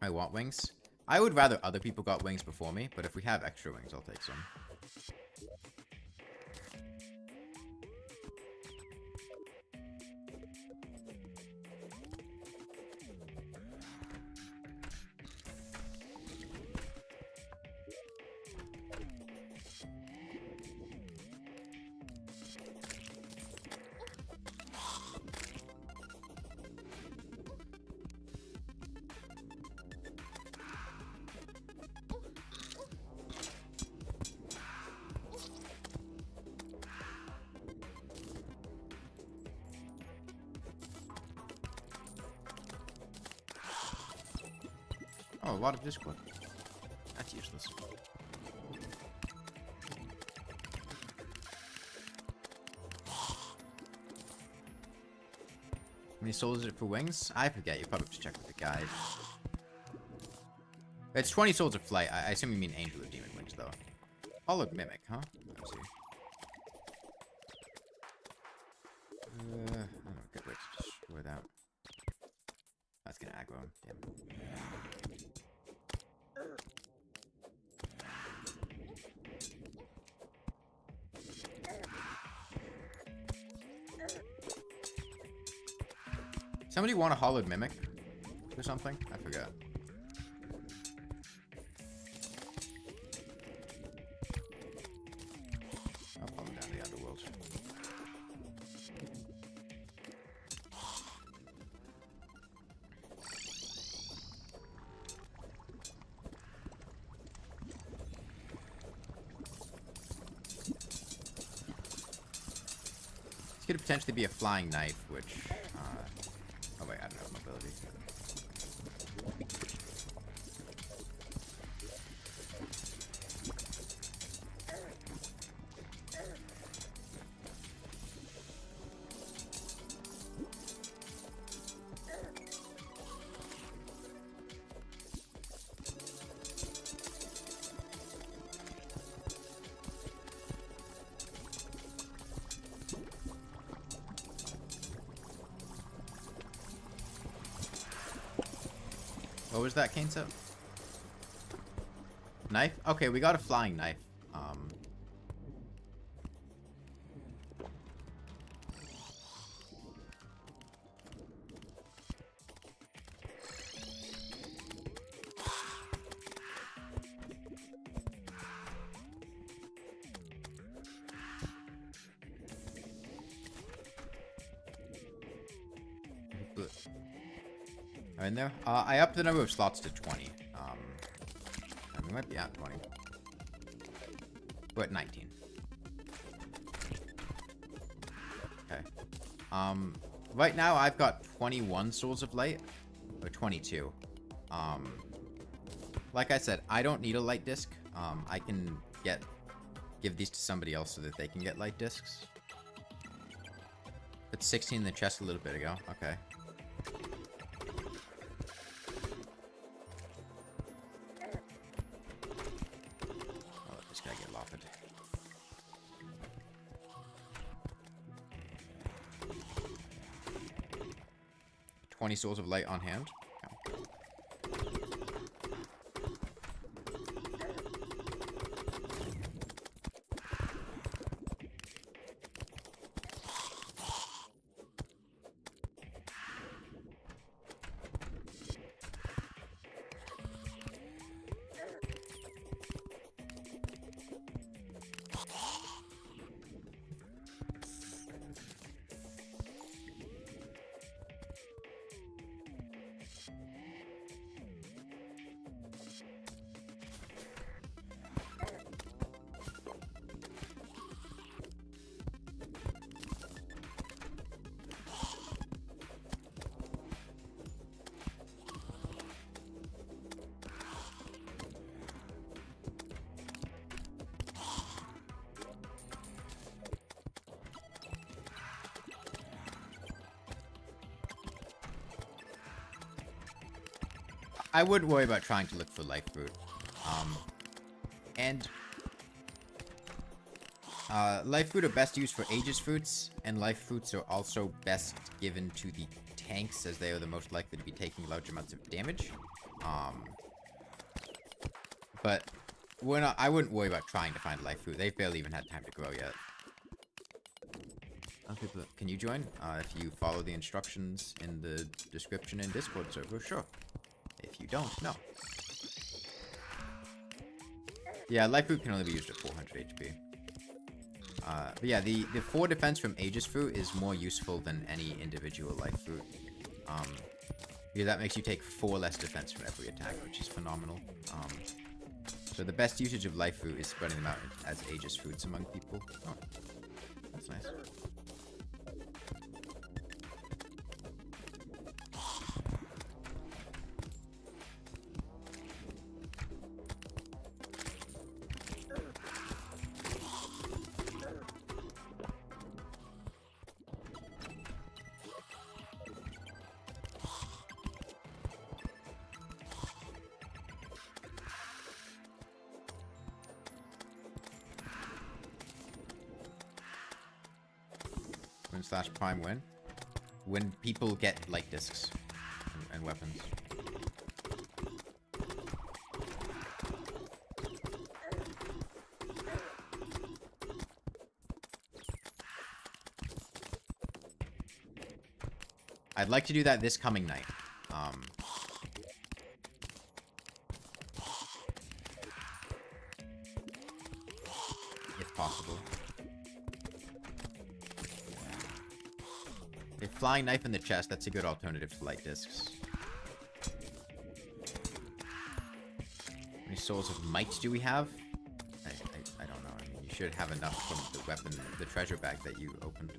I want wings. I would rather other people got wings before me, but if we have extra wings, I'll take some. Oh, a lot of Discord. That's useless. How many souls is it for wings? I forget. You probably have to check with the guide. It's 20 souls of flight. I assume you mean angel or demon wings, though. Hollowed mimic, huh? Let's see. I don't know. Good way to destroy that. That's gonna aggro him. Damn. Somebody want a hollowed mimic or something? I forgot. I'll follow down the underworld. This could potentially be a flying knife, which, oh wait, I don't have mobility. What was that, Kainsup? Knife? Okay, we got a flying knife. In there. I upped the number of slots to 20. And we might be at 20. We're at 19. Okay. Right now I've got 21 souls of light. Or 22. Like I said, I don't need a light disc. I can give these to somebody else so that they can get light discs. Put 16 in the chest a little bit ago. Okay. Get lopped. 20 souls of light on hand. Okay. I wouldn't worry about trying to look for life fruit. And Life fruit are best used for Aegis fruits, and life fruits are also best given to the tanks, as they are the most likely to be taking large amounts of damage. But I wouldn't worry about trying to find life fruit. They've barely even had time to grow yet. Can you join? If you follow the instructions in the description in Discord server, sure. If you don't, no. Yeah, life fruit can only be used at 400 HP. But yeah, the 4 defense from Aegis fruit is more useful than any individual life fruit. Because that makes you take 4 less defense from every attack, which is phenomenal. So the best usage of life fruit is spreading them out as Aegis fruits among people. Oh, that's nice. Win/prime win. When people get light discs and weapons. I'd like to do that this coming night. If possible. A flying knife in the chest, that's a good alternative to light discs. How many souls of might do we have? I don't know. I mean, you should have enough from the weapon, the treasure bag that you opened.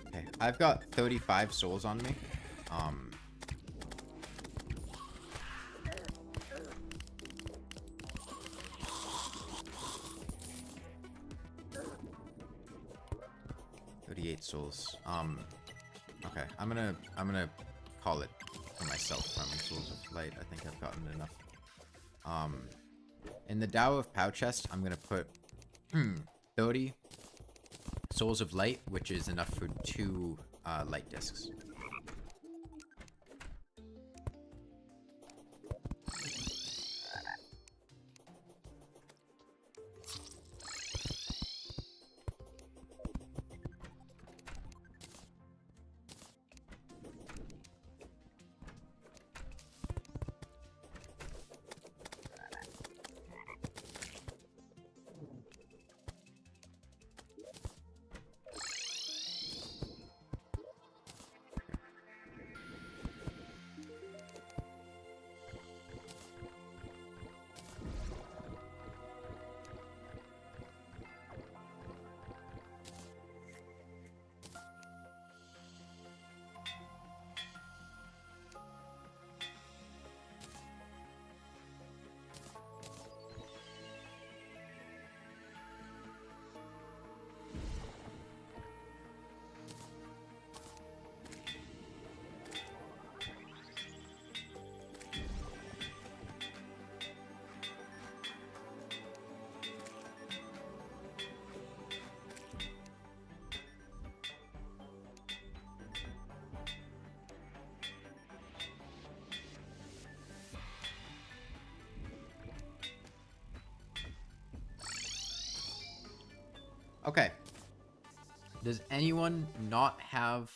Okay, I've got 35 souls on me. 38 souls. Okay, I'm gonna call it for myself. How many souls of light? I think I've gotten enough. In the Dow of Pow chest, I'm gonna put 30 souls of light, which is enough for 2 light discs. Okay. Does anyone not have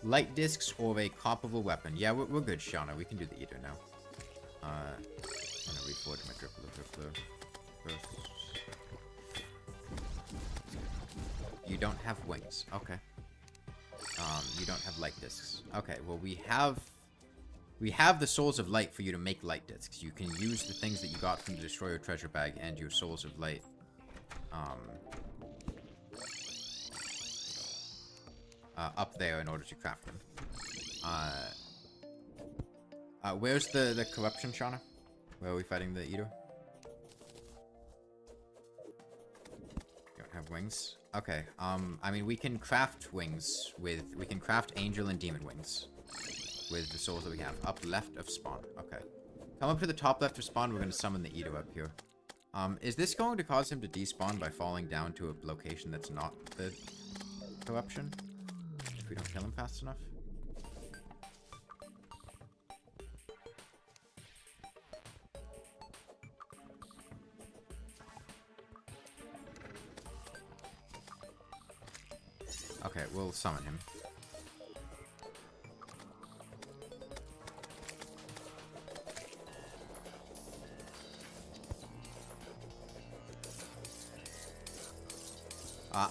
light discs or a comparable weapon? Yeah, we're good, Shauna. We can do the eater now. I'm gonna reforge my Drippler first. You don't have wings. Okay. You don't have light discs. Okay, well we have the souls of light for you to make light discs. You can use the things that you got from the Destroyer treasure bag and your souls of light. Up there in order to craft them. Where's the corruption, Shauna? Where are we fighting the eater? You don't have wings? Okay, I mean, we can craft wings with... We can craft angel and demon wings with the souls that we have. Up left of spawn. Okay. Come up to the top left of spawn, we're gonna summon the eater up here. Is this going to cause him to despawn by falling down to a location that's not the corruption? If we don't kill him fast enough? Okay, we'll summon him.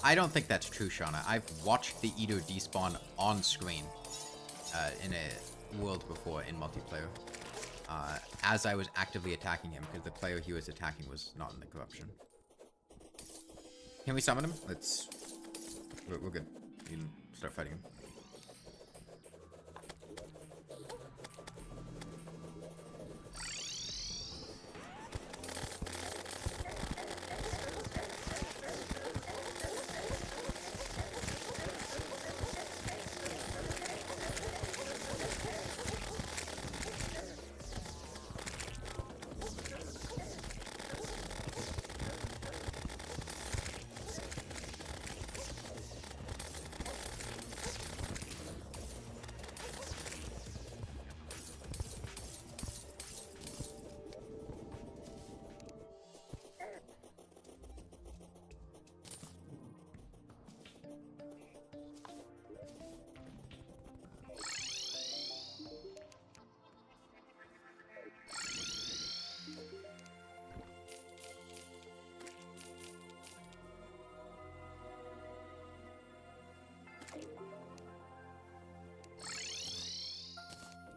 I don't think that's true, Shauna. I've watched the Eater despawn on screen in a world before in multiplayer. As I was actively attacking him, because the player he was attacking was not in the corruption. Can we summon him? We're good. You can start fighting him.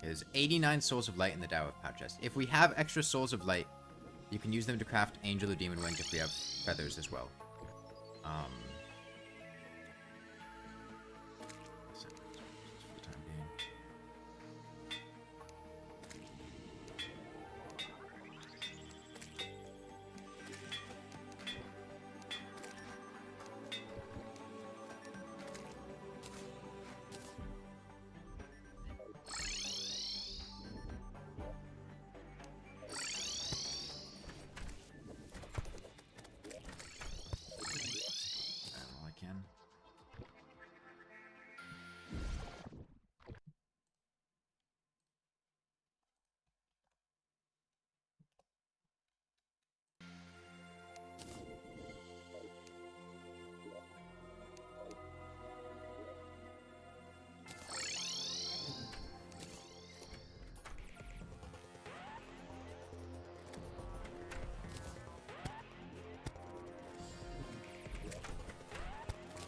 There's 89 Souls of Light in the Tower of Power Chest. If we have extra Souls of Light, you can use them to craft Angel or Demon Wings if we have feathers as well.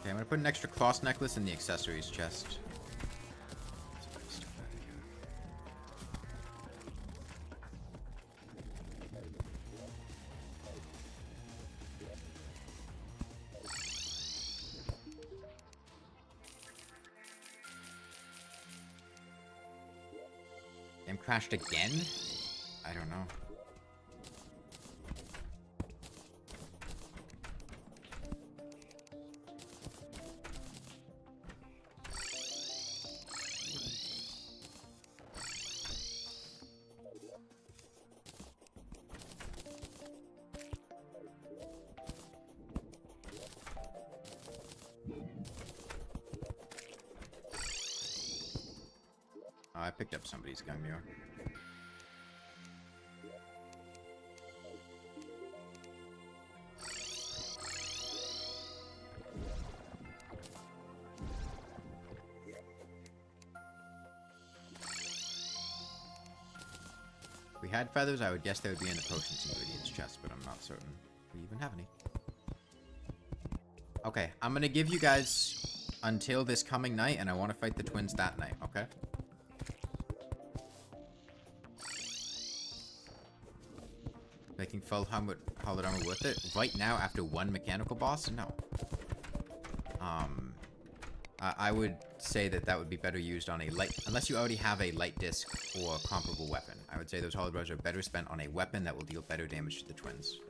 Okay, I'm gonna put an extra cross necklace in the accessories chest. Game crashed again? I don't know. I picked up somebody's Gungnir. If we had feathers, I would guess they would be in the potions ingredients chest, but I'm not certain we even have any. Okay, I'm gonna give you guys until this coming night, and I want to fight the twins that night, okay? Making full armor worth it? Right now, after one mechanical boss? No. I would say that would be better used on a light... Unless you already have a light disc or comparable weapon. I would say those holograms are better spent on a weapon that will deal better damage to the twins.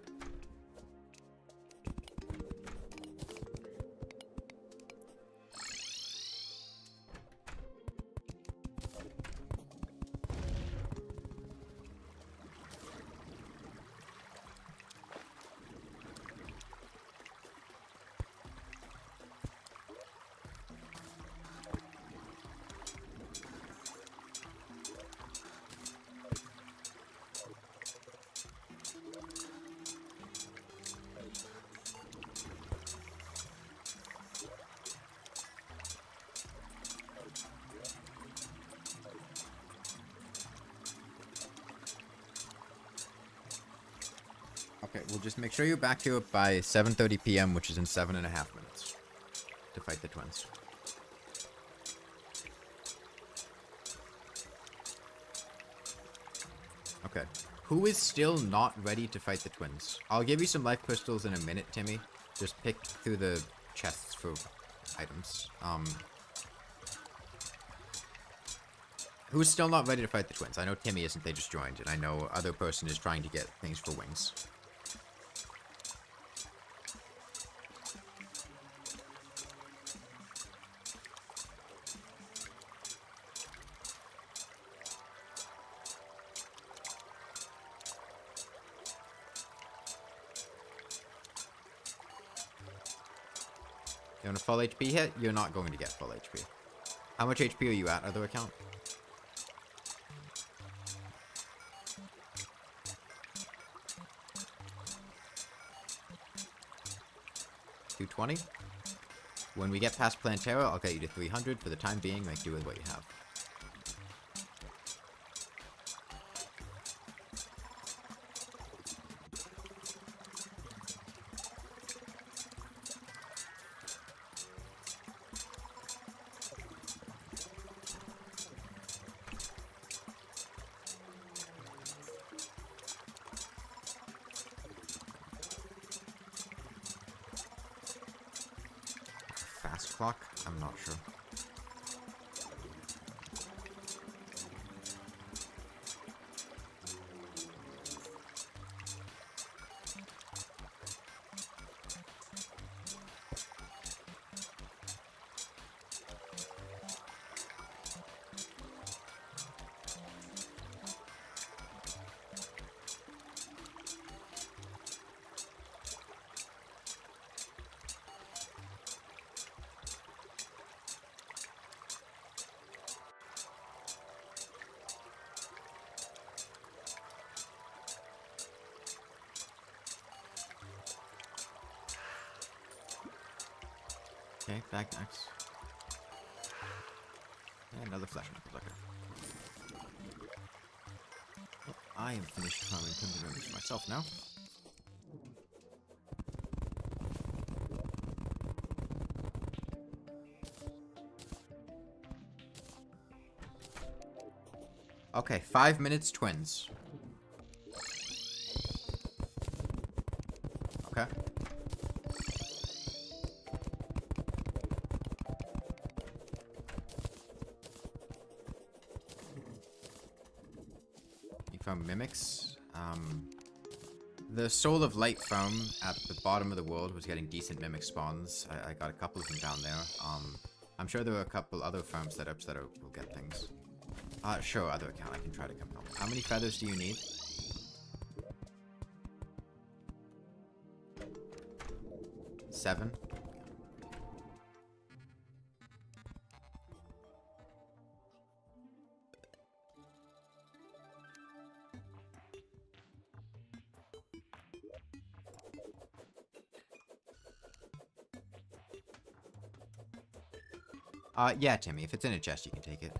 Okay, we'll just make sure you're back here by 7:30 p.m., which is in 7.5 minutes, to fight the twins. Okay. Who is still not ready to fight the twins? I'll give you some life crystals in a minute, Timmy. Just pick through the chests for items. Who's still not ready to fight the twins? I know Timmy isn't, they just joined, and I know other person is trying to get things for wings. You want a full HP hit? You're not going to get full HP. How much HP are you at, other account? 220. When we get past Plantera, I'll get you to 300. For the time being, make do with what you have. Fast clock? I'm not sure. Okay, back next. And another flash knuckles, okay. Well, I am finished farming timber rooms myself now. Okay, 5 minutes twins. Okay. Foam mimics. The Soul of Light foam at the bottom of the world was getting decent mimic spawns. I got a couple of them down there. I'm sure there were a couple other farm setups that will get things. Sure, other account. I can try to come help. How many feathers do you need? 7. Yeah, Timmy, if it's in a chest, you can take it.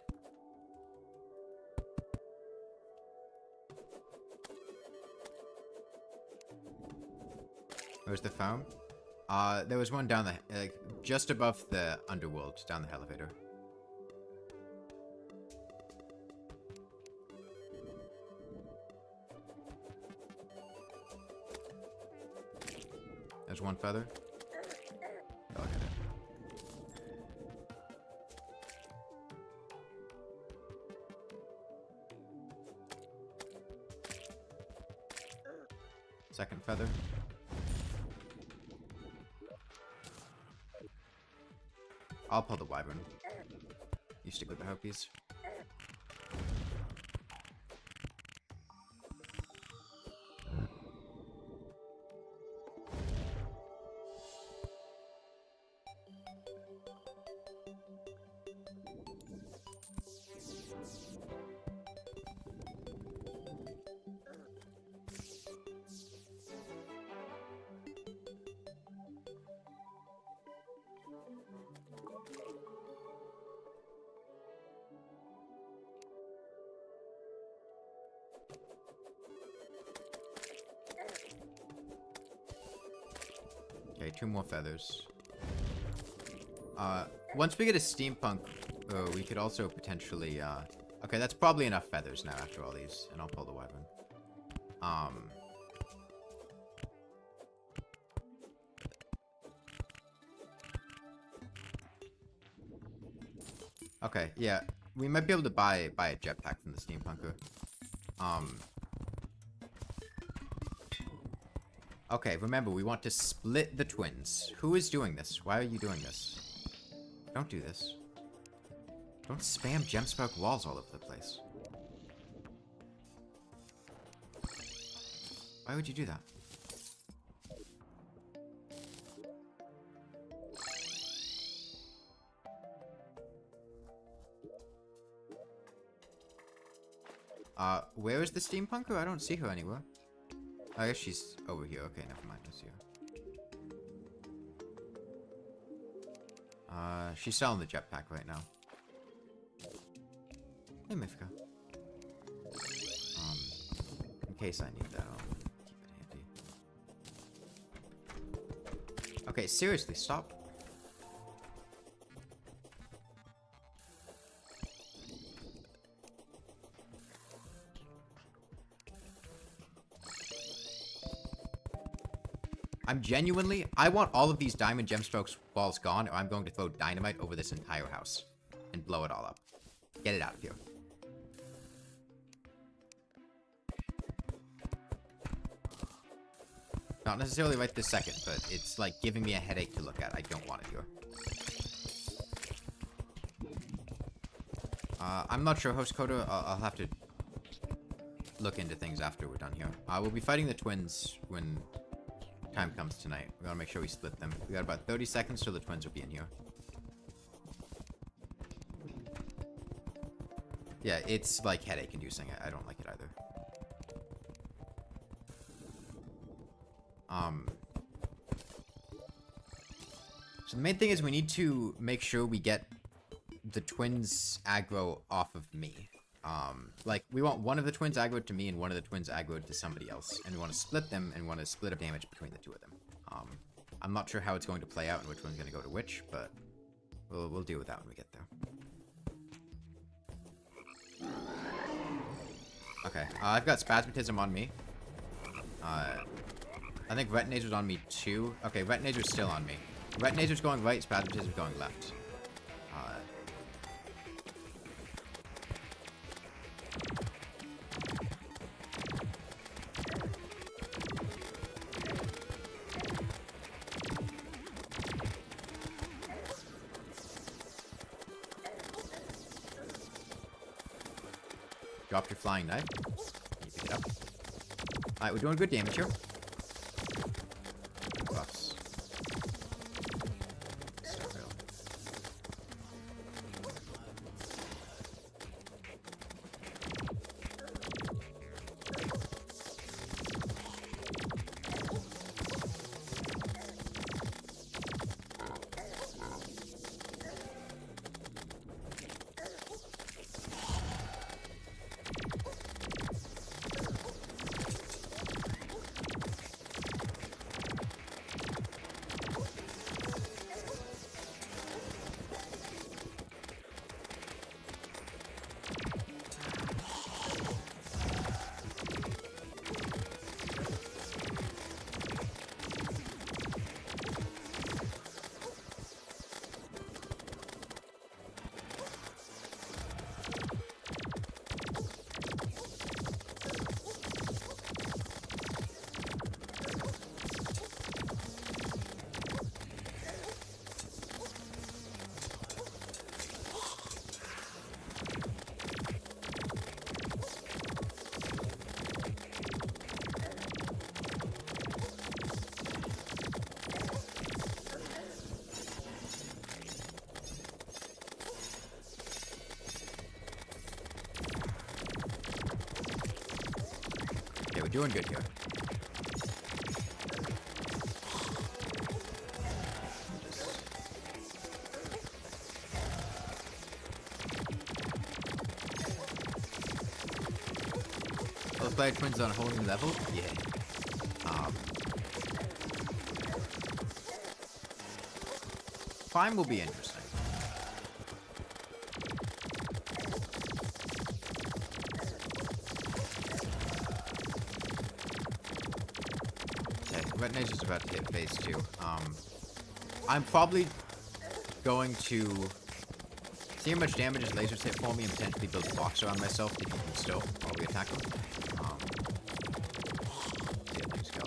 Where's the foam? There was one down the, just above the underworld, down the elevator. There's one feather. I'll get it. Second feather. I'll pull the wyvern. You stick with the harpies. Okay, 2 more feathers. Once we get a steampunk, we could also potentially, okay, that's probably enough feathers now after all these, and I'll pull the wyvern. Okay, yeah, we might be able to buy a jetpack from the steampunker. Okay, remember, we want to split the twins. Who is doing this? Why are you doing this? Don't do this. Don't spam Gemspark walls all over the place. Why would you do that? Where is the steampunker? I don't see her anywhere. I guess she's over here. Okay, never mind. I see her. She's selling the jetpack right now. Hey, Mifka. In case I need that, I'll keep it handy. Okay, seriously, stop. I want all of these diamond gemstones walls gone, or I'm going to throw dynamite over this entire house and blow it all up. Get it out of here. Not necessarily right this second, but it's like giving me a headache to look at. I don't want it here. I'm not sure, Host Coda. I'll have to look into things after we're done here. We'll be fighting the twins when time comes tonight. We gotta make sure we split them. We got about 30 seconds till the twins will be in here. Yeah, it's like headache inducing. I don't like it either. So the main thing is we need to make sure we get the twins aggro off of me. Like, we want one of the twins aggroed to me and one of the twins aggroed to somebody else. And we want to split them and want to split up damage between the two of them. I'm not sure how it's going to play out and which one's going to go to which, but we'll deal with that when we get there. Okay, I've got Spasmatism on me. I think Retinazer's on me too. Okay, Retinazer's still on me. Retinazer's going right, Spasmatism's going left. Drop your flying knife. You pick it up. Alright, we're doing good damage here. Buffs. So real. We're doing good here. Those Fire Twins on a whole new level? Yeah. climb will be interesting. Okay, Red Nature's about to hit phase 2. I'm probably going to see how much damage his lasers hit for me and potentially build a box around myself to keep him still while we attack him. See how things go.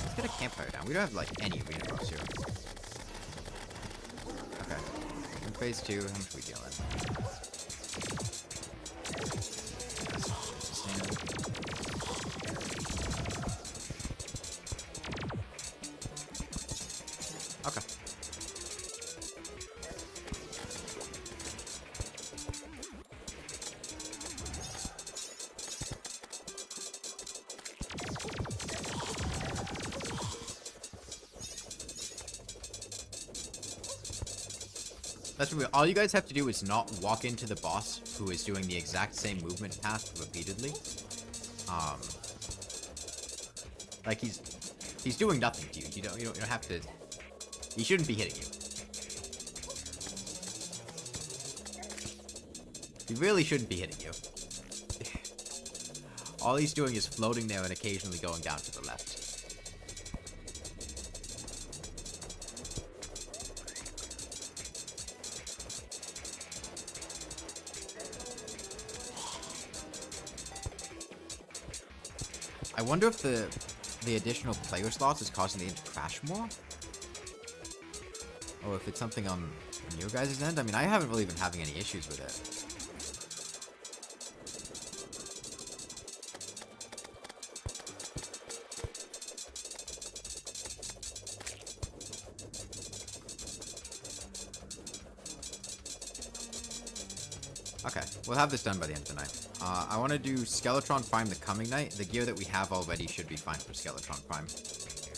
Let's get a campfire down. We don't have, like, any arena buffs here. Okay. In phase 2, how much are we dealing? Okay. That's weird. All you guys have to do is not walk into the boss who is doing the exact same movement path repeatedly. Like he's doing nothing to you. You don't have to. He shouldn't be hitting you. He really shouldn't be hitting you. All he's doing is floating there and occasionally going down to the left. I wonder if the additional player slots is causing the game to crash more? Or if it's something on your guys' end? I mean, I haven't really been having any issues with it. Okay, we'll have this done by the end of the night. I want to do Skeletron Prime the coming night. The gear that we have already should be fine for Skeletron Prime.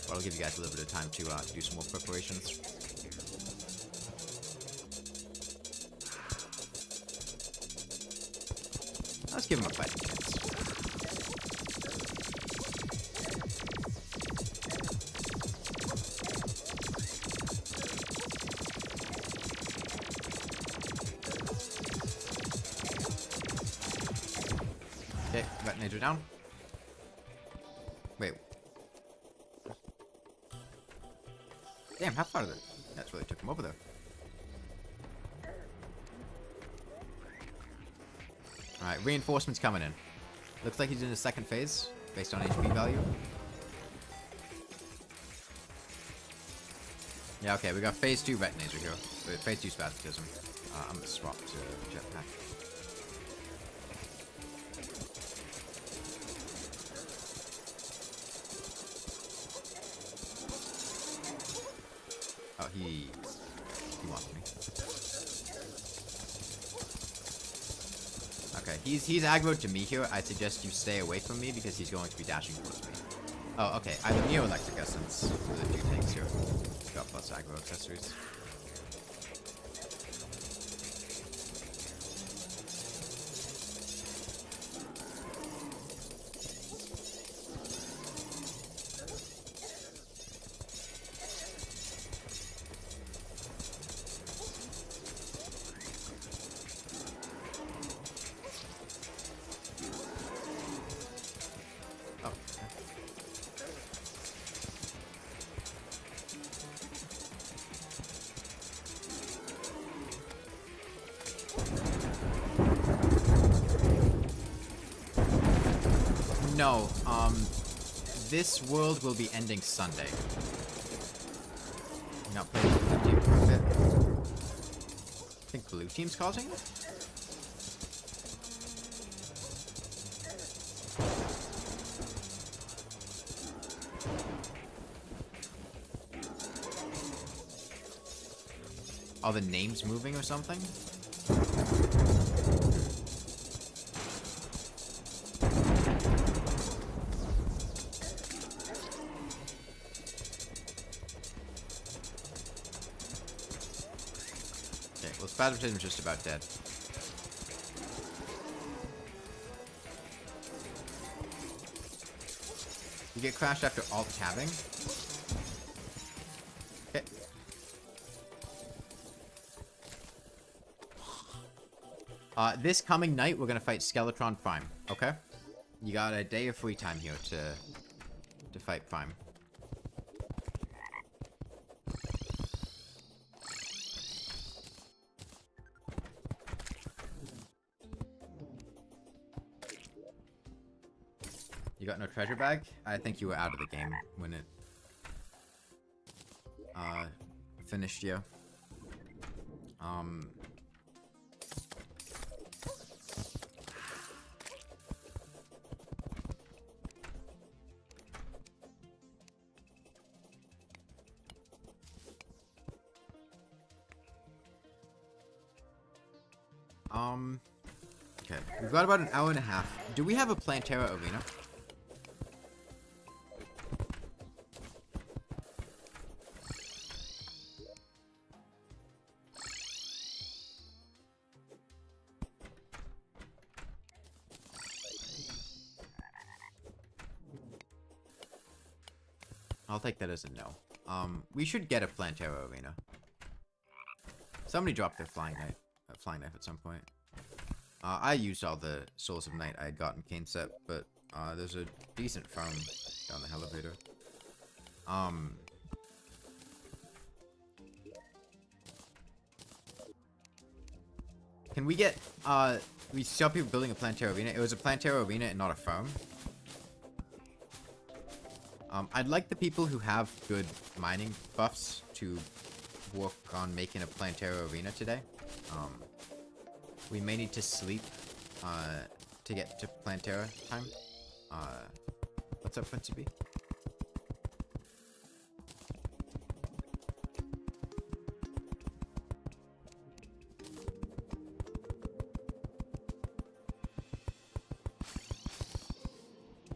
But I'll give you guys a little bit of time to do some more preparations. Let's give him a fighting chance. Okay, got Ninja down. Wait. Damn, how far did it? That's really took him over there. Alright, reinforcements coming in. Looks like he's in the second phase, based on HP value. Yeah, okay, we got phase 2 Retinator here. Phase 2 Spastism. I'm gonna swap to Jetpack. Oh, he wants me. Okay, he's aggroed to me here. I suggest you stay away from me because he's going to be dashing towards me. Oh, okay. I have Neo-Electric Essence for the 2 tanks here. Got plus aggro accessories. Oh, okay. No, this world will be ending Sunday. Not playing the blue team for a bit. I think blue team's causing it? Are the names moving or something? Okay, well, Spastism's just about dead. get crashed after alt-tabbing. Okay. This coming night, we're gonna fight Skeletron Prime, okay? You got a day of free time here to fight Prime. You got no treasure bag? I think you were out of the game when it finished you. Okay. We've got about an hour and a half. Do we have a Plantera arena? I'll take that as a no. We should get a Plantera arena. Somebody dropped their flying knife at some point. I used all the Souls of Night I had gotten Kane set, but there's a decent farm down the elevator. Can we get we saw people building a Plantera arena. It was a Plantera arena and not a farm. I'd like the people who have good mining buffs to work on making a Plantera arena today. We may need to sleep to get to Plantera time. What's up, Quincy B?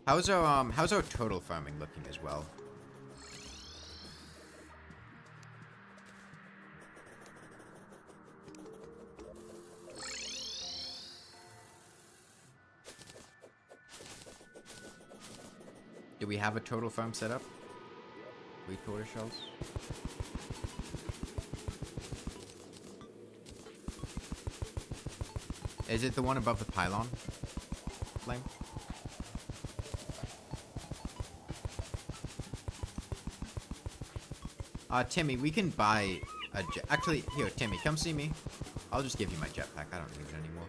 How's our total farming looking as well? Do we have a total farm set up? 3 tortoise shells. Is it the one above the pylon? Flame? Timmy, we can buy a jet. Actually, here, Timmy, come see me. I'll just give you my jetpack. I don't need it anymore.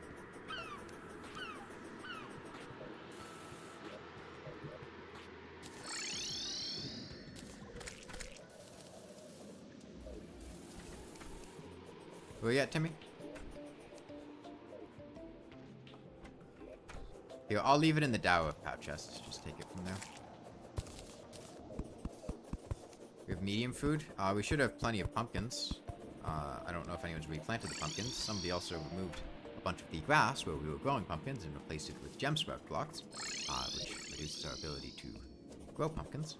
Where you at, Timmy? Here, I'll leave it in the Dower of Pouch Chests. Just take it from there. We have medium food. We should have plenty of pumpkins. I don't know if anyone's replanted the pumpkins. Somebody also removed a bunch of the grass where we were growing pumpkins and replaced it with gem sprout blocks, which reduces our ability to grow pumpkins.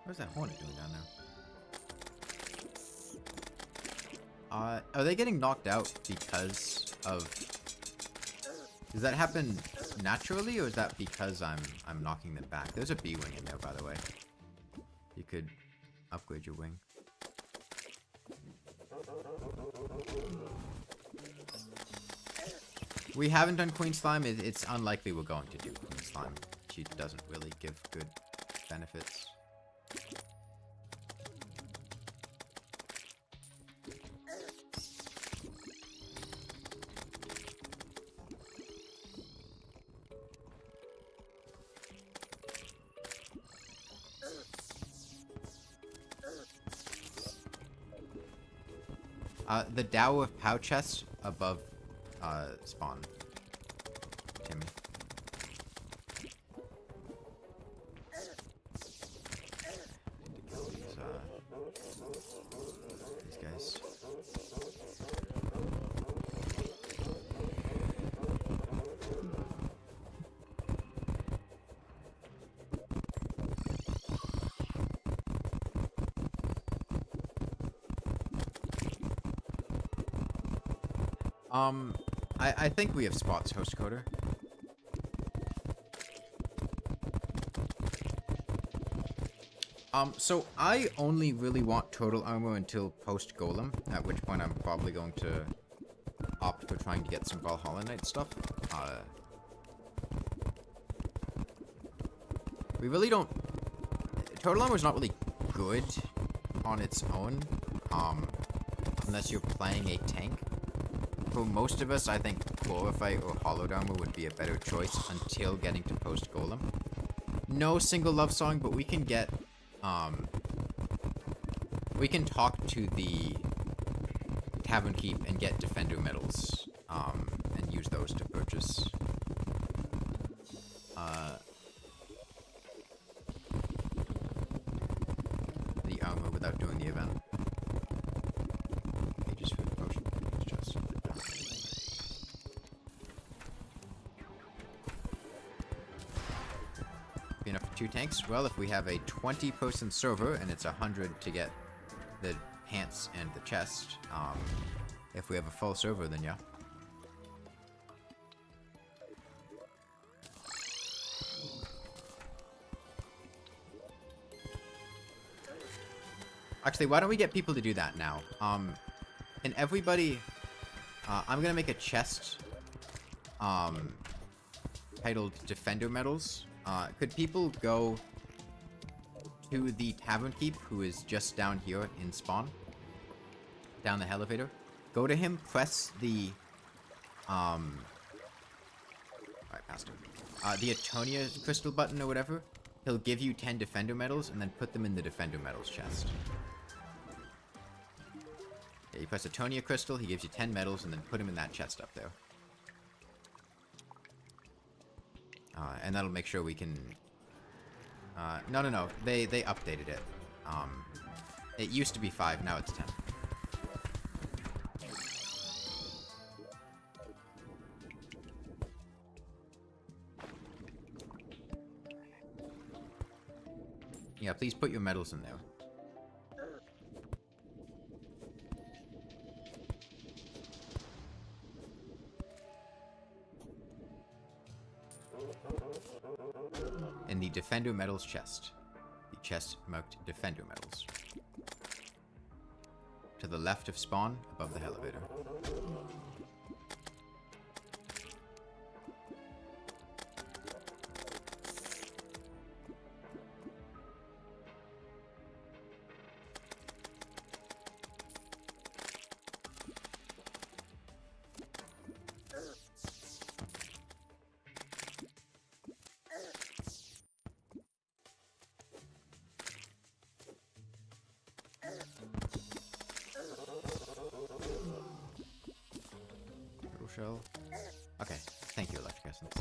Where's that hornet doing down there? Are they getting knocked out because of... Does that happen naturally, or is that because I'm knocking them back? There's a B-wing in there, by the way. You could upgrade your wing. We haven't done Queen Slime. It's unlikely we're going to do Queen Slime. She doesn't really give good benefits. The Dower of Pouch Chests above spawn, Timmy. I think we have spots, host coder. So I only really want total armor until post golem, at which point I'm probably going to opt for trying to get some Valhalla Knight stuff. We really don't... Total armor is not really good on its own, unless you're playing a tank. For most of us, I think Chlorophyte or Hollowed Armor would be a better choice until getting to post golem. No single love song, but we can get... we can talk to the Tavern Keep and get Defender medals, and use those to purchase. The armor without doing the event. Pages for the potion. Just be enough for 2 tanks? Well, if we have a 20-person server and it's 100 to get the pants and the chest, if we have a full server, then yeah. Actually, why don't we get people to do that now? And everybody... I'm gonna make a chest... titled Defender Medals. Could people go to the Tavern Keep, who is just down here in spawn? Down the elevator. Go to him, press the... Alright, past him. The Atonia crystal button or whatever. He'll give you 10 Defender medals, and then put them in the Defender medals chest. Yeah, you press Atonia crystal, he gives you 10 medals, and then put them in that chest up there. And that'll make sure we can... No. They updated it. It used to be 5, now it's 10. Yeah, please put your medals in there. In the Defender Medals chest. The chest marked Defender Medals. To the left of spawn, above the elevator. Shell. Okay, thank you, Electric Essence.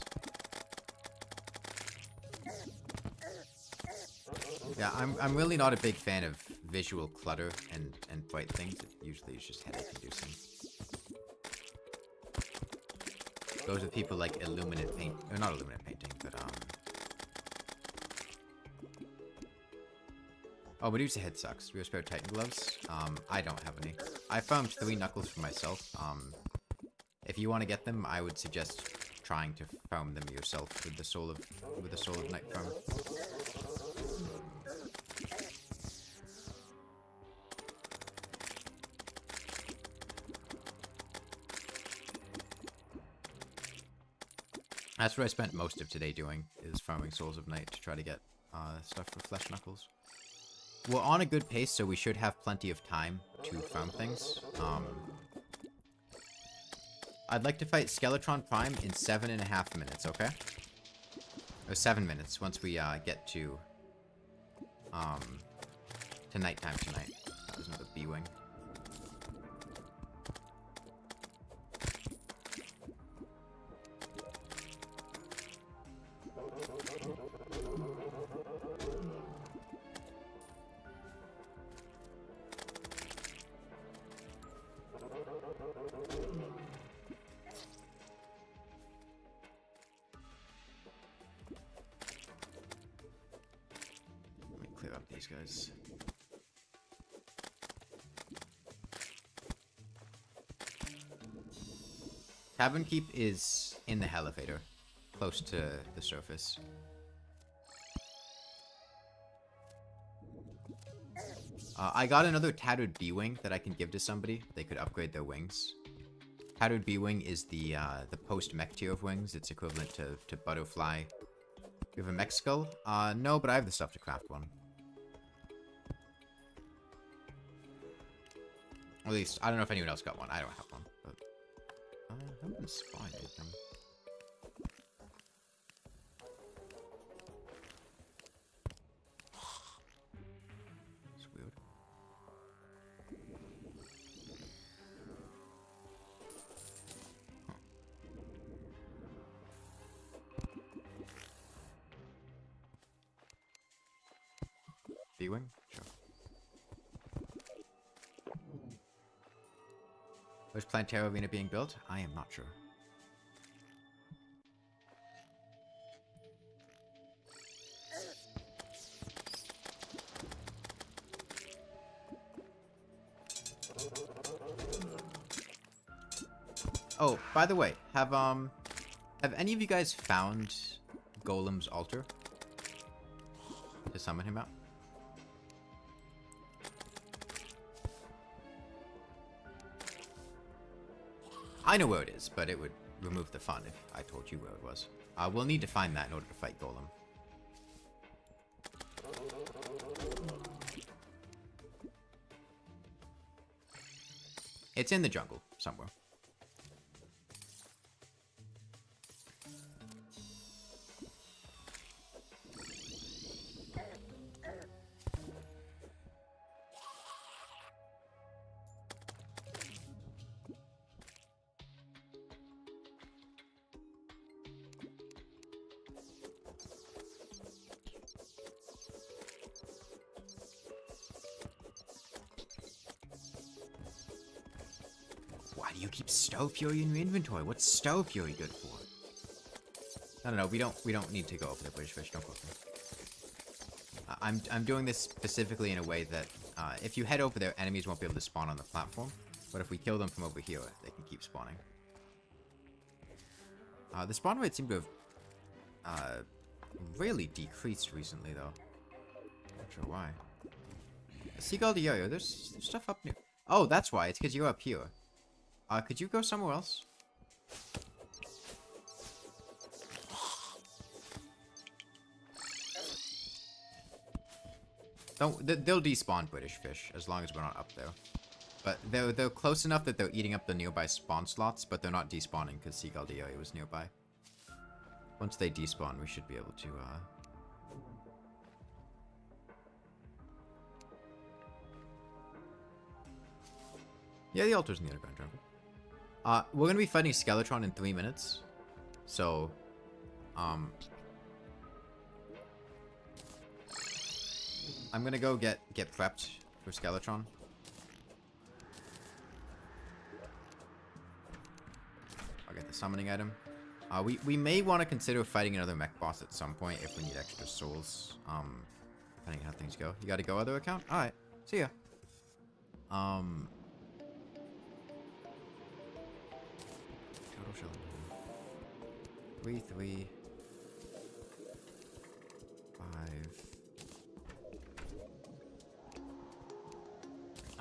Yeah, I'm really not a big fan of visual clutter and bright things. It usually is just headache inducing. Those are people like Illuminate Paint, or not Illuminate Painting, but oh, Medusa Head sucks. Real Spare Titan Gloves. I don't have any. I farmed 3 knuckles for myself. If you want to get them, I would suggest trying to farm them yourself with the Soul of Night farm. That's what I spent most of today doing, is farming Souls of Night to try to get stuff for Flesh Knuckles. We're on a good pace, so we should have plenty of time to farm things. I'd like to fight Skeletron Prime in 7.5 minutes, okay? Or 7 minutes, once we get to nighttime tonight. That was another B-Wing. Guys. Tavern Keep is in the elevator, close to the surface. I got another Tattered B-Wing that I can give to somebody. They could upgrade their wings. Tattered B-Wing is the post-mech tier of wings. It's equivalent to Butterfly. You have a mech skull? No, but I have the stuff to craft one. At least, I don't know if anyone else got one. I don't have one, but... I haven't spotted anything. It's weird. Huh. B-Wing? Sure. Where's Plantera Arena being built? I am not sure. Oh, by the way, have any of you guys found Golem's altar to summon him out? I know where it is, but it would remove the fun if I told you where it was. We'll need to find that in order to fight Golem. It's in the jungle, somewhere. Why do you keep Stow Fury in your inventory? What's Stow Fury good for? No, we don't need to go over the British Fish. Don't go there. I'm doing this specifically in a way that if you head over there, enemies won't be able to spawn on the platform. But if we kill them from over here, they can keep spawning. The spawn rate seemed to have really decreased recently, though. Not sure why. Seagull to Yo-Yo, there's stuff up near. Oh, that's why. It's because you're up here. Could you go somewhere else? They'll despawn British fish as long as we're not up there. But they're close enough that they're eating up the nearby spawn slots, but they're not despawning because Seagull Yo-Yo was nearby. Once they despawn, we should be able to yeah, the altar's in the underground jungle. We're gonna be fighting Skeletron in 3 minutes. So, I'm gonna go get prepped for Skeletron. I'll get the summoning item. We may want to consider fighting another mech boss at some point if we need extra souls. Depending on how things go. You gotta go other account? Alright. See ya. 3, 3, 5.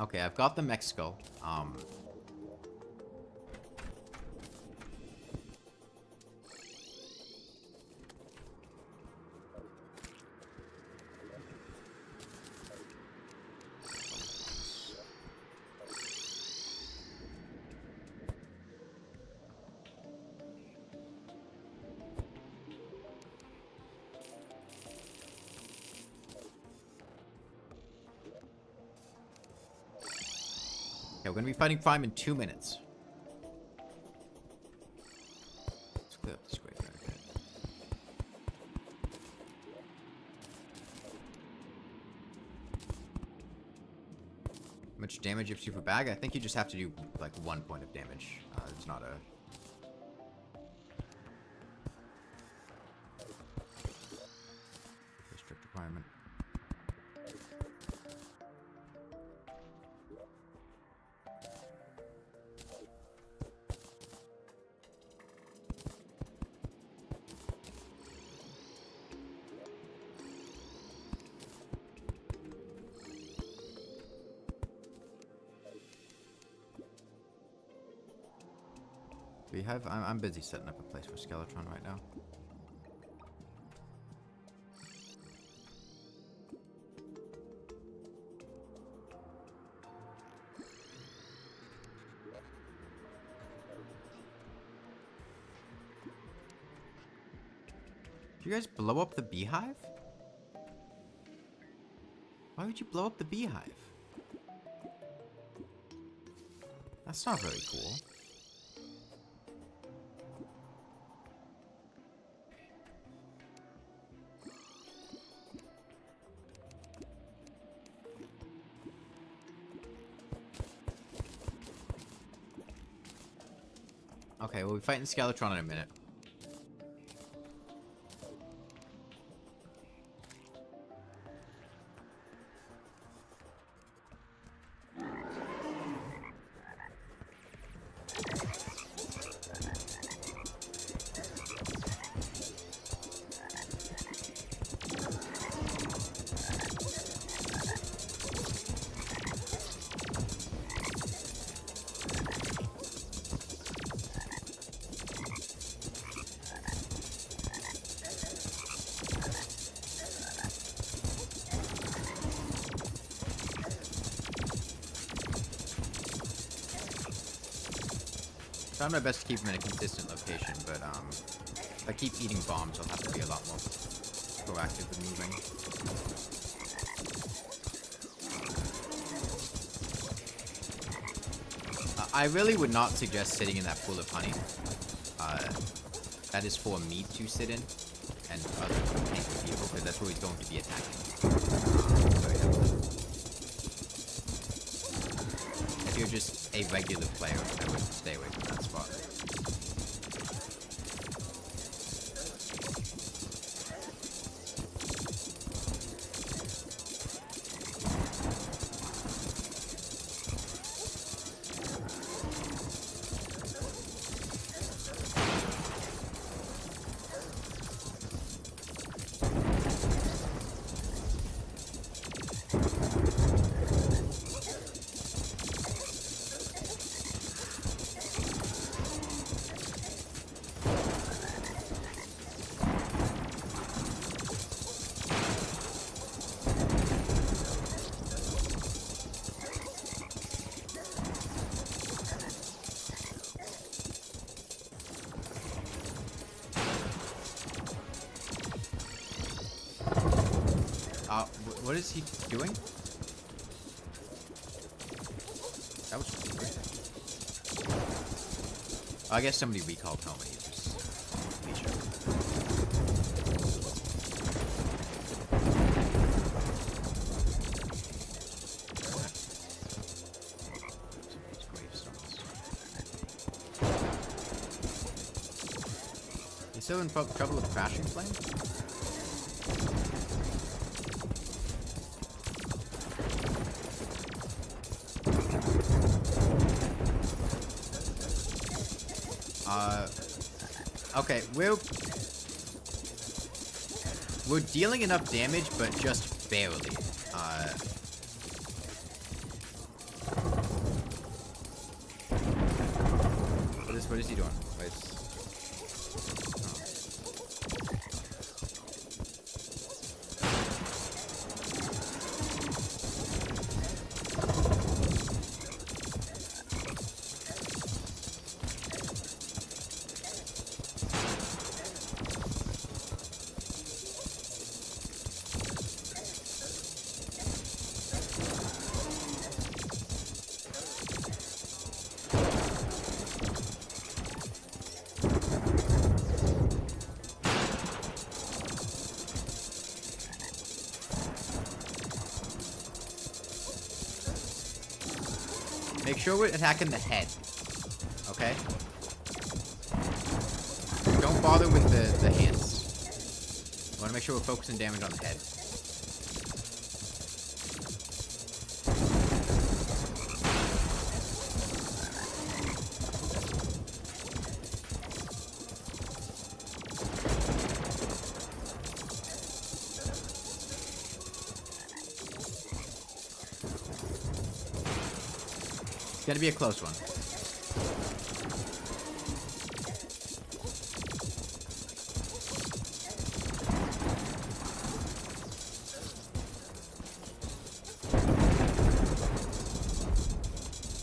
Okay, I've got the mech skull. Okay, we're gonna be fighting Prime in 2 minutes. Let's clear up this graveyard a bit. How much damage you have to do per bag? I think you just have to do like 1 point of damage. It's not a... strict requirement. Beehive? I'm busy setting up a place for Skeletron right now. Did you guys blow up the beehive? Why would you blow up the beehive? That's not very cool. Okay, we'll be fighting Skeletron in a minute. Trying my best to keep them in a consistent location, but if I keep eating bombs, I'll have to be a lot more proactive with moving. I really would not suggest sitting in that pool of honey. That is for me to sit in, and other people, because that's where he's going to be attacking. If you're just a regular player, I would stay away from that spot. What is he doing? That was weird. Oh, I guess somebody recalled home and he just leisure. You still in trouble with crashing flame? Okay, we're dealing enough damage, but just barely. What is he doing? Make sure we're attacking the head. Okay? Don't bother with the hands. I want to make sure we're focusing damage on the head. It's gonna be a close one.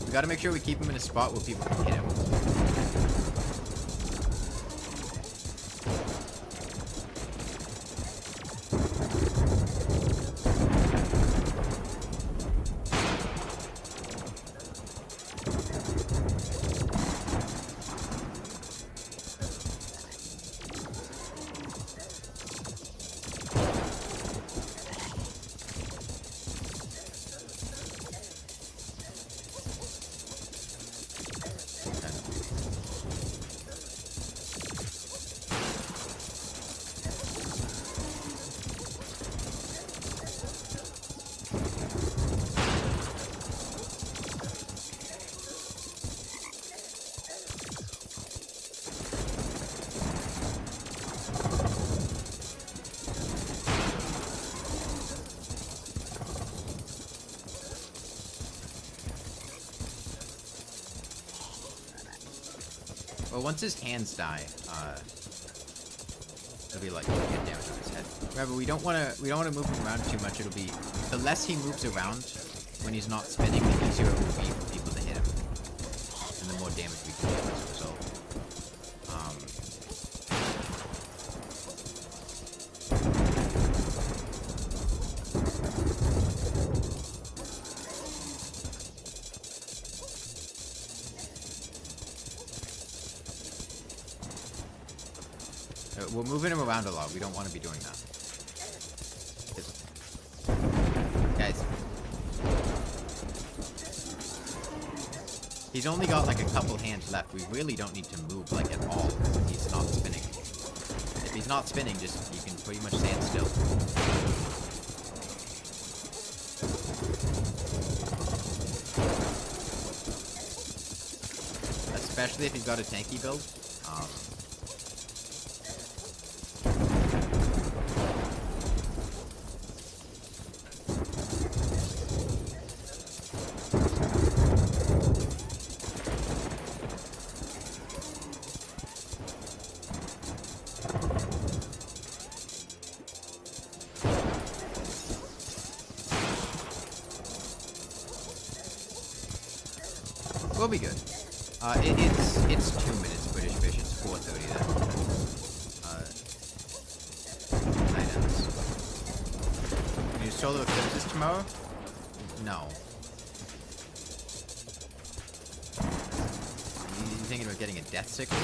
We gotta make sure we keep him in a spot where people can hit him. Well, once his hands die, it'll be like get damage on his head. Remember, we don't wanna move him around too much. It'll be the less he moves around when he's not spinning, the easier it will be for people to hit him, and the more damage we can do as a result. We're moving him around a lot. We don't want to be doing that. Guys. He's only got like a couple hands left. We really don't need to move like at all if he's not spinning. If he's not spinning, just you can pretty much stand still. Especially if you've got a tanky build. We'll be good. It's 2 minutes British fish. It's 4:30 then. Night ends. Can you solo eclipses tomorrow? No. You thinking about getting a death sickle?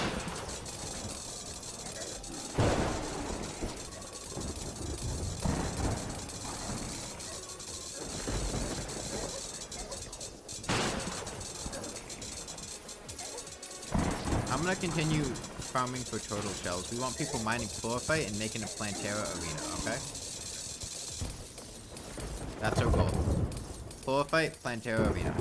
I'm gonna continue farming for turtle shells. We want people mining chlorophyte and making a Plantera arena, okay? That's our goal. Chlorophyte, Plantera arena.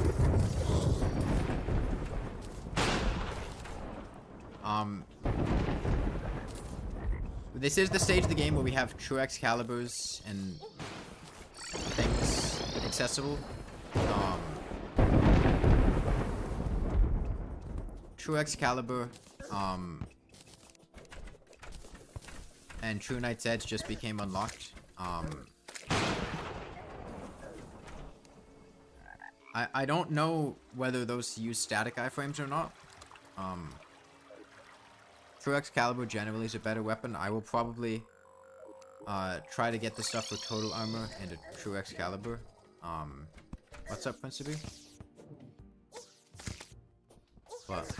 This is the stage of the game where we have true Excaliburs and things accessible. True Excalibur, and True Knight's Edge just became unlocked. I don't know whether those use static iframes or not. True Excalibur generally is a better weapon. I will probably try to get the stuff for total armor and a True Excalibur. What's up, Principe? What?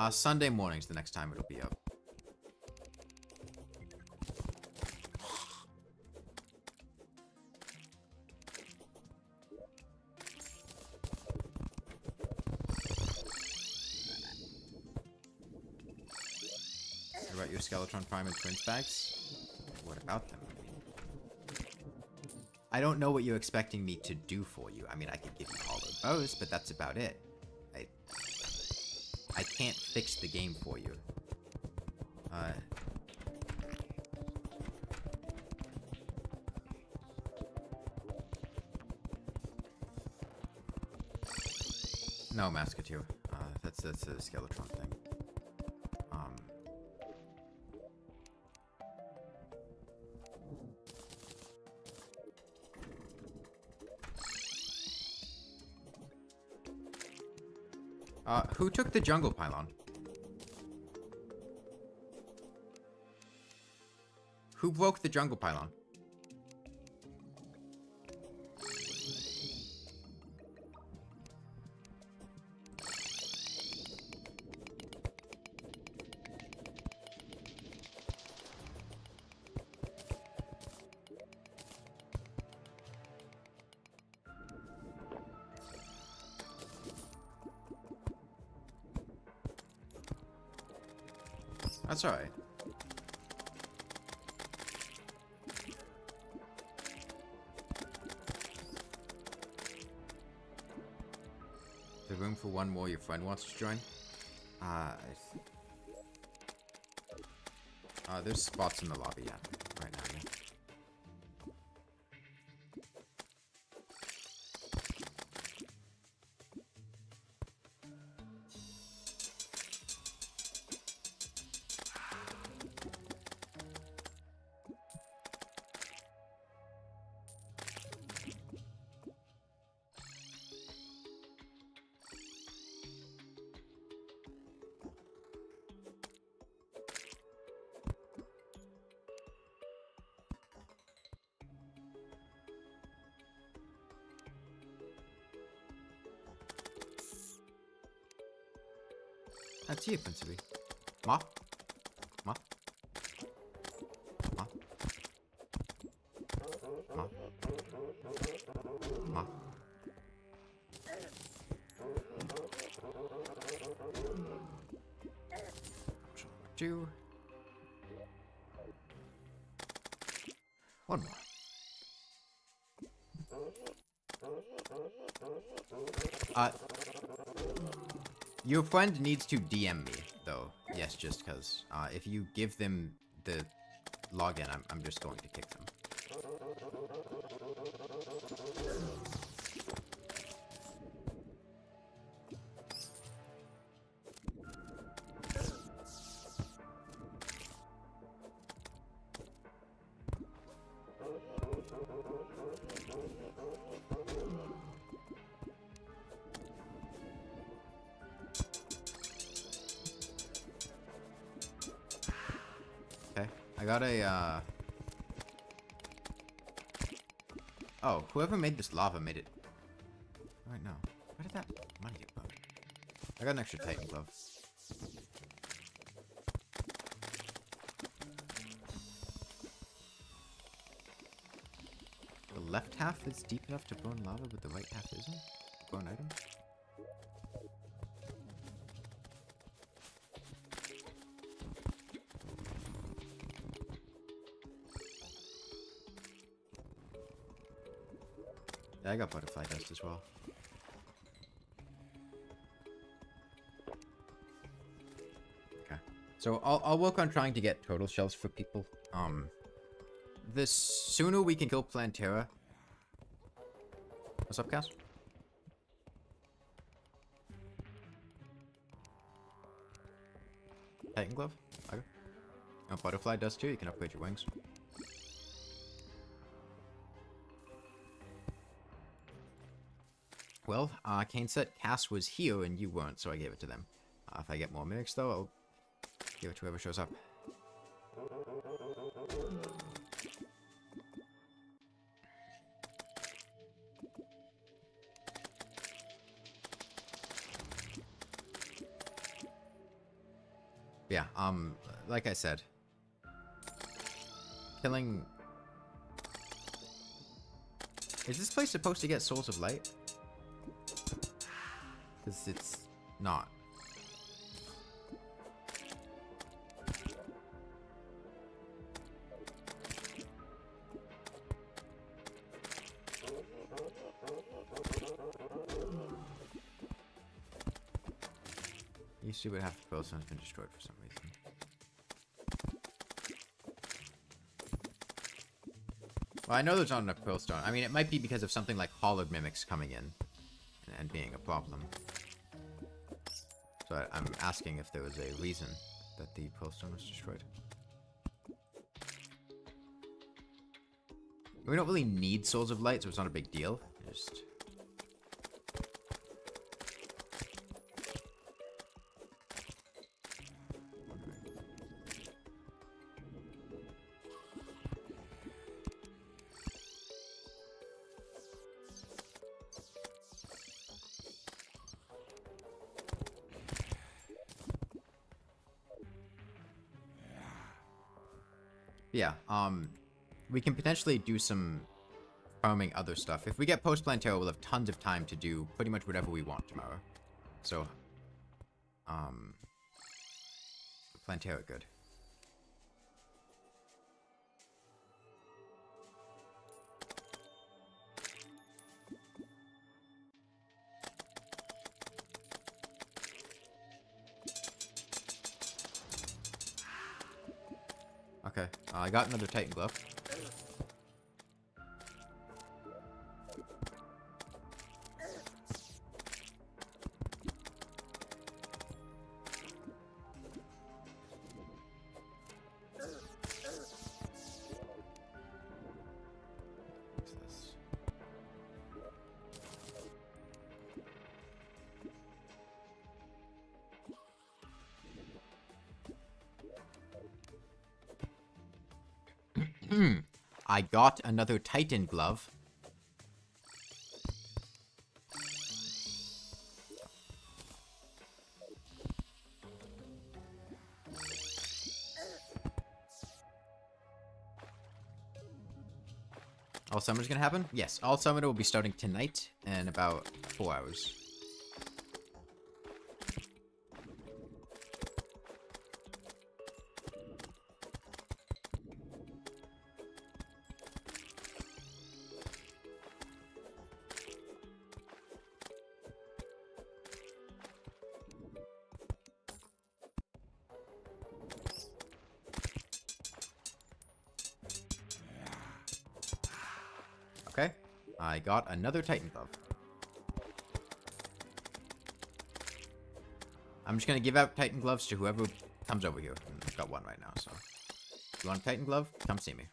Sunday morning's the next time it'll be up. What about your Skeletron Prime and Twins bags? What about them? I don't know what you're expecting me to do for you. I mean, I could give you hollow bows, but that's about it. I can't fix the game for you. No, Masketeer. That's a Skeletron thing. Who took the jungle pylon? Who broke the jungle pylon? That's alright. The room for one more your friend wants to join? There's spots in the lobby, yeah, right now, yeah. That's you, Principally. Ma? Ma? Ma? Ma? Ma? Two. One more. Your friend needs to DM me, though. Yes, just because. If you give them the login, I'm just going to kick them. Okay, I got a, Oh, whoever made this lava made it... Right now. Where did that money get put? I got an extra Titan glove. The left half is deep enough to burn lava, but the right half isn't? Burn item? Yeah, I got butterfly dust as well. Okay. So I'll work on trying to get turtle shells for people. The sooner we can kill Plantera. What's up, Cass? Titan glove? Okay. Oh, butterfly dust too. You can upgrade your wings. Well, Kane said Cass was here and you weren't, so I gave it to them. If I get more mimics, though, I'll give it to whoever shows up. Yeah, like I said, killing... Is this place supposed to get Souls of Light? Because it's not. Used to, but half the Pearlstone's been destroyed for some reason. Well, I know there's not enough Pearlstone. I mean, it might be because of something like Hollowed Mimics coming in and being a problem. So I'm asking if there was a reason that the Pearlstone was destroyed. We don't really need Souls of Light, so it's not a big deal. Just... Yeah, we can potentially do some farming other stuff. If we get post Plantera, we'll have tons of time to do pretty much whatever we want tomorrow. So, Plantera good. Okay, I got another Titan Glove. What's this? I got another Titan Glove. All Summoner's gonna happen? Yes, All Summoner will be starting tonight in about 4 hours. Okay, I got another Titan Glove. I'm just gonna give out Titan Gloves to whoever comes over here. I've got one right now, so. If you want a Titan Glove, come see me.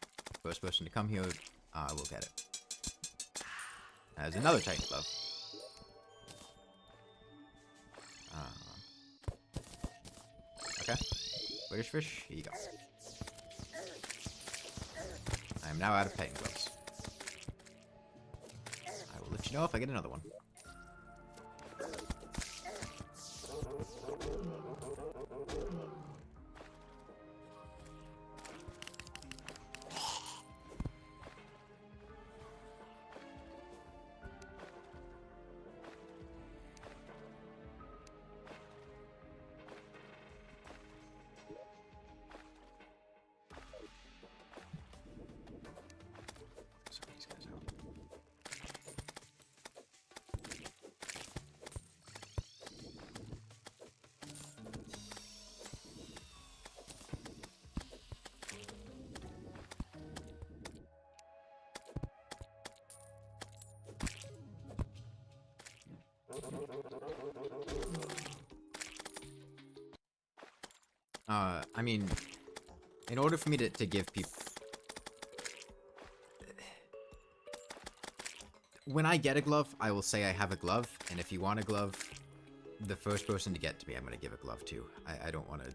First person to come here, will get it. There's another Titan Glove. Okay. British fish, here you go. I am now out of Titan Gloves. I will let you know if I get another one. Sort these guys out. I mean, in order for me to give people... When I get a glove, I will say I have a glove, and if you want a glove, the first person to get to me, I'm going to give a glove to. I don't want to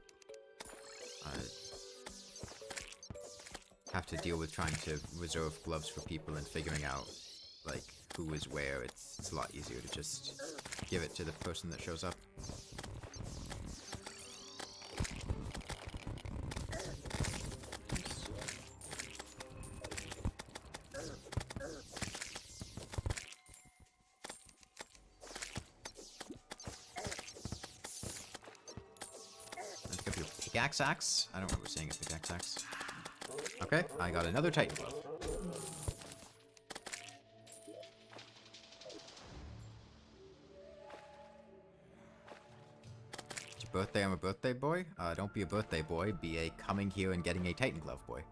have to deal with trying to reserve gloves for people and figuring out, like, who is where. It's a lot easier to just give it to the person that shows up. Let's go for pickaxe axe. I don't remember saying a pickaxe axe. Okay, I got another Titan glove. It's your birthday, I'm a birthday boy? Don't be a birthday boy, be a coming here and getting a Titan glove boy.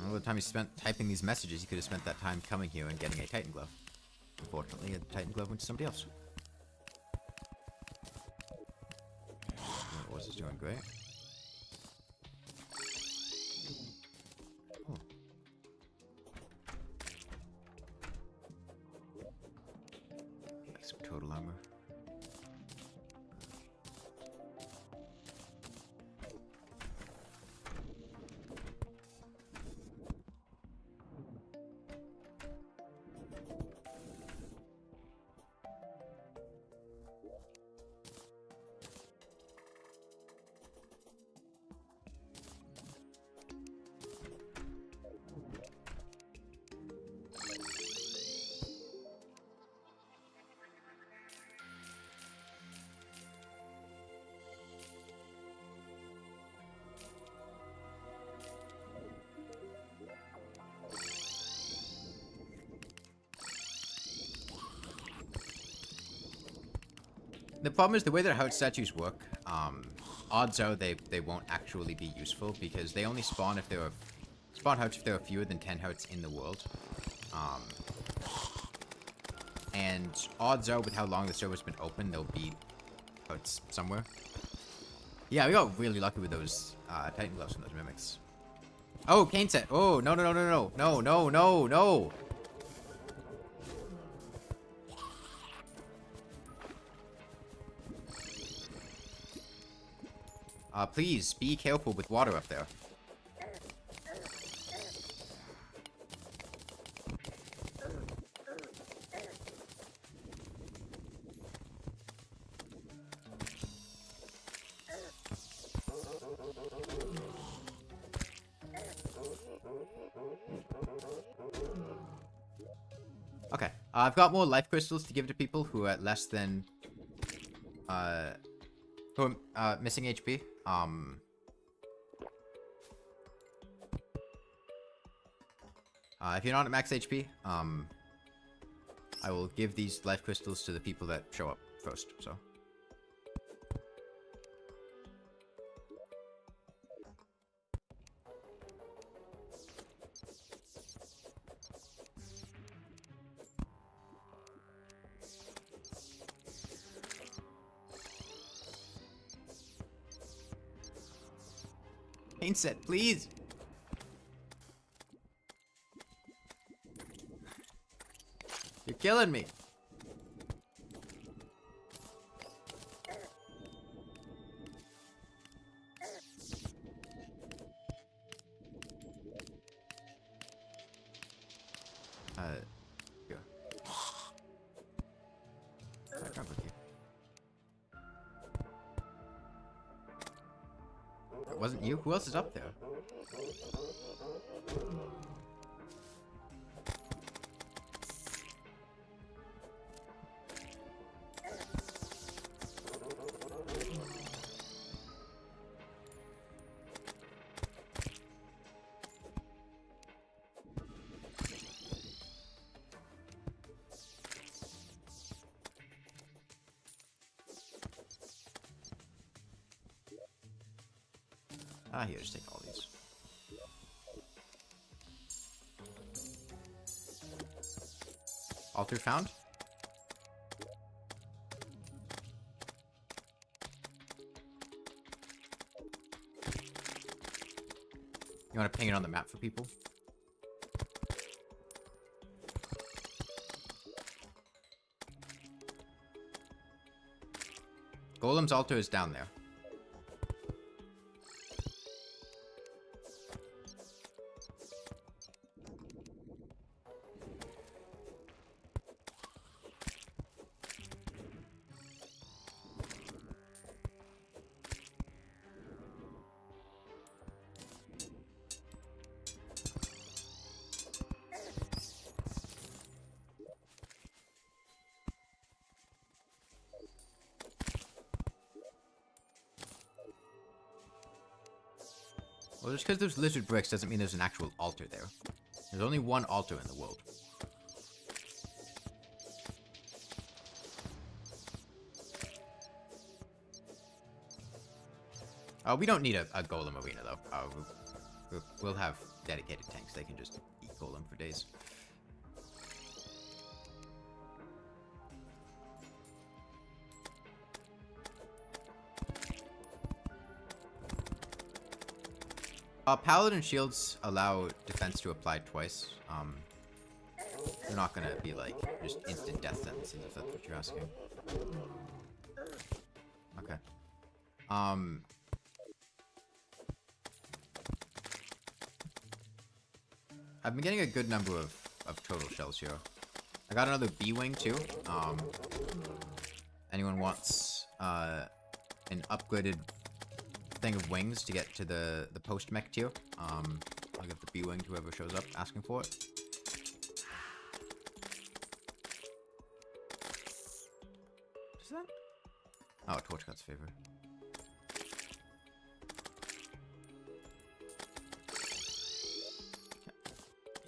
All the time you spent typing these messages, you could have spent that time coming here and getting a Titan glove. Unfortunately, a Titan glove went to somebody else. What was this doing? Great. Oh. The problem is the way that Hout statues work. Odds are they won't actually be useful because they only spawn if there are Houts if there are fewer than 10 Houts in the world. And odds are with how long the server's been open, there'll be Houts somewhere. Yeah, we got really lucky with those Titan gloves from those mimics. Oh, Cane set. Oh, no, no, no, no, no, no, no, no, no. Please be careful with water up there. Okay, I've got more life crystals to give to people who are at less than, who are missing HP. If you're not at max HP, I will give these life crystals to the people that show up first, so. Paint set, please. You're killing me. Here. Back up with you. It wasn't you? Who else is up there? Here, just take all these. Altar found? You want to ping it on the map for people? Golem's altar is down there. Well, just because there's lizard bricks doesn't mean there's an actual altar there. There's only one altar in the world. We don't need a golem arena, though. We'll have dedicated tanks. They can just eat golem for days. Paladin shields allow defense to apply twice. They're not gonna be like just instant death sentences if that's what you're asking. Okay. I've been getting a good number of total shells here. I got another B-wing too. Anyone wants an upgraded thing of wings to get to the post mech tier? I'll give the B-wing to whoever shows up asking for it. Is that? Oh, Torchcut's favor.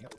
Yep.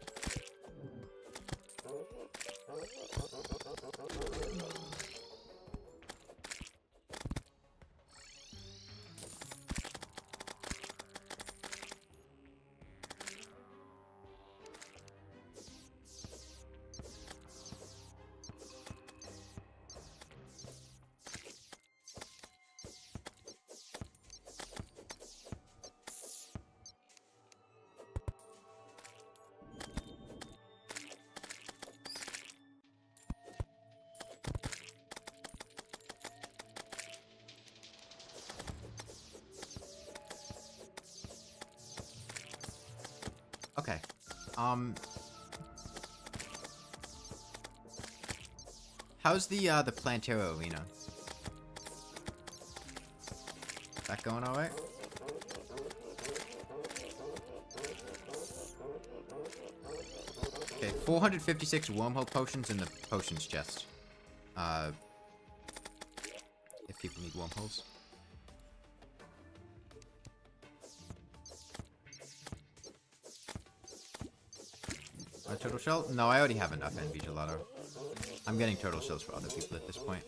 Okay. How's the Plantera Arena? That going alright? Okay, 456 wormhole potions in the potions chest. If people need wormholes. A turtle shell? No, I already have enough NV gelato. I'm getting turtle shells for other people at this point.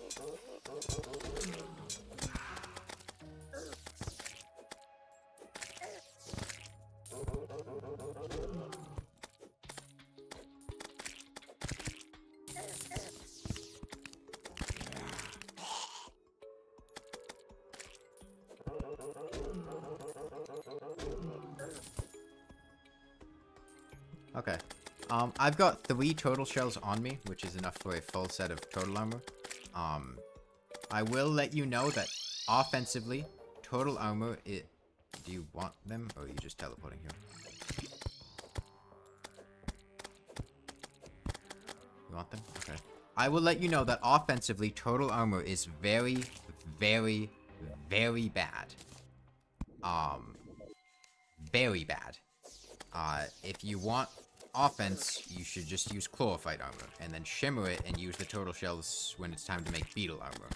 Okay. I've got 3 turtle shells on me, which is enough for a full set of turtle armor. I will let you know that offensively, turtle armor, do you want them, or are you just teleporting here? You want them? Okay. I will let you know that offensively, turtle armor is very, very, very bad. Very bad. If you want offense, you should just use chlorophyte armor, and then shimmer it and use the turtle shells when it's time to make beetle armor.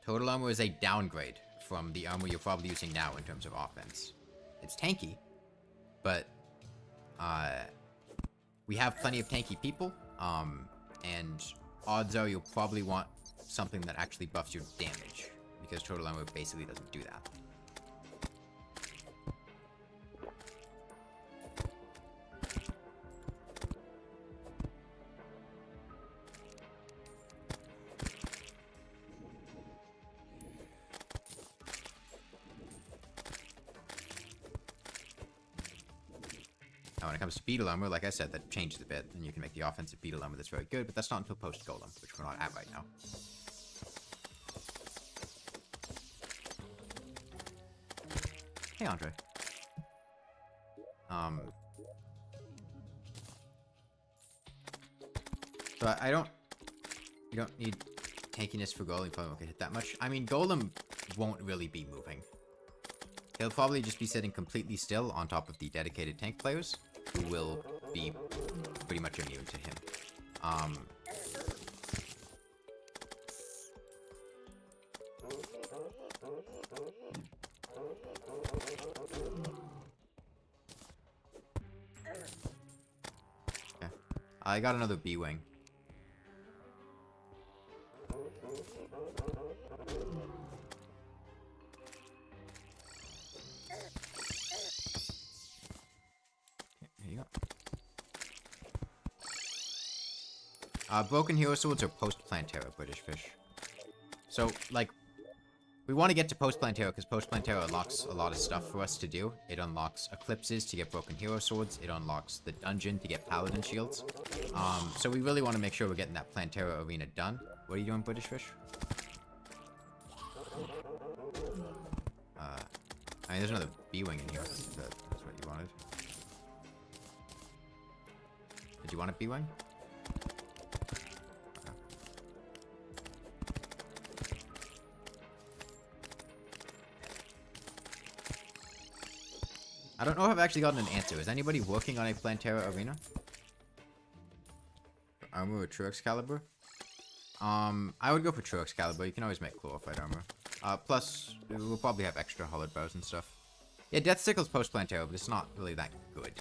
Turtle armor is a downgrade from the armor you're probably using now in terms of offense. It's tanky, but we have plenty of tanky people, and odds are you'll probably want something that actually buffs your damage, because turtle armor basically doesn't do that. Now, when it comes to beetle armor, like I said, that changes a bit, and you can make the offensive beetle armor that's very good, but that's not until post-golem, which we're not at right now. Hey, Andre. So you don't need tankiness for Golem, probably won't get hit that much. I mean, Golem won't really be moving. He'll probably just be sitting completely still on top of the dedicated tank players, who will be pretty much immune to him. Okay. I got another B-Wing. Broken Hero Swords are post-Plantera British fish. So, like, we want to get to post-Plantera because post-Plantera unlocks a lot of stuff for us to do. It unlocks Eclipses to get Broken Hero Swords. It unlocks the dungeon to get Paladin Shields. So we really want to make sure we're getting that Plantera arena done. What are you doing, British fish? I mean, there's another B-Wing in here. If that's what you wanted. Did you want a B-Wing? I don't know if I've actually gotten an answer. Is anybody working on a Plantera arena? Armor or True Excalibur? I would go for True Excalibur. You can always make chlorophyte armor. Plus, we'll probably have extra hollowed bows and stuff. Yeah, Death Sickle's post-Plantera, but it's not really that good.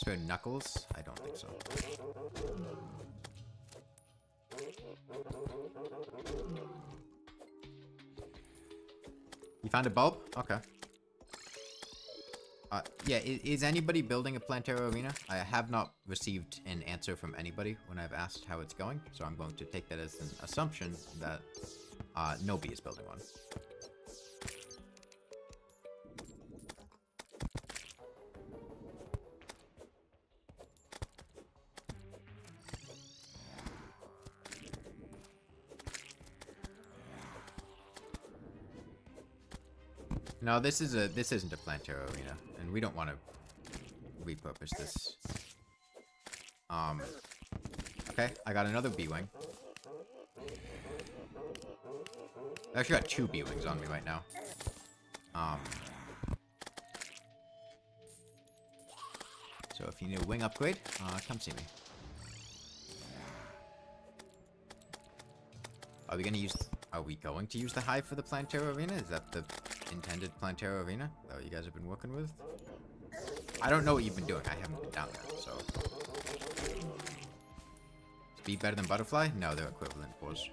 For Knuckles? I don't think so. You found a bulb? Okay. Yeah, is anybody building a Plantera arena? I have not received an answer from anybody when I've asked how it's going, so I'm going to take that as an assumption that nobody is building one. No, this isn't a Plantera arena, and we don't want to repurpose this. Okay, I got another B-Wing. I actually got 2 B-Wings on me right now. So if you need a wing upgrade, come see me. Are we going to use the hive for the Plantera arena? Is that the intended Plantera arena that you guys have been working with? I don't know what you've been doing. I haven't been down there, so. Is bee better than butterfly? No, they're equivalent cores.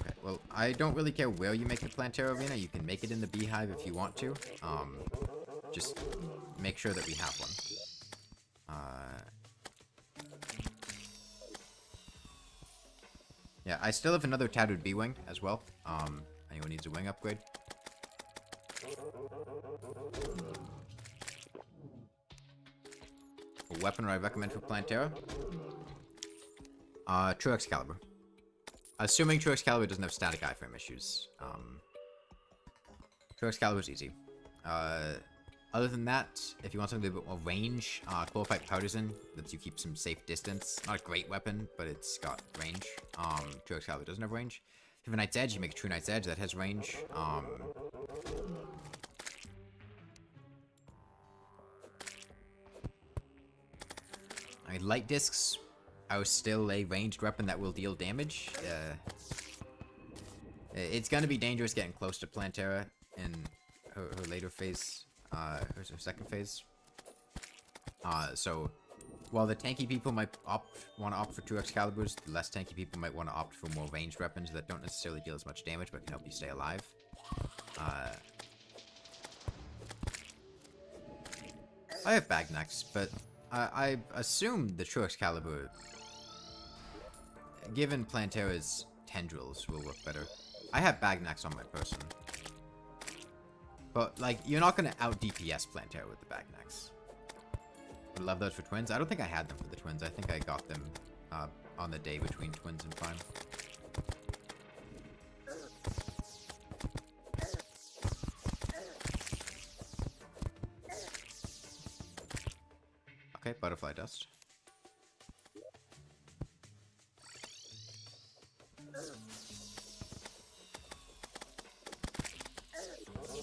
Okay, well, I don't really care where you make the Plantera arena. You can make it in the beehive if you want to. Just make sure that we have one. Yeah, I still have another Tattooed B-Wing as well. Anyone needs a wing upgrade? A weapon I recommend for Plantera? True Excalibur. Assuming True Excalibur doesn't have static iframe issues. True Excalibur is easy. Other than that, if you want something with a bit more range, Chlorophyte Partisan lets you keep some safe distance. Not a great weapon, but it's got range. True Excalibur doesn't have range. If you have a Knight's Edge, you make a True Knight's Edge that has range. I mean, Light Discs are still a ranged weapon that will deal damage. It's gonna be dangerous getting close to Plantera in her later phase. Her second phase. So, while the tanky people might want to opt for True Excaliburs, the less tanky people might want to opt for more ranged weapons that don't necessarily deal as much damage, but can help you stay alive. I have Bagnacks, but I assume the True Excalibur, given Plantera's tendrils, will work better. I have Bagnacks on my person. But, like, you're not going to out-DPS Plantera with the Bagnacks. Would love those for twins. I don't think I had them for the twins. I think I got them on the day between twins and prime. Okay, butterfly dust.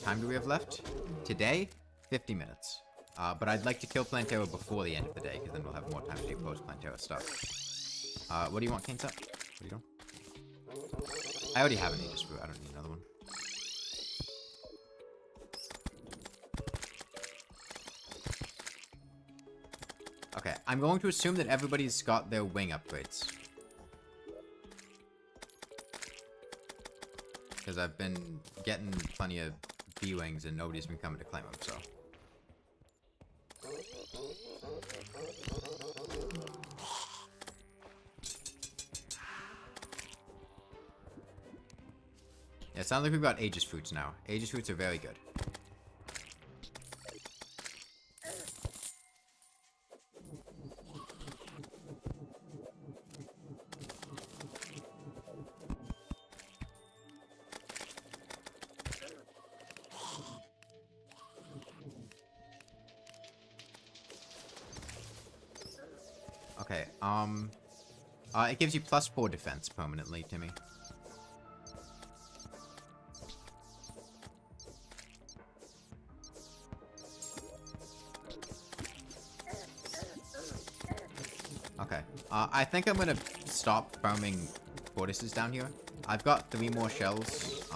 Time do we have left? Today, 50 minutes. But I'd like to kill Plantera before the end of the day, because then we'll have more time to do post-Plantera stuff. What do you want, Kane's up? What are you doing? I already have an Aegis Fruit. I don't need another one. Okay, I'm going to assume that everybody's got their wing upgrades. Because I've been getting plenty of B-Wings and nobody's been coming to claim them, so. Yeah, it sounds like we've got Aegis Fruits now. Aegis Fruits are very good. Okay, it gives you +4 defense permanently, Timmy. Okay, I think I'm gonna stop farming tortoises down here. I've got 3 more shells,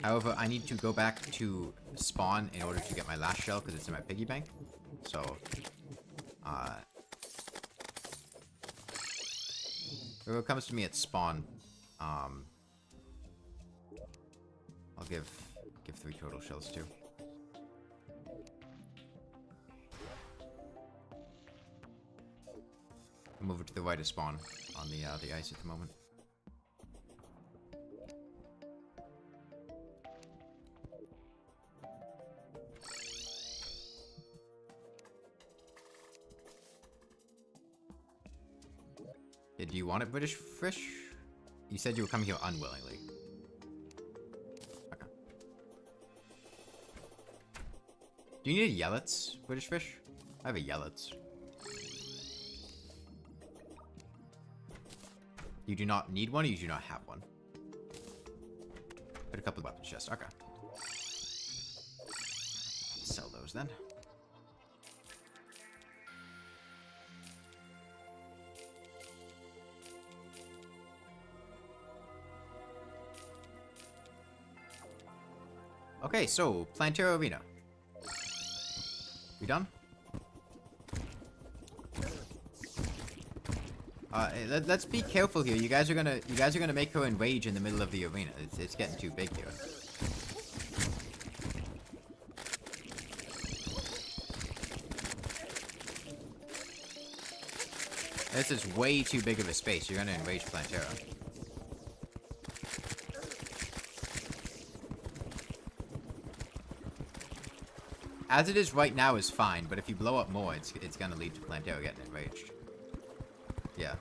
however, I need to go back to spawn in order to get my last shell because it's in my piggy bank. So, whoever comes to me at spawn, I'll give 3 total shells too. I'll move it to the right of spawn on the ice at the moment. Do you want it, British Fish? You said you were coming here unwillingly. Okay. Do you need a Yellets, British Fish? I have a Yellets. You do not need one, or you do not have one? Put a couple of weapon chests. Okay. Sell those then. Okay, so Plantera Arena. We done? Let's be careful here. You guys are gonna make her enrage in the middle of the arena. It's getting too big here. This is way too big of a space. You're gonna enrage Plantera. As it is right now is fine, but if you blow up more, it's gonna lead to Plantera getting enraged. Yeah.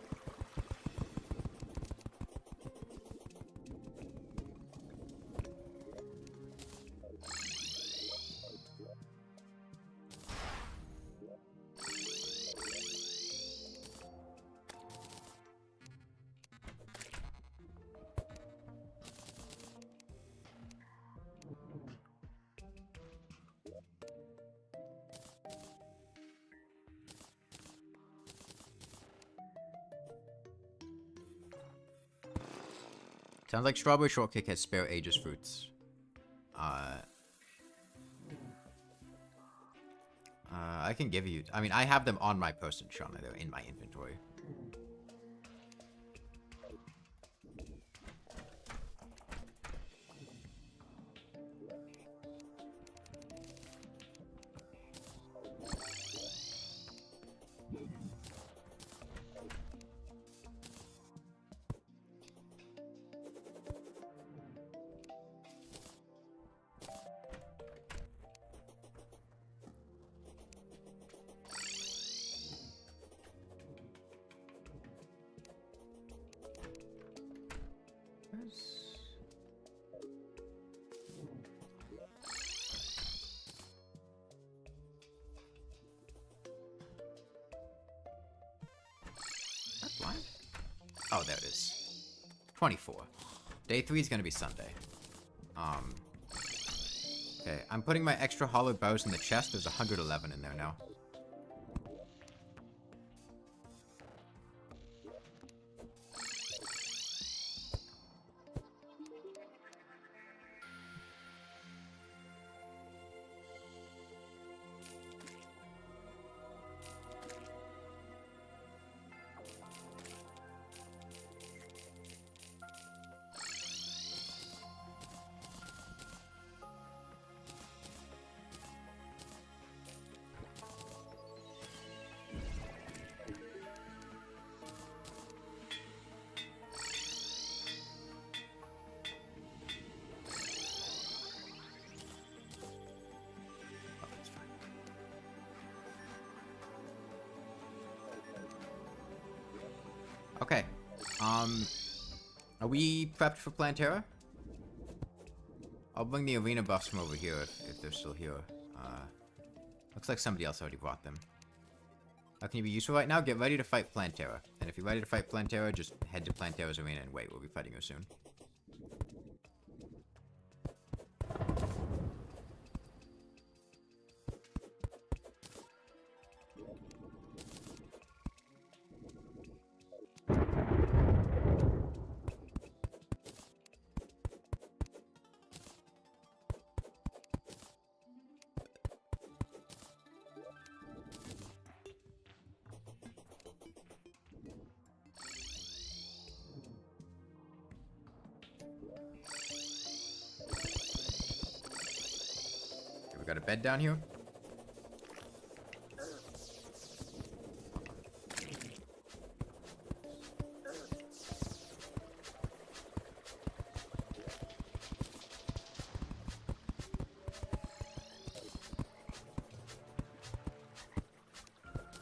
Sounds like Strawberry Shortcake has spare Aegis fruits. I can give you... I mean, I have them on my person, Shauna. They're in my inventory. Oh, there it is. 24. Day 3 is going to be Sunday. Okay, I'm putting my extra hollow bows in the chest. There's 111 in there now. Okay. Are we prepped for Plantera? I'll bring the arena buffs from over here if they're still here. Looks like somebody else already brought them. How can you be useful right now? Get ready to fight Plantera. And if you're ready to fight Plantera, just head to Plantera's arena and wait. We'll be fighting her soon. Got a bed down here.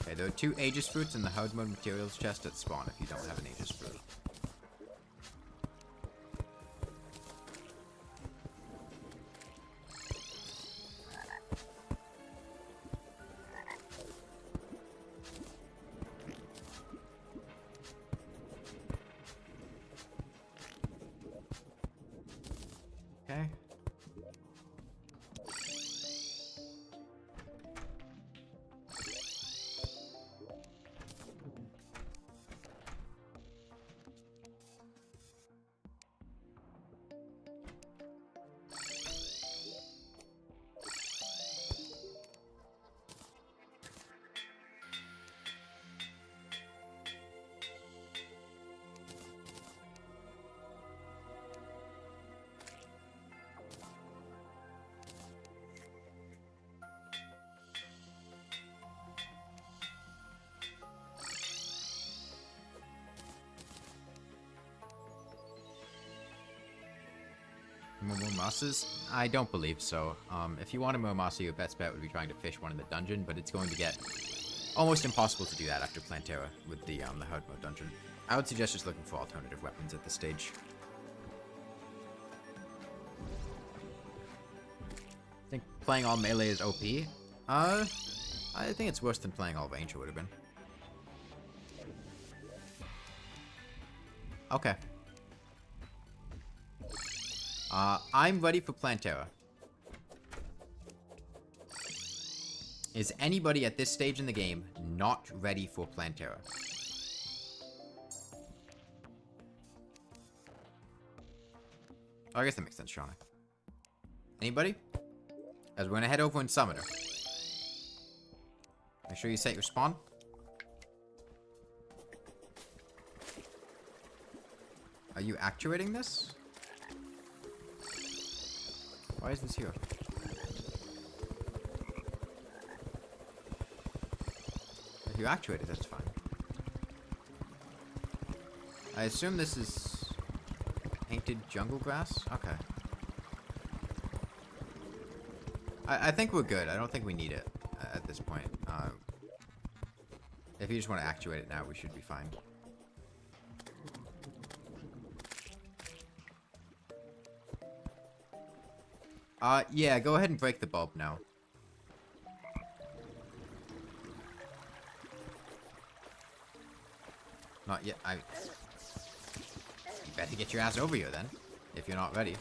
Okay, Okay, there are 2 Aegis fruits in the hard mode materials chest at spawn if you don't have an Aegis fruit. Okay. More mosses? I don't believe so. If you want a Momasa, your best bet would be trying to fish one in the dungeon, but it's going to get almost impossible to do that after Plantera with the hard mode dungeon. I would suggest just looking for alternative weapons at this stage. I think playing all melee is OP. I think it's worse than playing all range, it would have been. Okay. I'm ready for Plantera. Is anybody at this stage in the game not ready for Plantera? Oh, I guess that makes sense, Shauna. Anybody? As we're gonna head over and summon her. Make sure you set your spawn. Are you actuating this? Why is this here? If you actuate it, that's fine. I assume this is painted jungle grass? Okay. I think we're good. I don't think we need it at this point. If you just want to actuate it now, we should be fine. Yeah, go ahead and break the bulb now. Not yet. You better get your ass over here then, if you're not ready.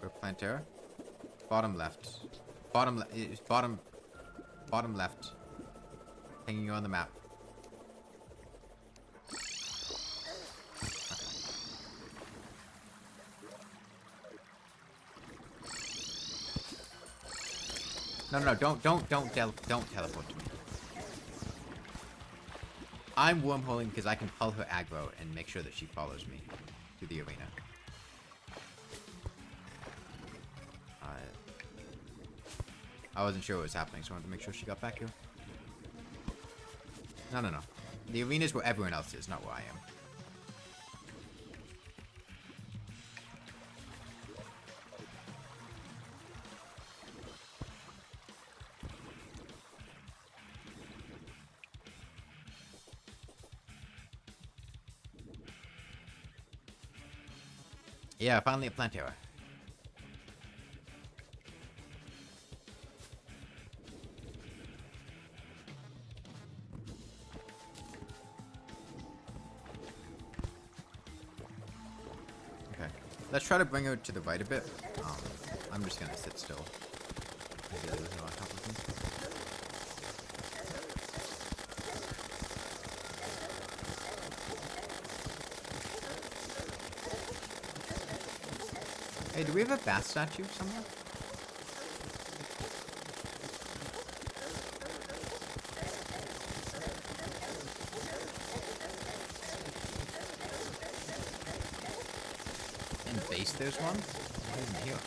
For Plantera? Bottom left. Bottom left. Hanging you on the map. No, don't teleport to me. I'm wormholing because I can pull her aggro and make sure that she follows me to the arena. I wasn't sure what was happening, so I wanted to make sure she got back here. No. The arena's where everyone else is, not where I am. Yeah, finally a Plantera. Let's try to bring her to the right a bit. I'm just gonna sit still. Maybe there's no on top of me. Hey, do we have a bat statue somewhere? Base, there's one? Not even here.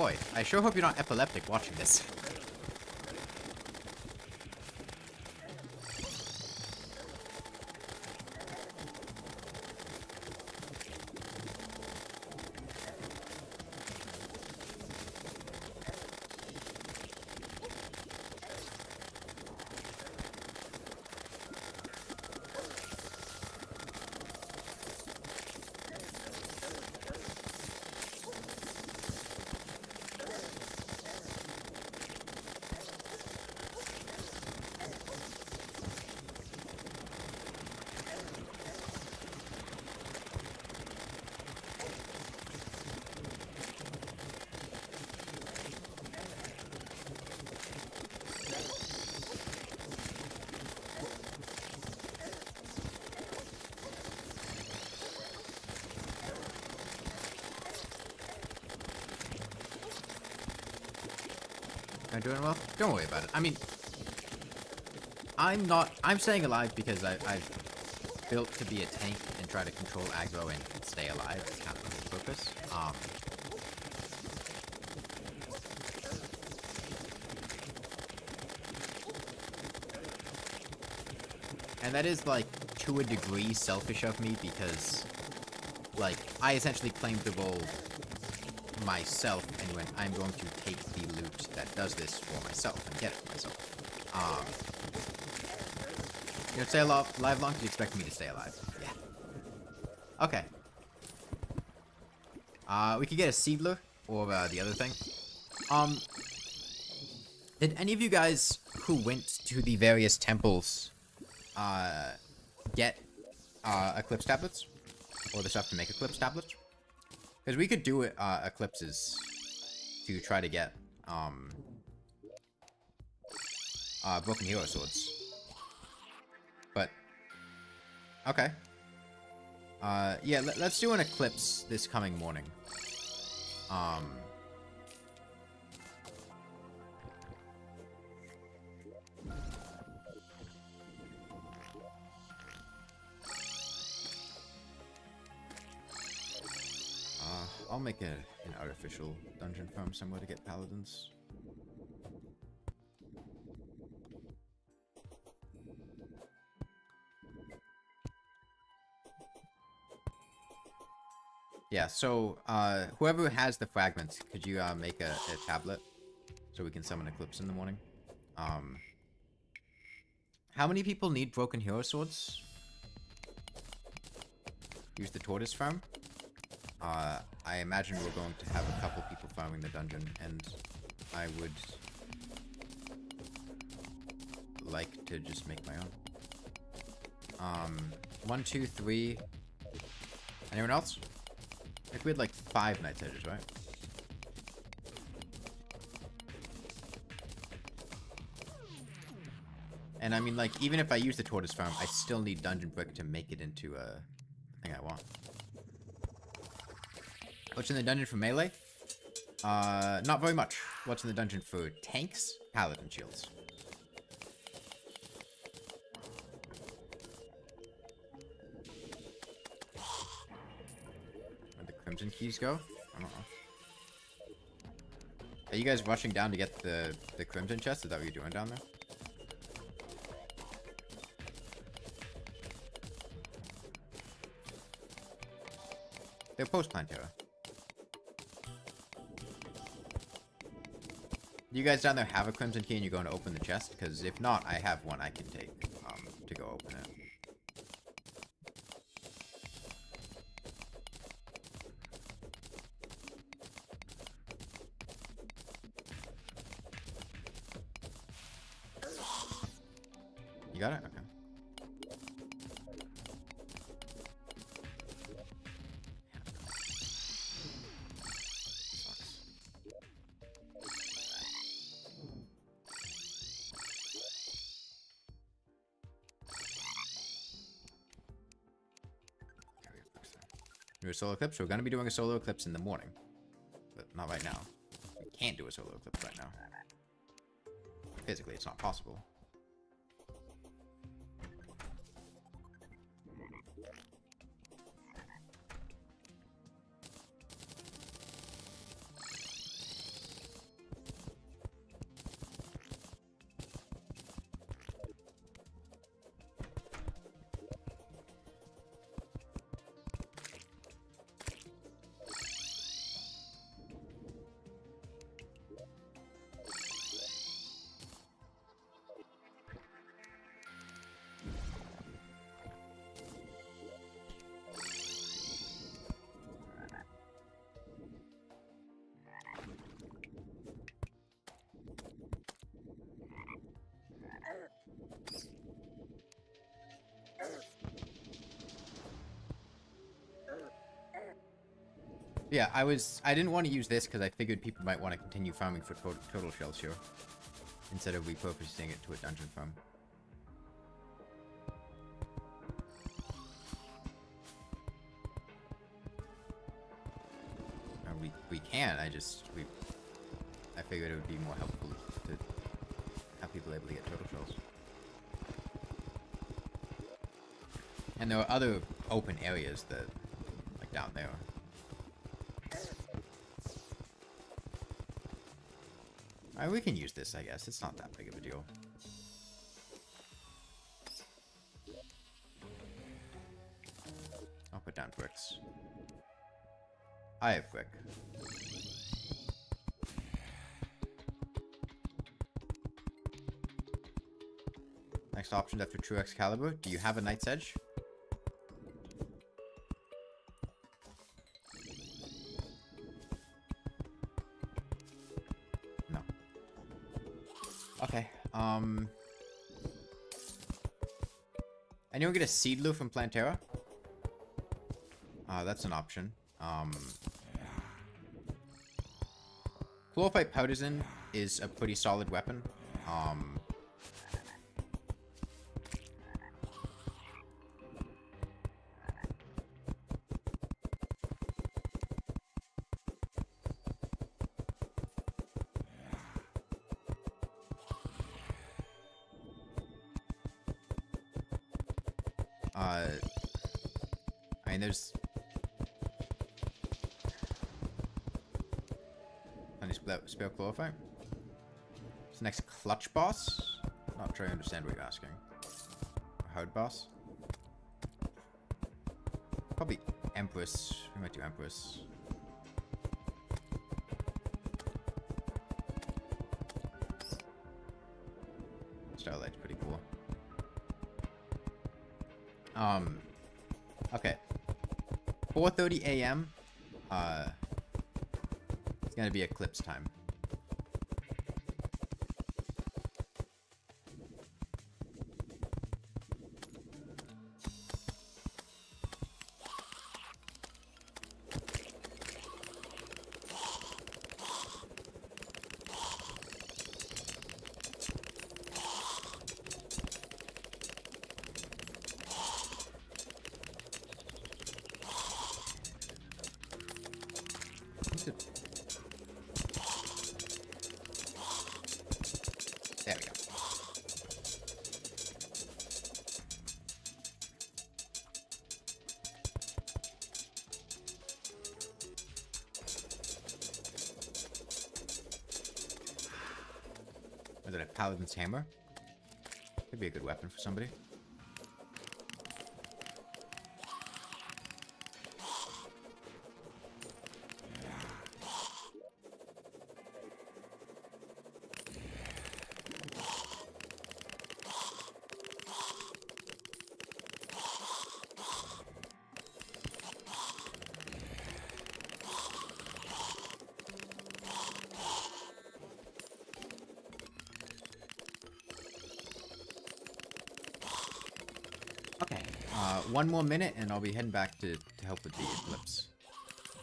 Boy, I sure hope you're not epileptic watching this. Am I doing well? Don't worry about it. I mean, I'm staying alive because I've built to be a tank and try to control aggro and stay alive. It's kind of my focus. And that is, like, to a degree selfish of me because, like, I essentially claimed the role myself and went, I'm going to take the loot that does this for myself and get it for myself. You know, stay alive long because you expect me to stay alive. Yeah. Okay. We could get a Seedler or the other thing. Did any of you guys who went to the various temples get Eclipse tablets? Or the stuff to make Eclipse tablets? Because we could do eclipses to try to get Broken Hero Swords. But, okay. Yeah, let's do an eclipse this coming morning. I'll make an artificial dungeon farm somewhere to get paladins. Yeah, so, whoever has the fragments, could you, make a tablet? So we can summon Eclipse in the morning? How many people need Broken Hero Swords? Use the Tortoise farm? I imagine we're going to have a couple people farming the dungeon, and I would like to just make my own. 1, 2, 3. Anyone else? I think we had like 5 Night Edges, right? And I mean, like, even if I use the Tortoise farm, I still need Dungeon Brick to make it into a thing I want. What's in the dungeon for melee? Not very much. What's in the dungeon for tanks? Paladin shields. Where'd the Crimson Keys go? I don't know. Are you guys rushing down to get the Crimson chest? Is that what you're doing down there? They're post-Plantera. Do you guys down there have a Crimson Key and you're going to open the chest? Because if not, I have one I can take to go open it. You got it? Okay. Do a solo eclipse? We're going to be doing a solo eclipse in the morning. But not right now. We can't do a solo eclipse right now. Physically, it's not possible. Yeah, I didn't want to use this because I figured people might want to continue farming for total shells here, instead of repurposing it to a dungeon farm. We can, I figured it would be more helpful to have people able to get total shells. And there are other open areas that, like down there. Alright, we can use this, I guess. It's not that big of a deal. I'll put down bricks. I have brick. Next option after True Excalibur. Do you have a Knight's Edge? No. Okay. Anyone get a seed lure from Plantera? That's an option. Chlorophyte Partisan is a pretty solid weapon. I mean, there's... Spare Chlorophyte? It's the next clutch boss? Not sure I understand what you're asking. Hard boss? Probably Empress. We might do Empress. Starlight's pretty cool. Okay. 4:30 a.m. It's gonna be eclipse time. There we go. Is it a Paladin's Hammer? Could be a good weapon for somebody. Okay, one more minute and I'll be heading back to help with the eclipse.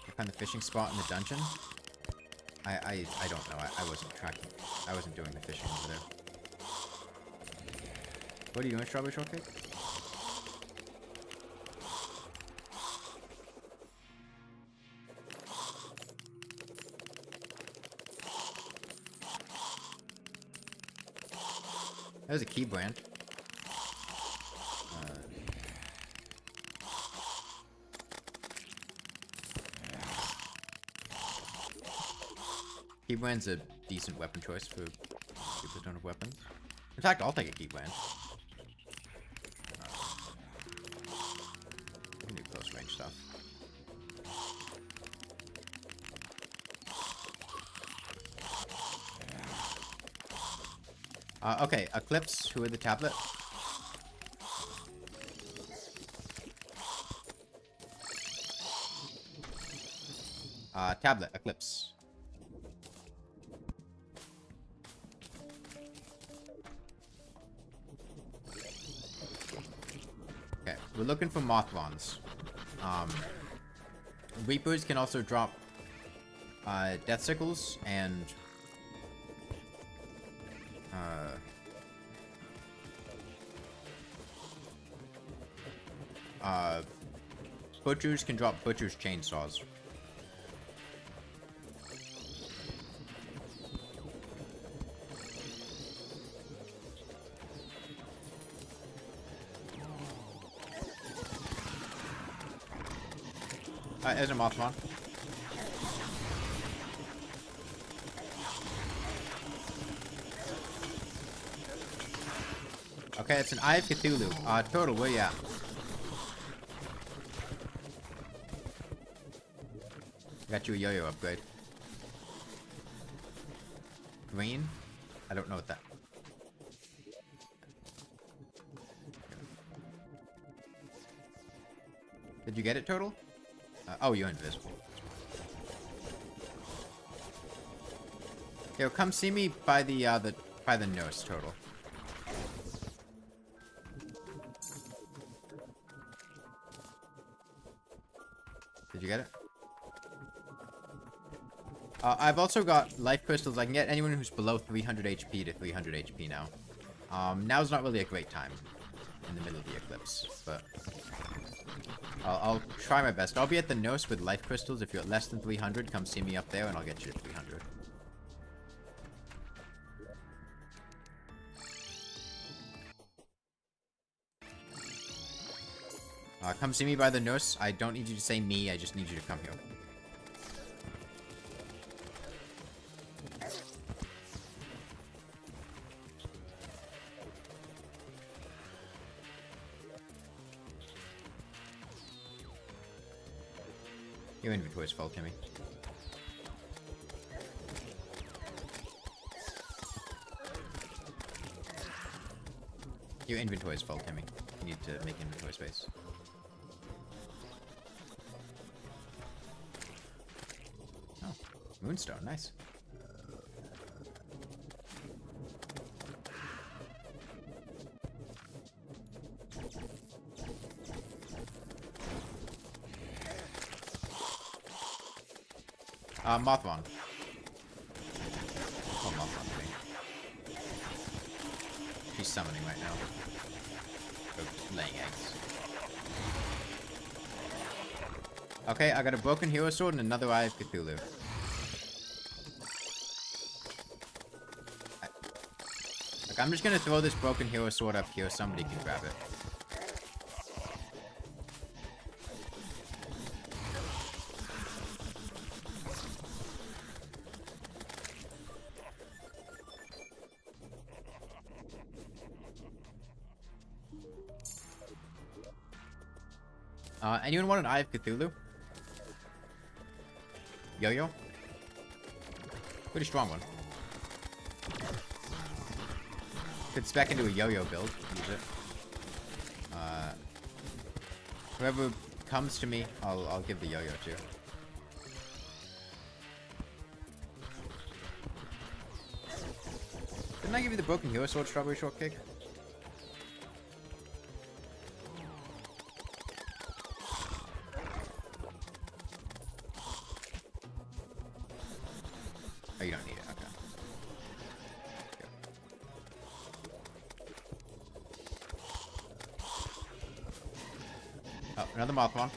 I found the fishing spot in the dungeon. I don't know, I wasn't tracking, I wasn't doing the fishing over there. What are you doing, Strawberry Shortcake? There's a key brand. Keybrand's a decent weapon choice for people who don't have weapons. In fact, I'll take a keybrand. We can do close range stuff. Okay, Eclipse, who had the tablet? Tablet, Eclipse. Okay, we're looking for Mothvons. Reapers can also drop Death Sickles and Butchers can drop Butcher's Chainsaws. There's a Mothman. Okay, it's an Eye of Cthulhu. Total, where you at? Got you a yo-yo upgrade. Green? I don't know what that... Did you get it, Total? Oh, you're invisible. Yo, come see me by the nurse, Total. Did you get it? I've also got life crystals. I can get anyone who's below 300 HP to 300 HP now. Now's not really a great time in the middle of the eclipse, but I'll try my best. I'll be at the nurse with life crystals. If you're at less than 300, come see me up there and I'll get you to 300. Come see me by the nurse. I don't need you to say me, I just need you to come here. Your inventory's full, Timmy. Your inventory's full, Timmy. You need to make inventory space. Oh, Moonstone, nice. Mothman. Oh, Mothman to me. She's summoning right now. Oh, laying eggs. Okay, I got a broken hero sword and another Eye of Cthulhu. Like, I'm just gonna throw this broken hero sword up here. Somebody can grab it. Anyone want an Eye of Cthulhu? Yo-yo? Pretty strong one. Could spec into a yo-yo build. Use it. Whoever comes to me, I'll give the yo-yo to. Didn't I give you the broken hero sword, Strawberry Shortcake? Oh, you don't need it. Okay. Oh, another Mothman.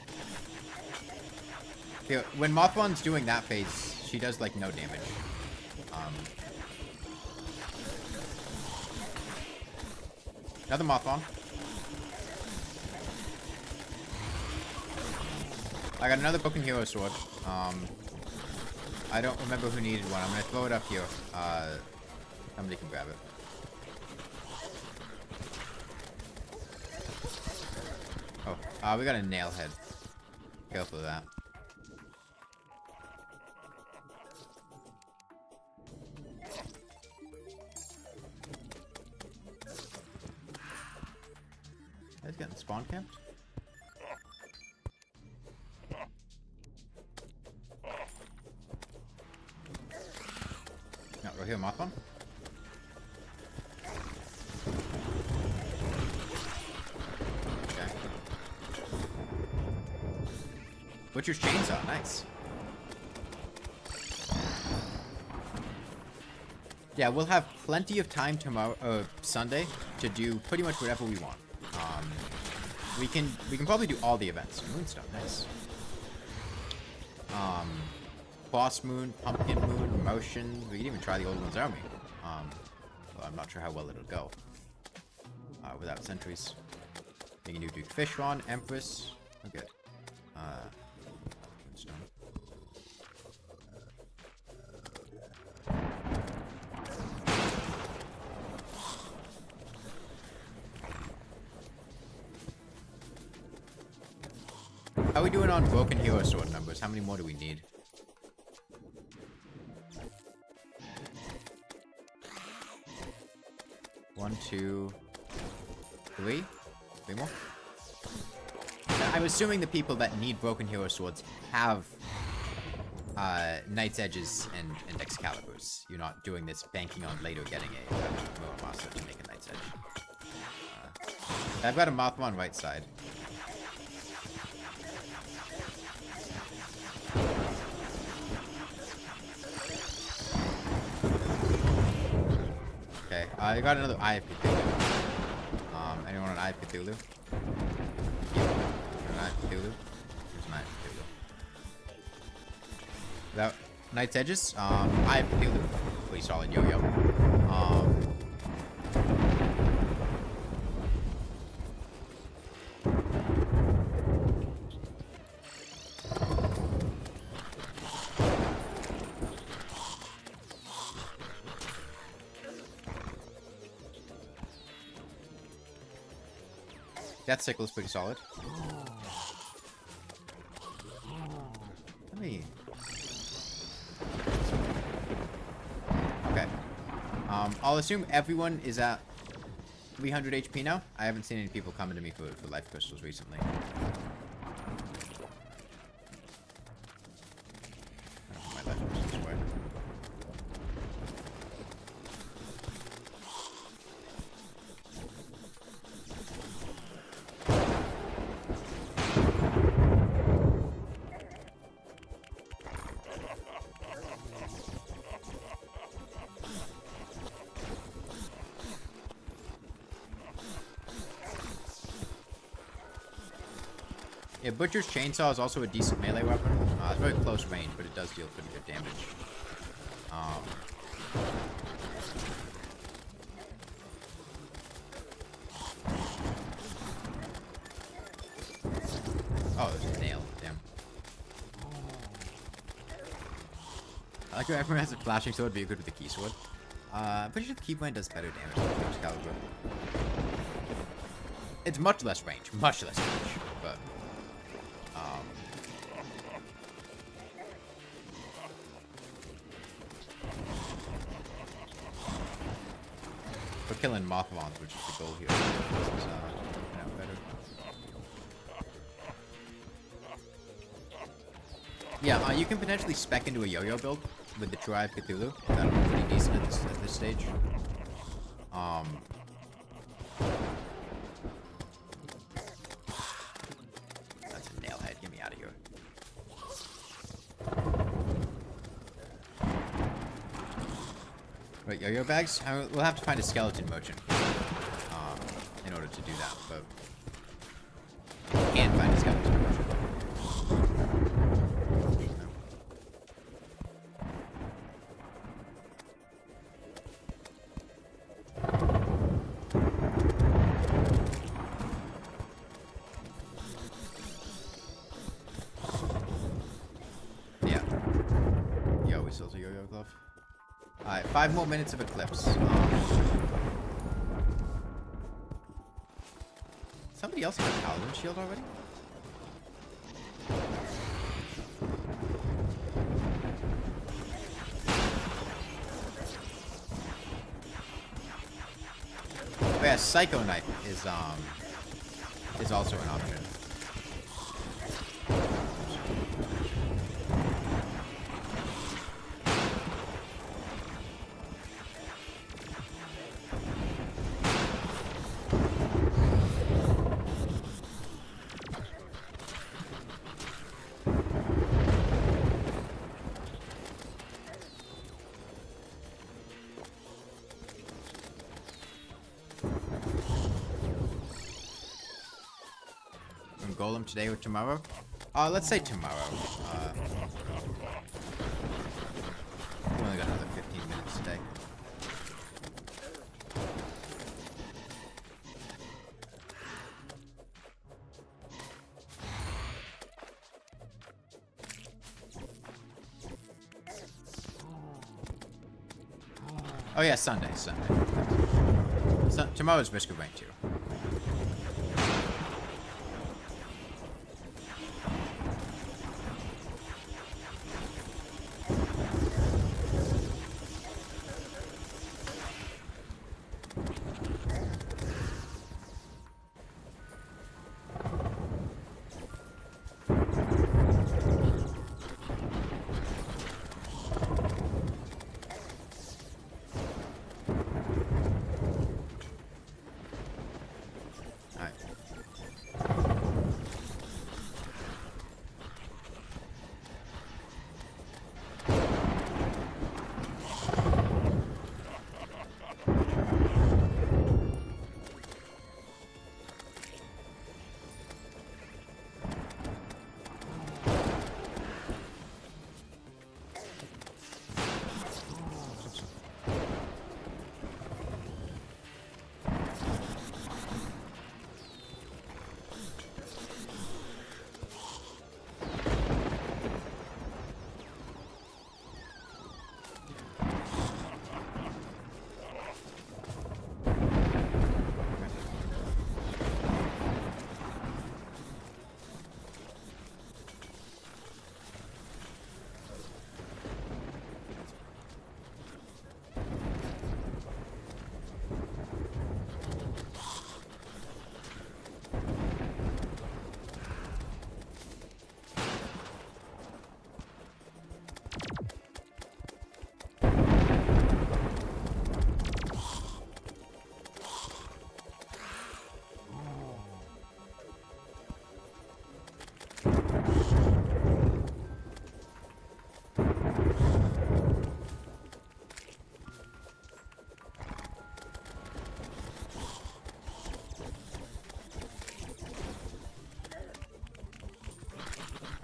Here, when Mothman's doing that phase, she does, like, no damage. Another Mothman. I got another broken hero sword. I don't remember who needed one. I'm gonna throw it up here. Somebody can grab it. Oh, we got a nail head. Careful of that. Guys getting spawn camped? No, go here, Mothman. Okay. Butcher's Chainsaw, nice. Yeah, we'll have plenty of time tomorrow, Sunday, to do pretty much whatever we want. We can probably do all the events. Moonstone, nice. Boss Moon, Pumpkin Moon, Motion. We can even try the Old One's Army. Well, I'm not sure how well it'll go. Without sentries. We can do Duke Fishron, Empress. We're good. Moonstone. How are we doing on Broken Hero Sword numbers? How many more do we need? One, two, three? Three more? I'm assuming the people that need Broken Hero Swords have Knight's Edges and Excaliburs. You're not doing this banking on later getting a Moa Master to make a Knight's Edge. I've got a Mothma on right side. Okay, I got another Eye of Cthulhu. Anyone on Eye of Cthulhu? Yeah. An Eye of Cthulhu? There's an Eye of Cthulhu. Without Knight's Edges, Eye of Cthulhu. Pretty solid yo-yo. Death Sickle is pretty solid. Let me... Okay. I'll assume everyone is at 300 HP now. I haven't seen any people coming to me for life crystals recently. My life crystals were. Yeah, Butcher's Chainsaw is also a decent melee weapon. It's very close range, but it does deal pretty good damage. Oh, there's a nail. Damn. I like how everyone has a flashing sword, be good with the key sword. I'm pretty sure the keyblade does better damage than Excalibur. It's much less range, but we're killing Mothmons, which is the goal here. Better. Yeah, you can potentially spec into a yo-yo build with the True Eye of Cthulhu. That'll be pretty decent at this stage. That's a nailhead. Get me out of here. Wait, yo-yo bags? We'll have to find a skeleton merchant in order to do that, but we can find a skeleton merchant. Yeah. Yo, we still have a yo-yo glove. Alright, 5 more minutes of Eclipse. Somebody else got a Paladin shield already? Oh yeah, Psycho Knife is also an option. golem today or tomorrow? Let's say tomorrow. We only got another 15 minutes today. Oh yeah, Sunday. So, tomorrow's Risk of Rain 2.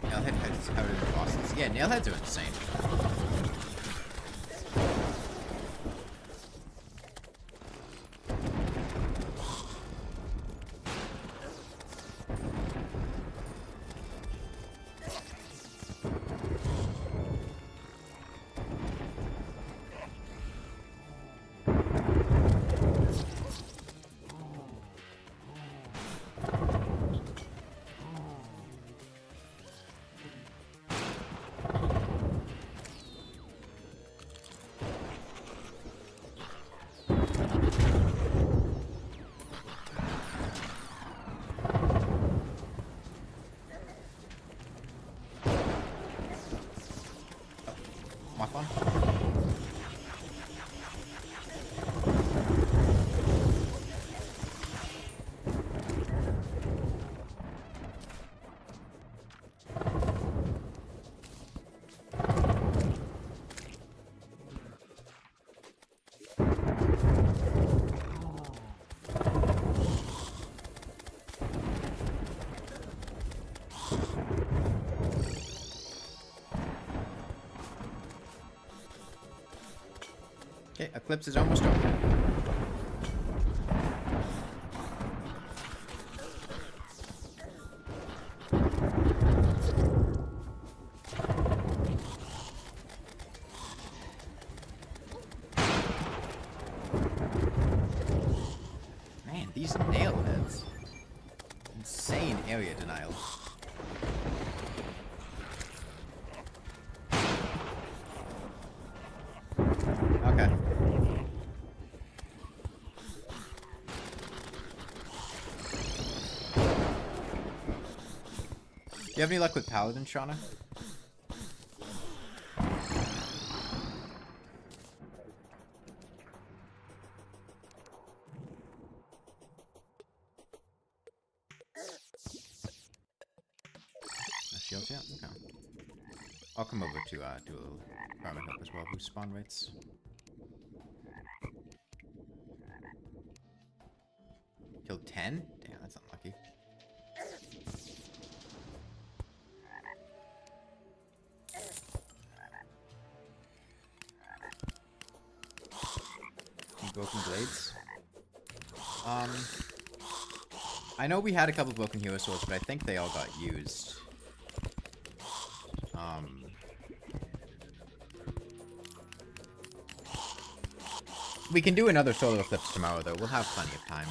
Nailhead covered in bosses. Yeah, nailheads are insane. My fun. Okay, Eclipse is almost over. Man, these nailheads. Insane area denial. Okay. You have any luck with Paladin, Shauna? No shields yet? Okay. I'll come over to do a little farming help as well. Boost spawn rates. Killed 10? Damn, that's unlucky. Broken blades. I know we had a couple broken hero swords, but I think they all got used. We can do another solar eclipse tomorrow, though. We'll have plenty of time.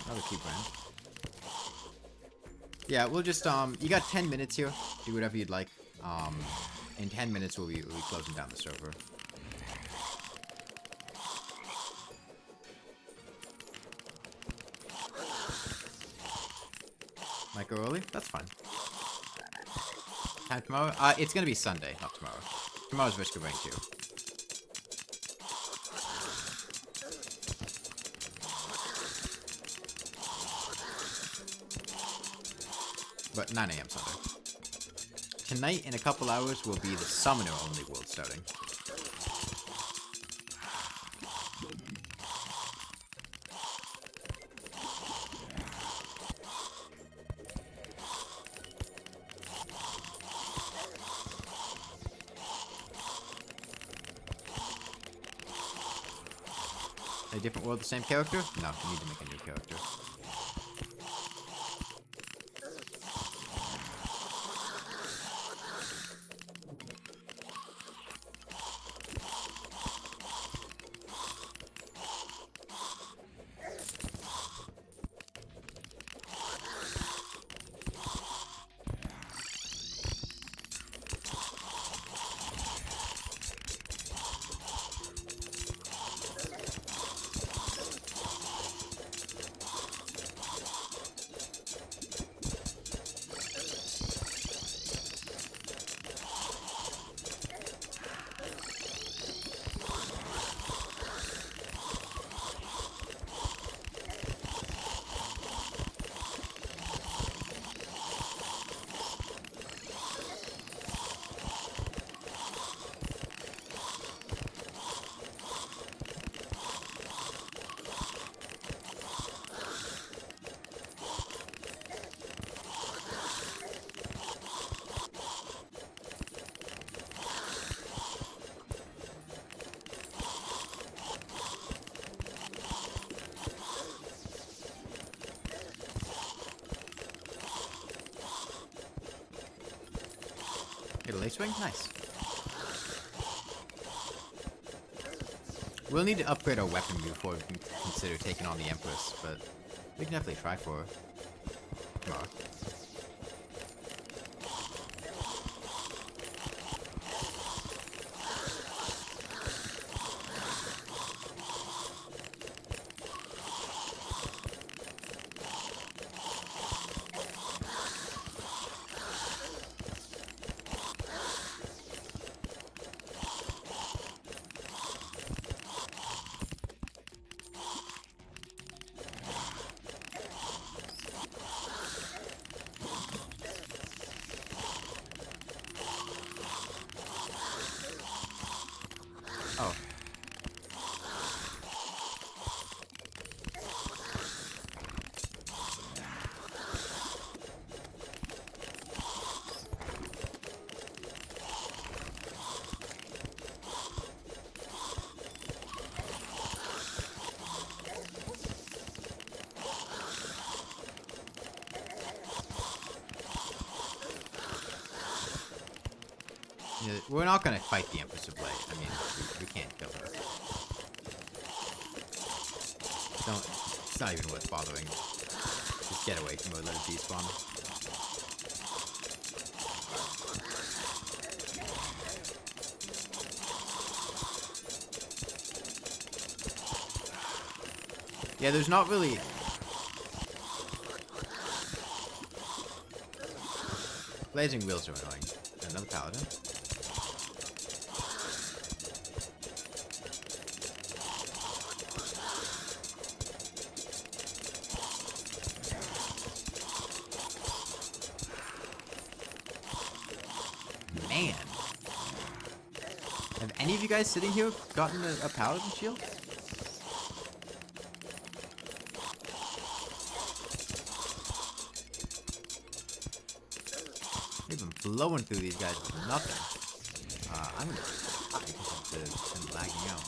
Another key brand. Yeah, we'll just, you got 10 minutes here. Do whatever you'd like. In 10 minutes we'll be closing down the server. Might go early? That's fine. Time tomorrow? It's gonna be Sunday, not tomorrow. Tomorrow's Risk of Rain 2. But 9 AM Sunday. Tonight, in a couple hours, will be the Summoner-only world starting. A different world, the same character? No, you need to make a new character. Hit a lace wing? Nice. We'll need to upgrade our weapon before we can consider taking on the Empress, but we can definitely try for her. Tomorrow. Oh. Yeah, we're not gonna fight the Empress of Blade. I mean, we can't kill her. It's not even worth bothering. Just get away from her, let it despawn. Yeah, there's not really... Blazing wheels are annoying. Another paladin. Man. Have any of you guys sitting here gotten a paladin shield? blowing through these guys with nothing. I'm gonna die because it's been lagging out.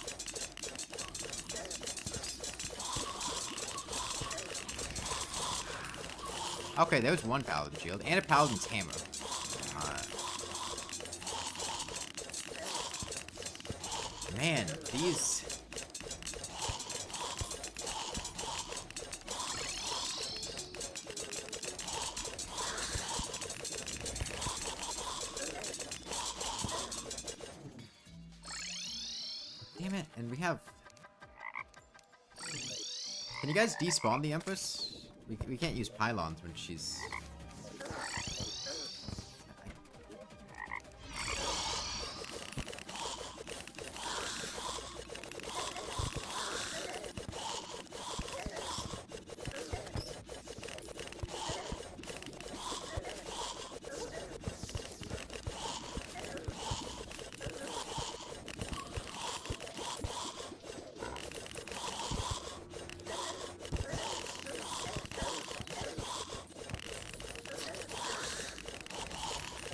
Okay, there was one paladin shield and a paladin's hammer. Man, these... Damn it, and we have... Can you guys despawn the Empress? We can't use pylons when she's...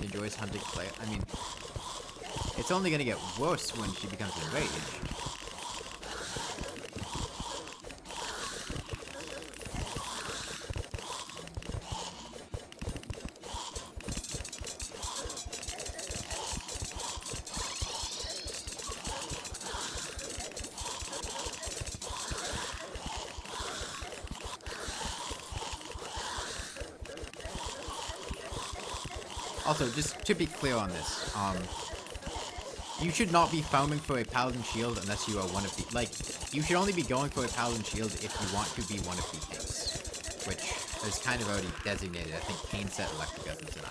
enjoys hunting player. I mean, it's only gonna get worse when she becomes enraged. Also, just to be clear on this, you should not be farming for a paladin shield unless you are one of the... Like, you should only be going for a paladin shield if you want to be one of the tanks, which is kind of already designated. I think Kane said Electric Essence and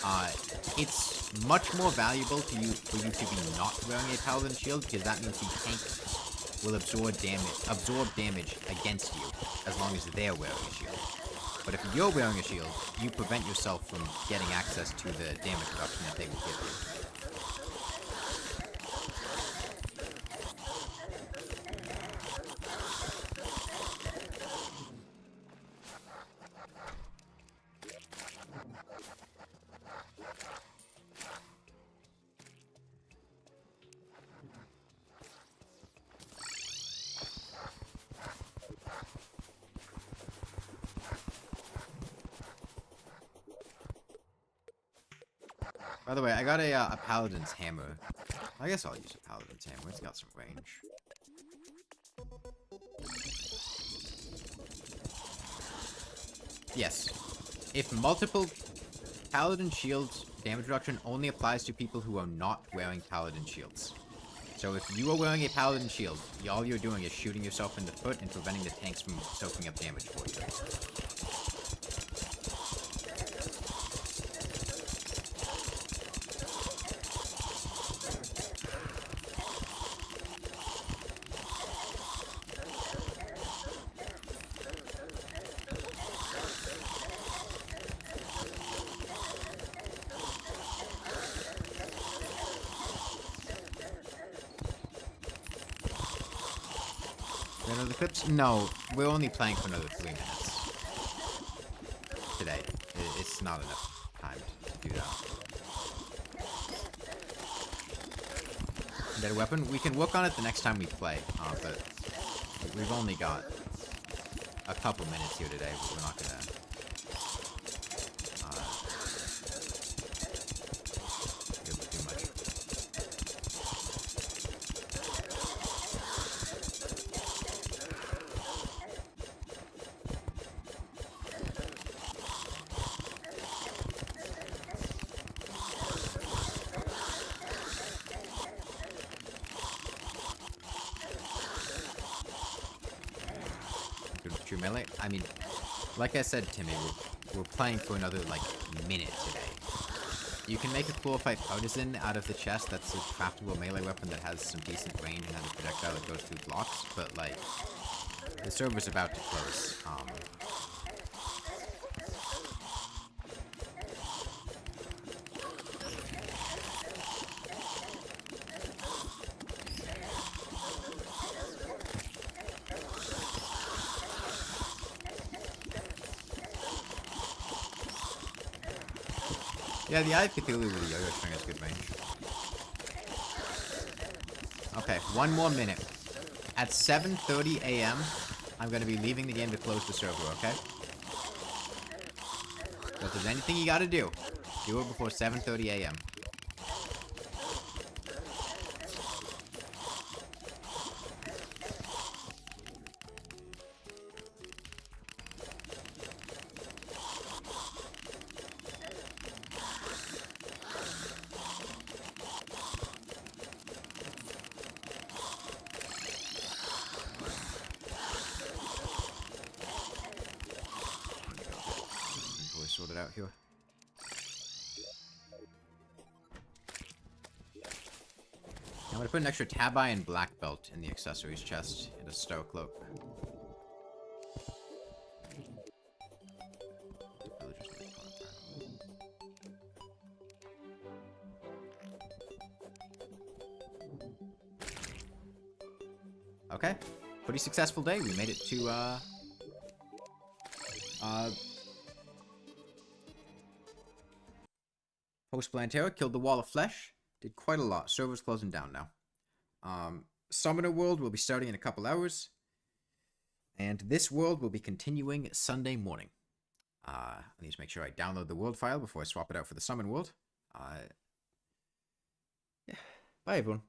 I. It's much more valuable for you to be not wearing a paladin shield, because that means the tank will absorb damage against you as long as they're wearing a shield. But if you're wearing a shield, you prevent yourself from getting access to the damage reduction that they will give you. By the way, I got a paladin's hammer. I guess I'll use a paladin's hammer. It's got some range. Yes. If multiple paladin shields damage reduction only applies to people who are not wearing paladin shields. So if you are wearing a paladin shield, all you're doing is shooting yourself in the foot and preventing the tanks from soaking up damage for you. Another clips? No, we're only playing for another 3 minutes. Today. It's not enough time to do that. Get a weapon? We can work on it the next time we play, but we've only got a couple minutes here today, but we're not gonna... do much. True melee? I mean, like I said, Timmy, we're playing for another, like, minute today. You can make a cool fight partisan out of the chest that's a craftable melee weapon that has some decent range and has a projectile that goes through blocks, but, like, the server's about to close. Yeah, the Eye of Cthulhu with the Yo-Yo String has good range. Okay, one more minute. At 7:30 a.m., I'm going to be leaving the game to close the server, okay? So if there's anything you gotta do it before 7:30 a.m. Before we sort it out here. I'm gonna put an extra Tabi and Black Belt in the accessories chest and a Stow Cloak. Okay, pretty successful day. We made it to, Post Plantera, killed the Wall of Flesh. Did quite a lot. Server's closing down now. Summoner World will be starting in a couple hours. And this world will be continuing Sunday morning. I need to make sure I download the world file before I swap it out for the Summon World. Yeah. Bye, everyone.